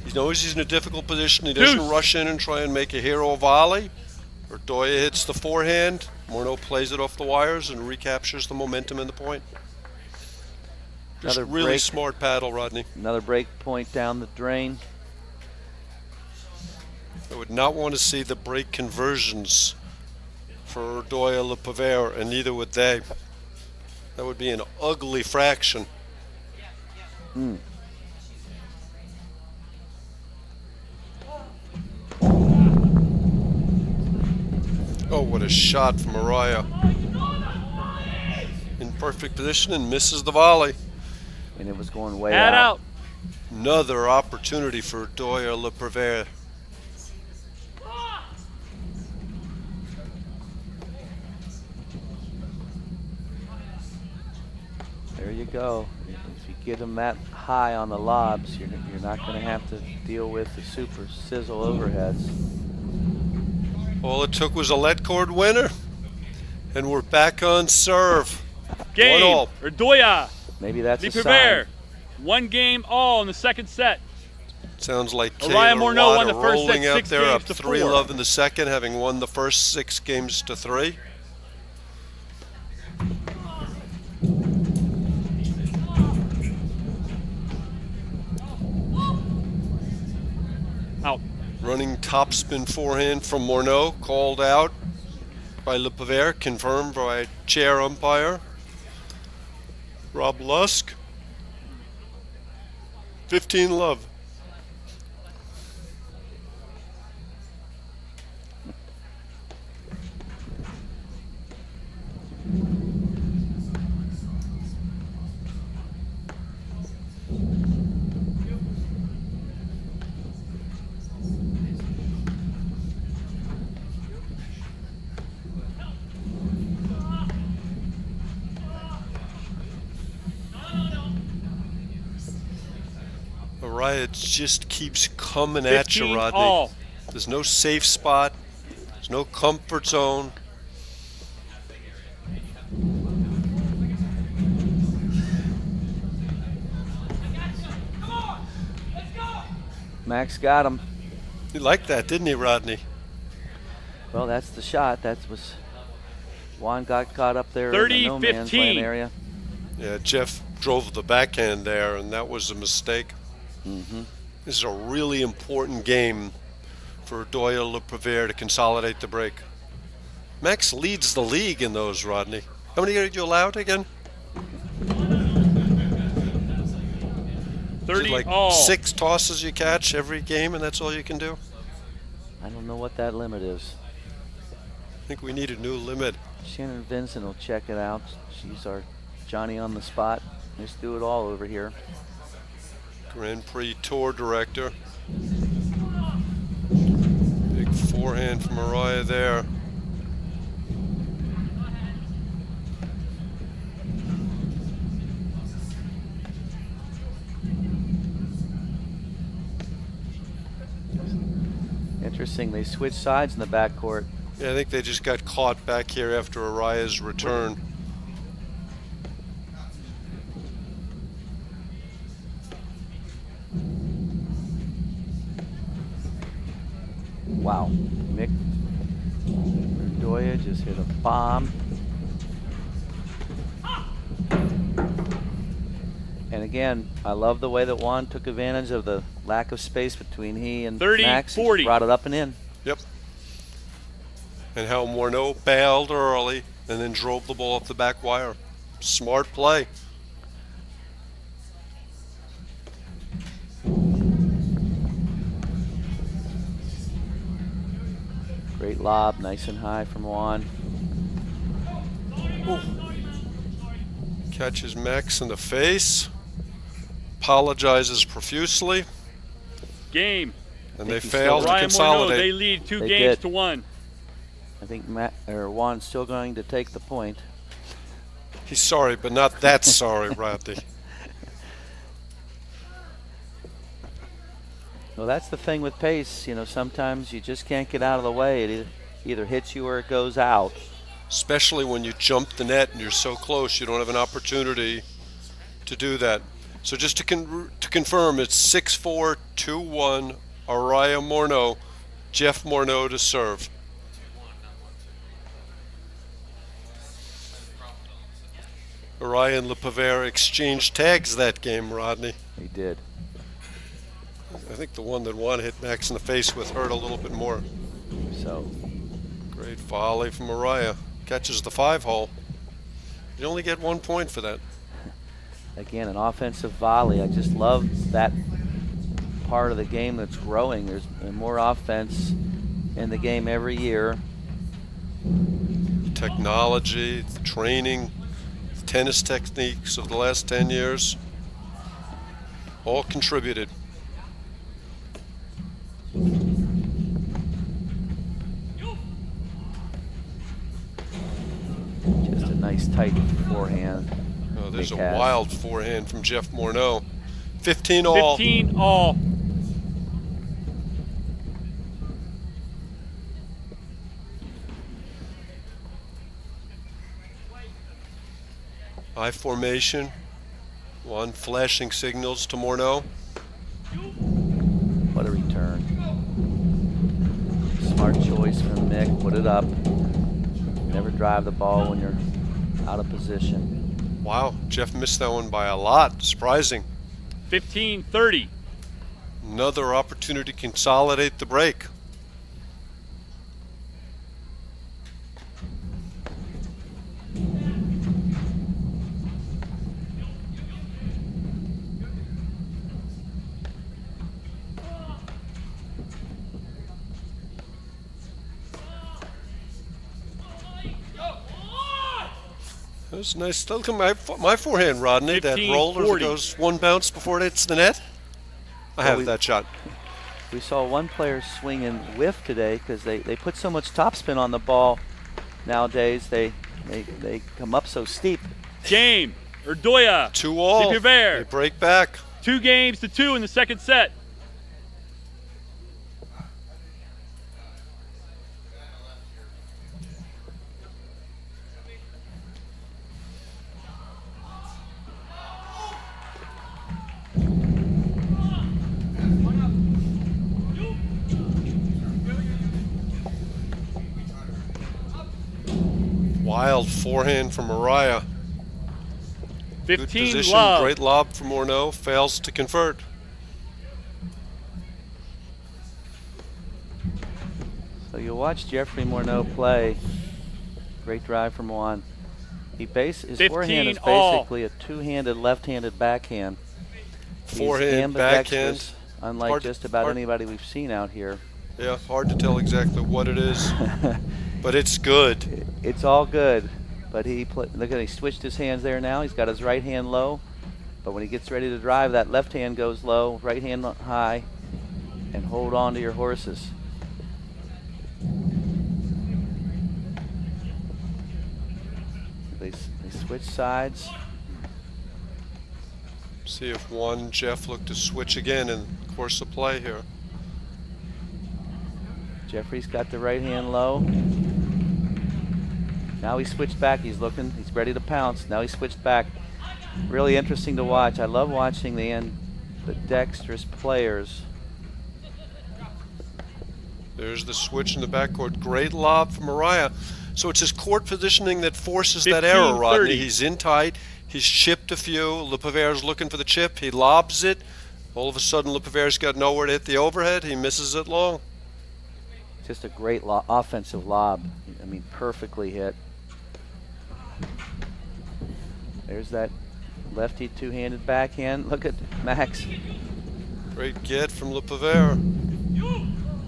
He knows he's in a difficult position. He doesn't rush in and try and make a hero volley. Irdoja hits the forehand. Morneau plays it off the wires and recaptures the momentum in the point. Just Another really break. smart paddle, Rodney. Another break point down the drain. I would not want to see the break conversions for Irdoja Le Pivert, and neither would they. That would be an ugly fraction. Oh, what a shot from Arraya. In perfect position and misses the volley. And it was going way Head out. out. Another opportunity for Irdoja Le Pivert. There you go. If you get them that high on the lobs, you're not going to have to deal with the super sizzle overheads. All it took was a let cord winner, and we're back on serve. Game. 1-all. Irdoja. Maybe that's a Pivert. sign. 1 game all in the second set. Sounds like Arraya Kayla Morneau won Watt the first set, rolling out 6 there up games to 3-love 4. in the second, having won the first 6 games to 3. Out. Running topspin forehand from Morneau, called out by Le Pivert, confirmed by chair umpire Rob Lusk. 15-love. Arraya just keeps coming at you, 15 Rodney. all. There's no safe spot. There's no comfort zone. Max got him. He liked that, didn't he, Rodney? Well, that's the shot. That was Juan got caught up there in the no man's 30-15. land area. Yeah, Jeff drove the backhand there, and that was a mistake. Mm-hmm. This is a really important game for Irdoja Le Pivert to consolidate the break. Max leads the league in those, Rodney. How many are you allowed again? 30 like all. 6 tosses you catch every game, and that's all you can do? I don't know what that limit is. I think we need a new limit. Shannon Vincent will check it out. She's our Johnny on the spot. Let's do it all over here. Grand Prix Tour Director. Big forehand from Arraya there. Interesting, they switched sides in the backcourt. Yeah, I think they just got caught back here after Araya's return. Wow. Mick Irdoja just hit a bomb. And again, I love the way that Juan took advantage of the lack of space between he and 30, Max. He 40. just brought it up and in. Yep. And how Morneau bailed early and then drove the ball up the back wire. Smart play. Great lob, nice and high from Juan. Ooh. Catches Max in the face. Apologizes profusely. Game. And they he failed to Arraya Morneau, consolidate. they lead 2 They games did. to 1. I think Juan's still going to take the point. He's sorry, but not that sorry, Rodney. Well, that's the thing with pace. You know, sometimes you just can't get out of the way. It either hits you or it goes out. Especially when you jump the net and you're so close, you don't have an opportunity to do that. So just to confirm, it's 6-4, 2-1, Arraya Morneau, Jeff Morneau to serve. Arraya and Pivert exchanged tags that game, Rodney. They did. I think the one that won hit Max in the face with hurt a little bit more. So. Great volley from Arraya. Catches the 5-hole. You only get 1 point for that. Again, an offensive volley. I just love that part of the game that's growing. There's more offense in the game every year. Technology, the training, the tennis techniques of the last 10 years, all contributed. Just a nice tight forehand. Oh, there's a wild forehand from Jeff Morneau. 15 all. 15 all. High formation. One flashing signals to Morneau. What a return. Smart choice from Nick. Put it up. Never drive the ball when you're out of position. Wow, Jeff missed that one by a lot. Surprising. 15-30. Another opportunity to consolidate the break. That was nice. Look at my forehand, Rodney. That roller that goes one bounce before it hits the net. I have that shot. We saw one player swing and whiff today because they put so much topspin on the ball nowadays. They come up so steep. Game. Irdoja. 2 all. Pivert. They break back. 2 games to 2 in the second set. Wild forehand from Arraya. 15 Good position, love. great lob from Morneau. Fails to convert. So you watch Jeffrey Morneau play. Great drive from Juan. His forehand is basically a two-handed left-handed backhand. Forehand, backhand. Unlike just about anybody we've seen out here. Yeah, hard to tell exactly what it is, but it's good. It's all good, but look at he switched his hands there now. He's got his right hand low, but when he gets ready to drive, that left hand goes low, right hand high, and hold on to your horses. They switch sides. See if Jeff looked to switch again in the course of play here. Jeffrey's got the right hand low. Now he switched back. He's looking. He's ready to pounce. Now he switched back. Really interesting to watch. I love watching the dexterous players. There's the switch in the backcourt. Great lob from Arraya. So it's his court positioning that forces that error, Rodney. He's in tight. He's chipped a few. Pivert's looking for the chip. He lobs it. All of a sudden, Pivert's got nowhere to hit the overhead. He misses it long. Just a great offensive lob. I mean, perfectly hit. There's that lefty two-handed backhand. Look at Max. Great get from Pivert.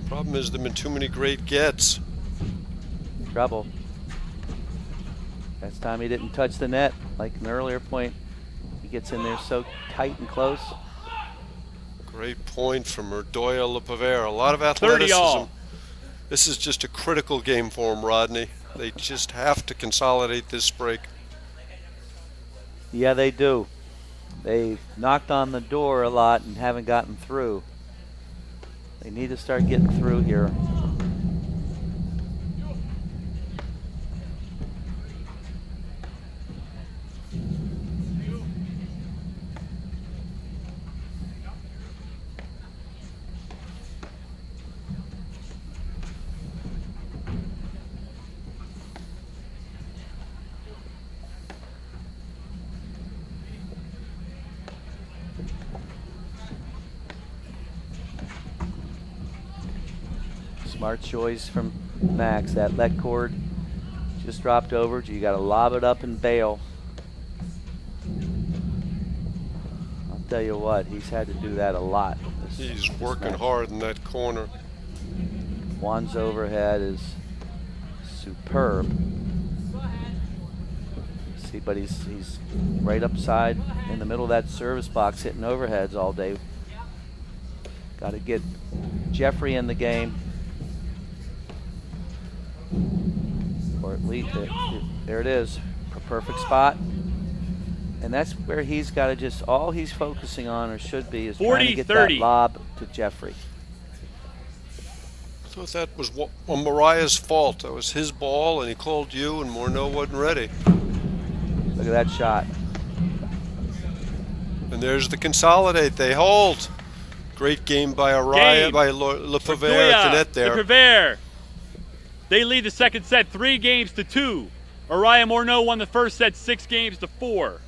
Problem is there have been too many great gets. Trouble. Last time he didn't touch the net, like an earlier point. He gets in there so tight and close. Great point from Irdoja Pivert. A lot of athleticism. This is just a critical game for him, Rodney. They just have to consolidate this break. Yeah, they do. They've knocked on the door a lot and haven't gotten through. They need to start getting through here. Smart choice from Max. That let cord just dropped over. You got to lob it up and bail. I'll tell you what, he's had to do that a lot. He's working hard in that corner. Juan's overhead is superb. See, but he's right upside in the middle of that service box hitting overheads all day. Got to get Jeffrey in the game. Or at least, there it is. Perfect spot. And that's where he's got to just, all he's focusing on, or should be, is trying to get that lob to Jeffrey. I thought that was Mariah's fault. That was his ball, and he called you, and Morneau wasn't ready. Look at that shot. And there's the consolidate. They hold. Great game by Arraya, by Le Pivert at the net there. Le Pivert. They lead the second set 3-2. Arraya Morneau won the first set 6-4.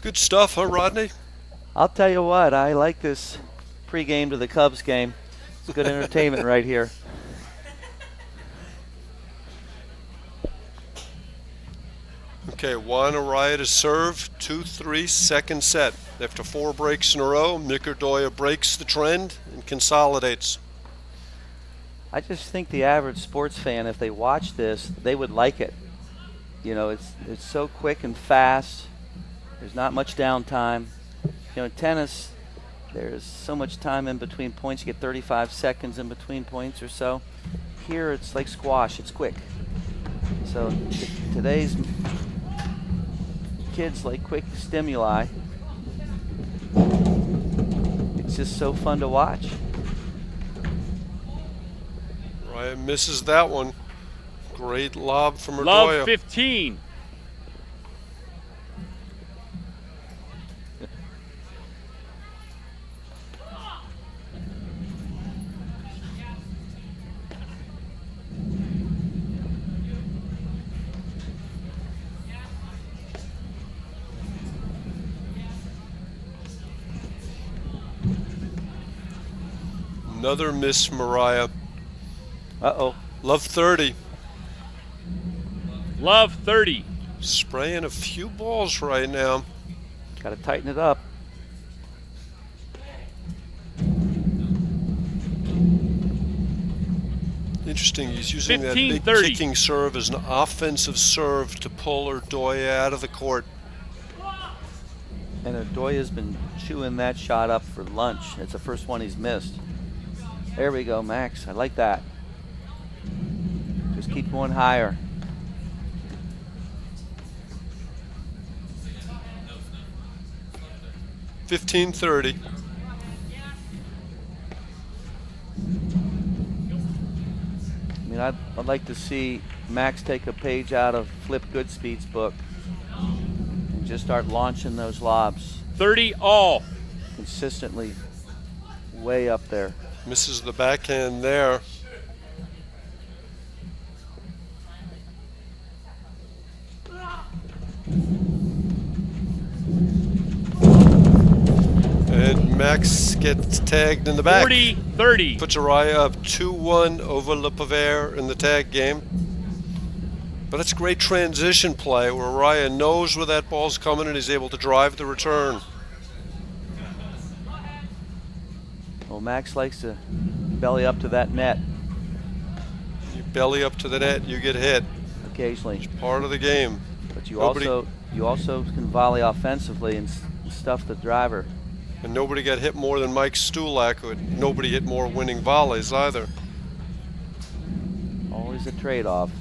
Good stuff, huh, Rodney? I'll tell you what, I like this pregame to the Cubs game. It's good entertainment right here. Okay, Juan Arraya to serve, 2-3, second set. After 4 breaks in a row, Irdoja breaks the trend and consolidates. I just think the average sports fan, if they watch this, they would like it. You know, it's so quick and fast. There's not much downtime. You know, in tennis, there's so much time in between points. You get 35 seconds in between points or so. Here, it's like squash. It's quick. So today's kids like quick stimuli. It's just so fun to watch. Ryan misses that one. Great lob from Irdoja. Love 15. Another miss, Mariah. Uh-oh. Love 30. Love 30. Spraying a few balls right now. Got to tighten it up. Interesting, he's using that big kicking serve as an offensive serve to pull Irdoja out of the court. And Irdoja's been chewing that shot up for lunch. It's the first one he's missed. There we go, Max. I like that. Just keep going higher. $15-30. I mean, I'd like to see Max take a page out of Flip Goodspeed's book and just start launching those lobs. 30 all. Consistently way up there. Misses the backhand there. And Max gets tagged in the back. 40-30. Puts Arraya up 2-1 over Le Pivert in the tag game. But it's a great transition play where Arraya knows where that ball's coming and he's able to drive the return. Well, Max likes to belly up to that net. You belly up to the net, you get hit. Occasionally. It's part of the game. But you also can volley offensively and stuff the driver. And nobody got hit more than Mike Stulak, who nobody hit more winning volleys either. Always a trade-off.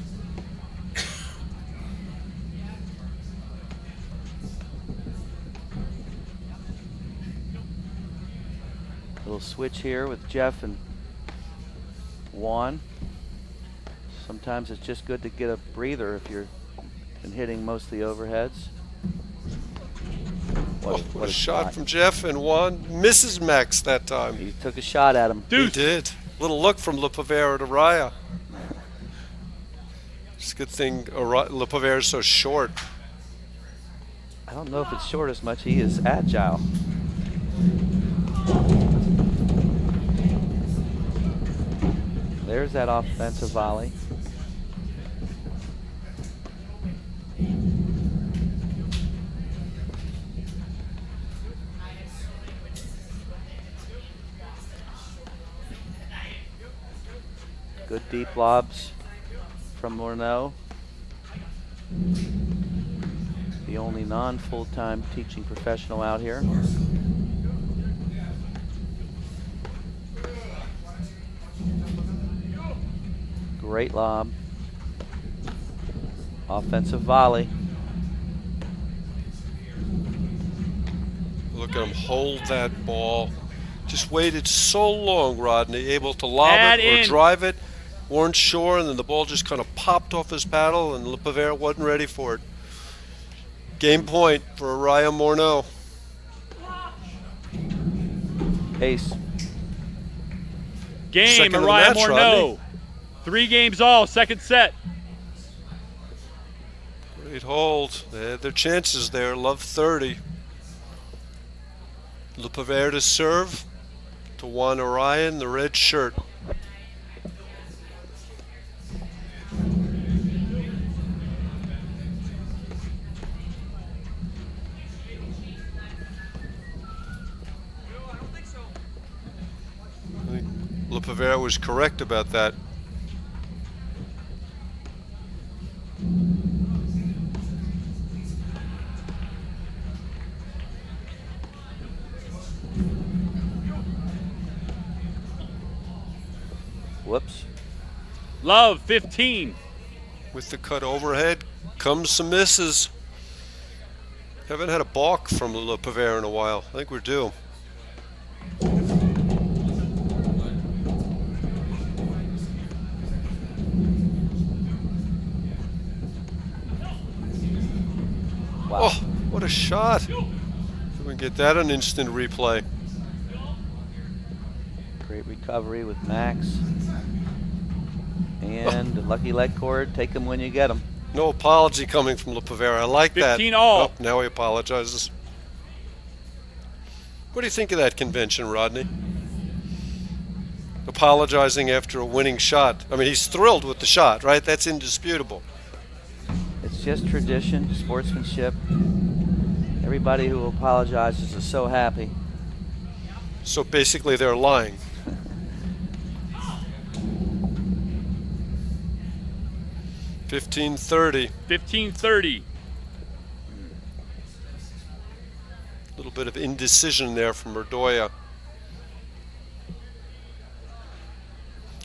Little switch here with Jeff and Juan. Sometimes it's just good to get a breather if you're been hitting most of the overheads. What a shot from Jeff, and Juan misses Max that time. He took a shot at him. He did. Little look from Le Pivert at Arraya. It's a good thing Le Pivert is so short. I don't know if it's short as much. He is agile. There's that offensive volley. Good deep lobs from Morneau. The only non-full-time teaching professional out here. Great lob. Offensive volley. Look at him hold that ball. Just waited so long, Rodney, able to lob it or drive it. Weren't sure, and then the ball just kind of popped off his paddle, and Le Pivert wasn't ready for it. Game point for Arraya Morneau. Ace. Game, Arraya Morneau. 3 games all, second set. Great hold. They had their chances there. Love 30. Le Pivert to serve to Juan Arraya in the red shirt. Le Pivert was correct about that. Whoops. Love, 15. With the cut overhead comes some misses. Haven't had a balk from Le Pivert in a while. I think we're due. Wow. Oh, what a shot. We can get that on instant replay. Great recovery with Max. And lucky leg cord, take them when you get them. No apology coming from Le Pivert. I like that. 15 all. Oh, now he apologizes. What do you think of that convention, Rodney? Apologizing after a winning shot. I mean, he's thrilled with the shot, right? That's indisputable. It's just tradition, sportsmanship. Everybody who apologizes is so happy. So basically they're lying. $15.30. 15-30. A little bit of indecision there from Irdoja.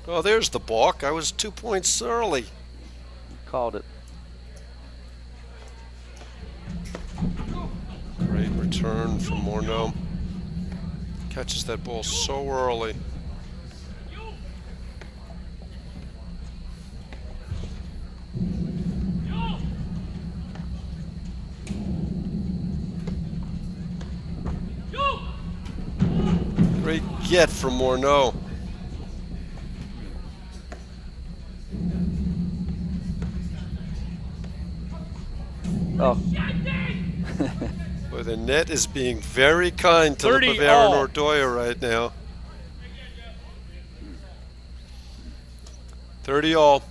Oh, there's the balk. I was 2 points early. Called it. Great return from Morneau. Catches that ball so early. Great get from Morneau. Oh. Boy, the net is being very kind to Le 30 Pivert all. and Irdoja right now. 30 all.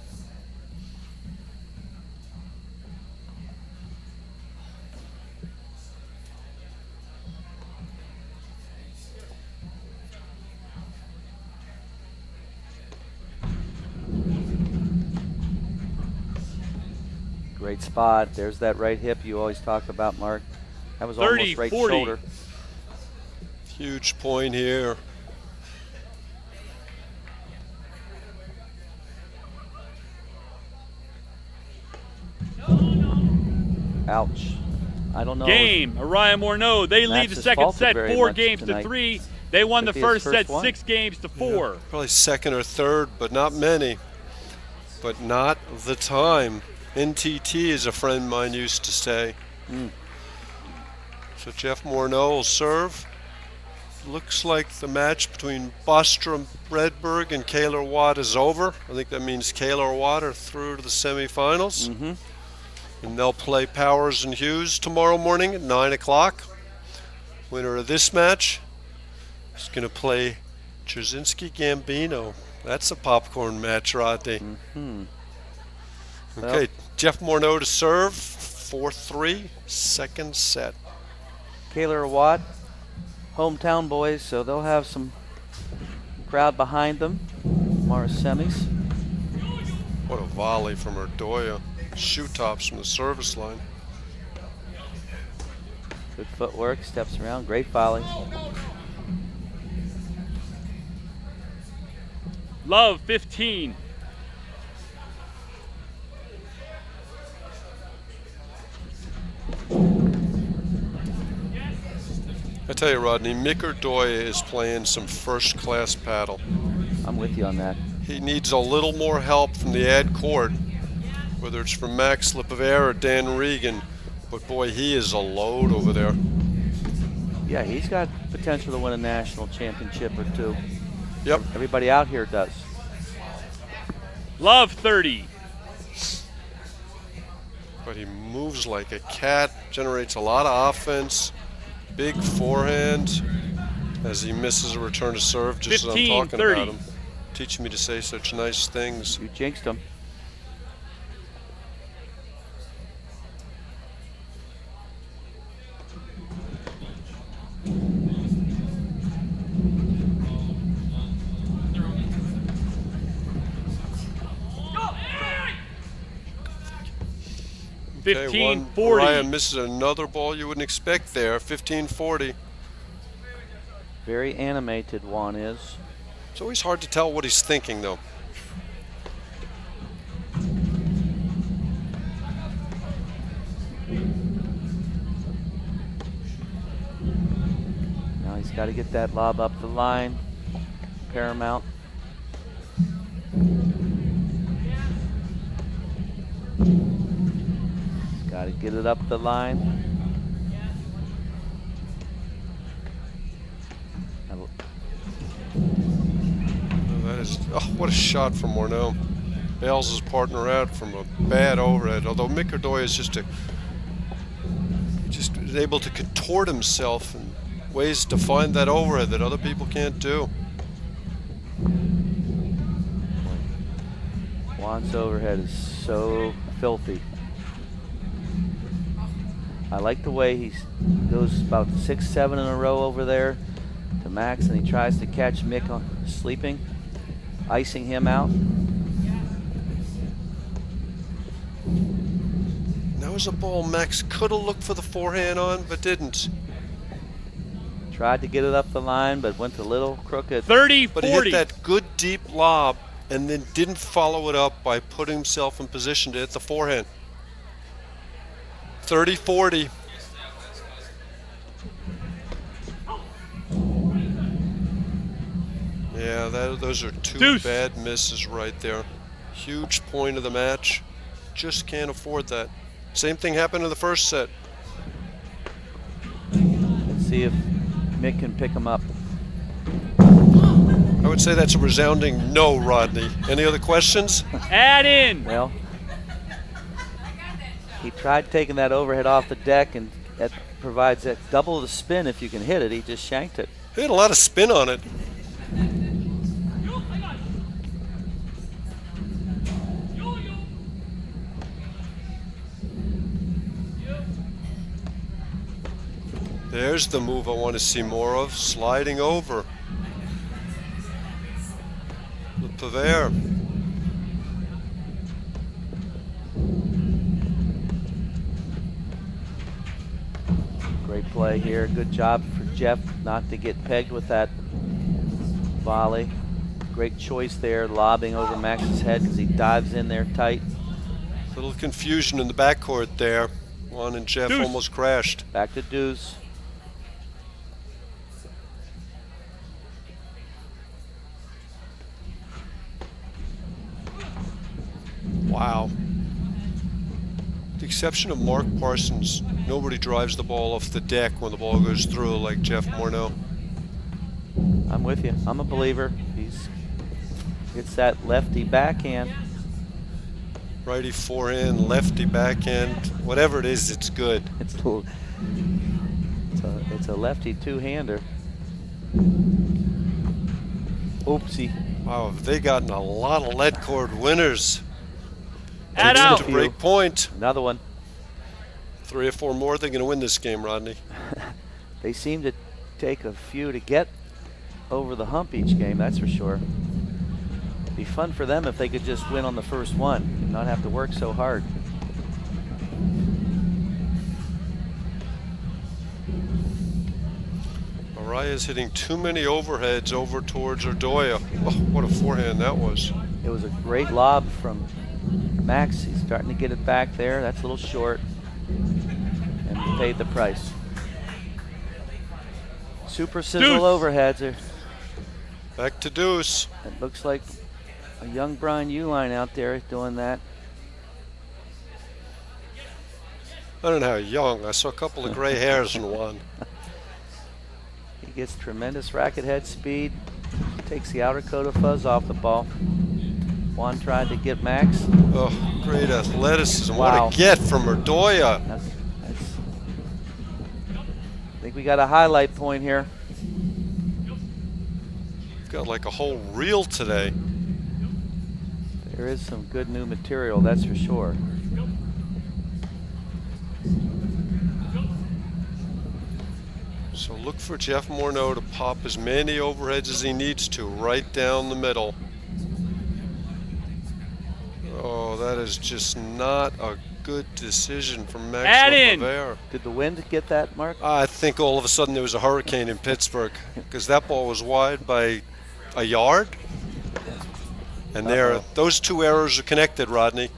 Great spot. There's that right hip you always talk about, Mark. That was 30, almost right 40. shoulder. Huge point here. Ouch. I don't know. Game, Arraya Morneau. They lead the second set 4 games to 3. They won the first set 6 games to 4. Yeah, probably second or third, but not many. But not the time. NTT, as a friend of mine used to say. So Jeff Morneau will serve. looks like the match between Bostrom Redberg and Kaylor Watt is over. I think that means Kaylor Watt are through to the semifinals. And they'll play Powers and Hughes tomorrow morning at 9 o'clock. Winner of this match is going to play Jasinski Gambino. That's a popcorn match, Rodney. Okay, Jeff Morneau to serve, 4-3, second set. Kaylor Watt, hometown boys, so they'll have some crowd behind them. Mars semis. What a volley from Irdoja. Shoe tops from the service line. Good footwork, steps around, great volley. Love 15. I tell you, Rodney, Mick Irdoja is playing some first-class paddle. I'm with you on that. He needs a little more help from the ad court, whether it's from Max Pivert or Dan Regan. But boy, he is a load over there. Yeah, he's got potential to win a national championship or two. Yep. Everybody out here does. Love 30. But he moves like a cat, generates a lot of offense, big forehand as he misses a return to serve, just as I'm 15, talking 30. about him. Teaching me to say such nice things. You jinxed him. Okay, 15-40. Arraya misses another ball you wouldn't expect there, 15-40. Very animated, Juan is. It's always hard to tell what he's thinking, though. Now he's got to get that lob up the line. Paramount. He's got to get it up the line. That is, oh, what a shot from Morneau. Bails his partner out from a bad overhead. Although Mick Irdoja is just able to contort himself in ways to find that overhead that other people can't do. Juan's overhead is so filthy. I like the way he goes about 6-7 in a row over there to Max, and he tries to catch Mick on sleeping, icing him out. That was a ball Max could have looked for the forehand on, but didn't. Tried to get it up the line, but went a little crooked. 30-40. But he hit that good deep lob and then didn't follow it up by putting himself in position to hit the forehand. 30-40. Yeah, those are two Deuce. bad misses right there. Huge point of the match. Just can't afford that. Same thing happened in the first set. Let's see if Mick can pick him up. I would say that's a resounding no, Rodney. Any other questions? Add in. Well, he tried taking that overhead off the deck, and that provides that double the spin if you can hit it. He just shanked it. He had a lot of spin on it. There's the move I want to see more of, sliding over. The Pivert. Great play here. Good job for Jeff not to get pegged with that volley. Great choice there, lobbing over Max's head because he dives in there tight. A little confusion in the backcourt there. Juan and Jeff Deuce. almost crashed. Back to deuce. Wow. With the exception of Mark Parsons, nobody drives the ball off the deck when the ball goes through like Jeff Morneau. I'm with you. I'm a believer. It's that lefty backhand. Righty forehand, lefty backhand, whatever it is, it's good. It's a lefty two-hander. Oopsie. Wow, have they gotten a lot of lead cord winners? Add Takes them out. to break point. Another one. 3 or 4 more, they're going to win this game, Rodney. They seem to take a few to get over the hump each game, that's for sure. It'd be fun for them if they could just win on the first one and not have to work so hard. Arraya's hitting too many overheads over towards Irdoja. Oh, what a forehand that was. It was a great lob from Max. He's starting to get it back there. That's a little short. And he paid the price. Super sizzle overheads are. Back to deuce. It looks like a young Brian Uline out there doing that. I don't know how young. I saw a couple of gray hairs in one. He gets tremendous racket head speed. Takes the outer coat of fuzz off the ball. Juan tried to get Max. Oh, great athleticism. Wow. What a get from Irdoja. I think we got a highlight point here. Got like a whole reel today. There is some good new material, that's for sure. So look for Jeff Morneau to pop as many overheads as he needs to, right down the middle. Oh, that is just not a good decision from Maxwell Pivert. Did the wind get that, Mark? I think all of a sudden there was a hurricane in Pittsburgh because that ball was wide by a yard. And those two errors are connected, Rodney.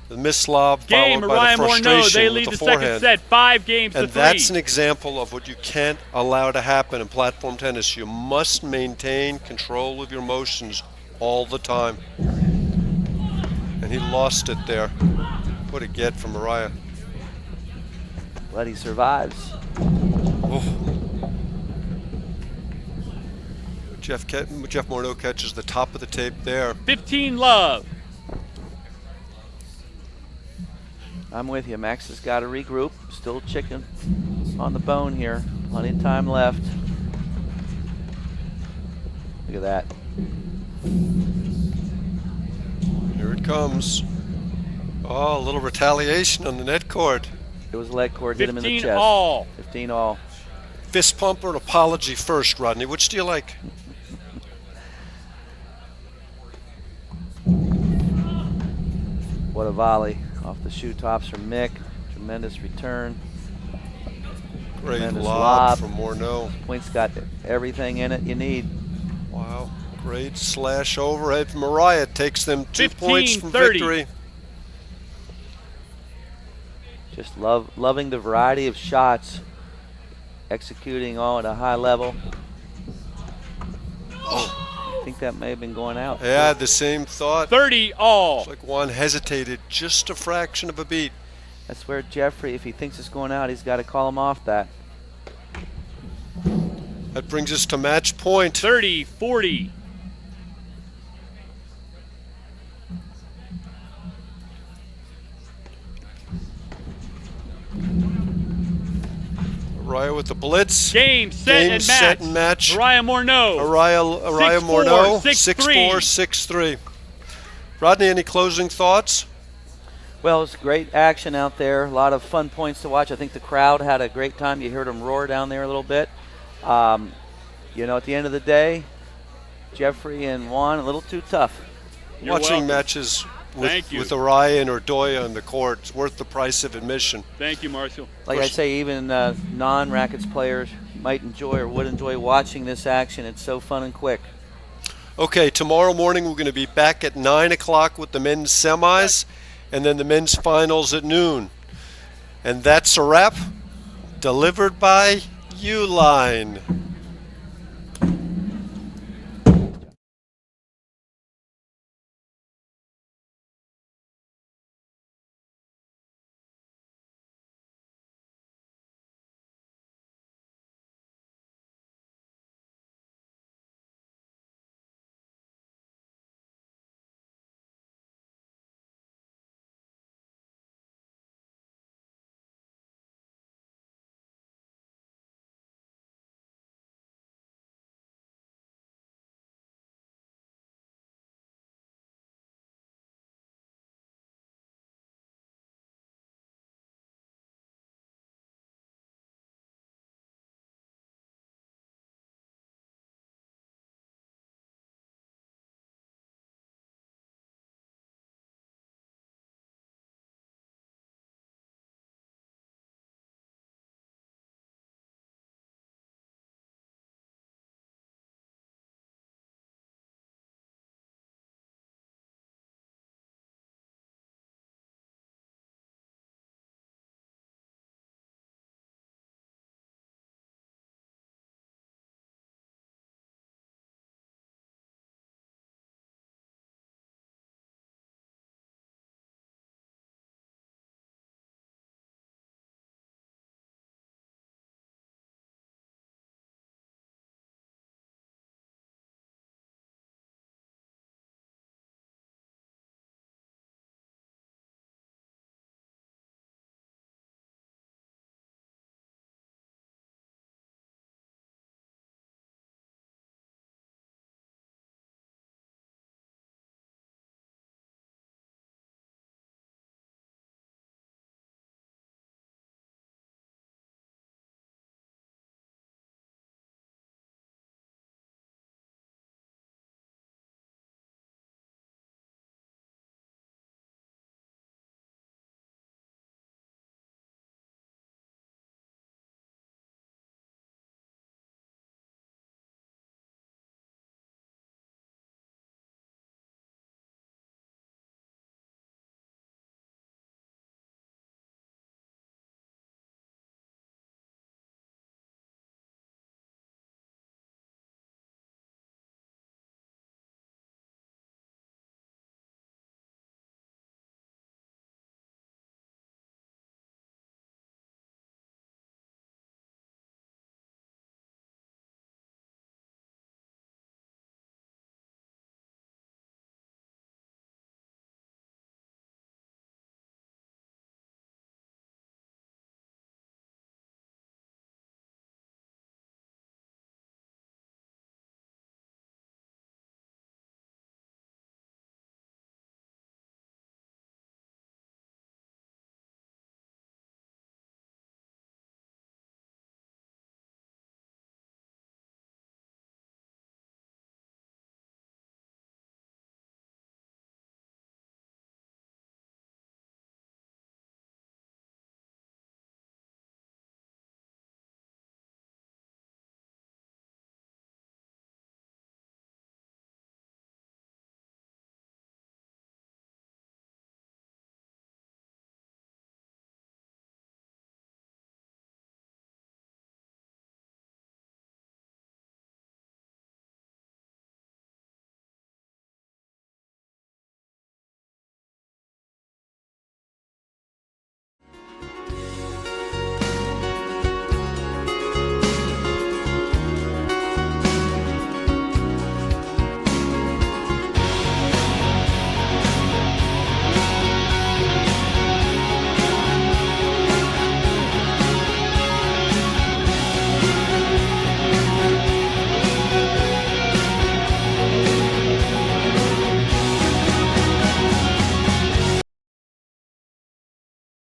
The missed lob Game, followed by Arraya the frustration Morneau, they with lead the the forehand. second set, 5 games to 3. And that's an example of what you can't allow to happen in platform tennis. You must maintain control of your motions all the time. And he lost it there. What a get from Arraya. But he survives. Oh. Jeff Morneau catches the top of the tape there. 15 love. I'm with you. Max has got to regroup. Still chicken on the bone here. Plenty of time left. Look at that. Here it comes. Oh, a little retaliation on the net cord. It was a leg cord, hit him in the chest. 15 all. 15 all. Fist pump or an apology first, Rodney? Which do you like? What a volley off the shoe tops from Mick. Tremendous return. Great Tremendous lob from Morneau. Point's got everything in it you need. Wow. Great slash overhead from Arraya. Takes them 2 points from 15-30. victory. Just loving the variety of shots. Executing all at a high level. Oh, I think that may have been going out. I had the same thought. 30 all. It's like Juan hesitated just a fraction of a beat. That's where Jeffrey, if he thinks it's going out, he's got to call him off that. That brings us to match point. 30-40. Arraya with the blitz. Game, set, and match. Arraya Morneau. Arraya 6-4, Morneau. 6-3. 6-4, 6-3. Rodney, any closing thoughts? Well, it's great action out there. A lot of fun points to watch. I think the crowd had a great time. You heard them roar down there a little bit. You know, at the end of the day, Jeffrey and Juan, a little too tough. You're Watching welcome. matches with Thank you. Arraya and Irdoja on the court, it's worth the price of admission. Thank you, Marshall. Like I say, even non-rackets players might enjoy or would enjoy watching this action. It's so fun and quick. Okay, tomorrow morning we're going to be back at 9 o'clock with the men's semis and then the men's finals at noon. And that's a wrap. Delivered by Uline.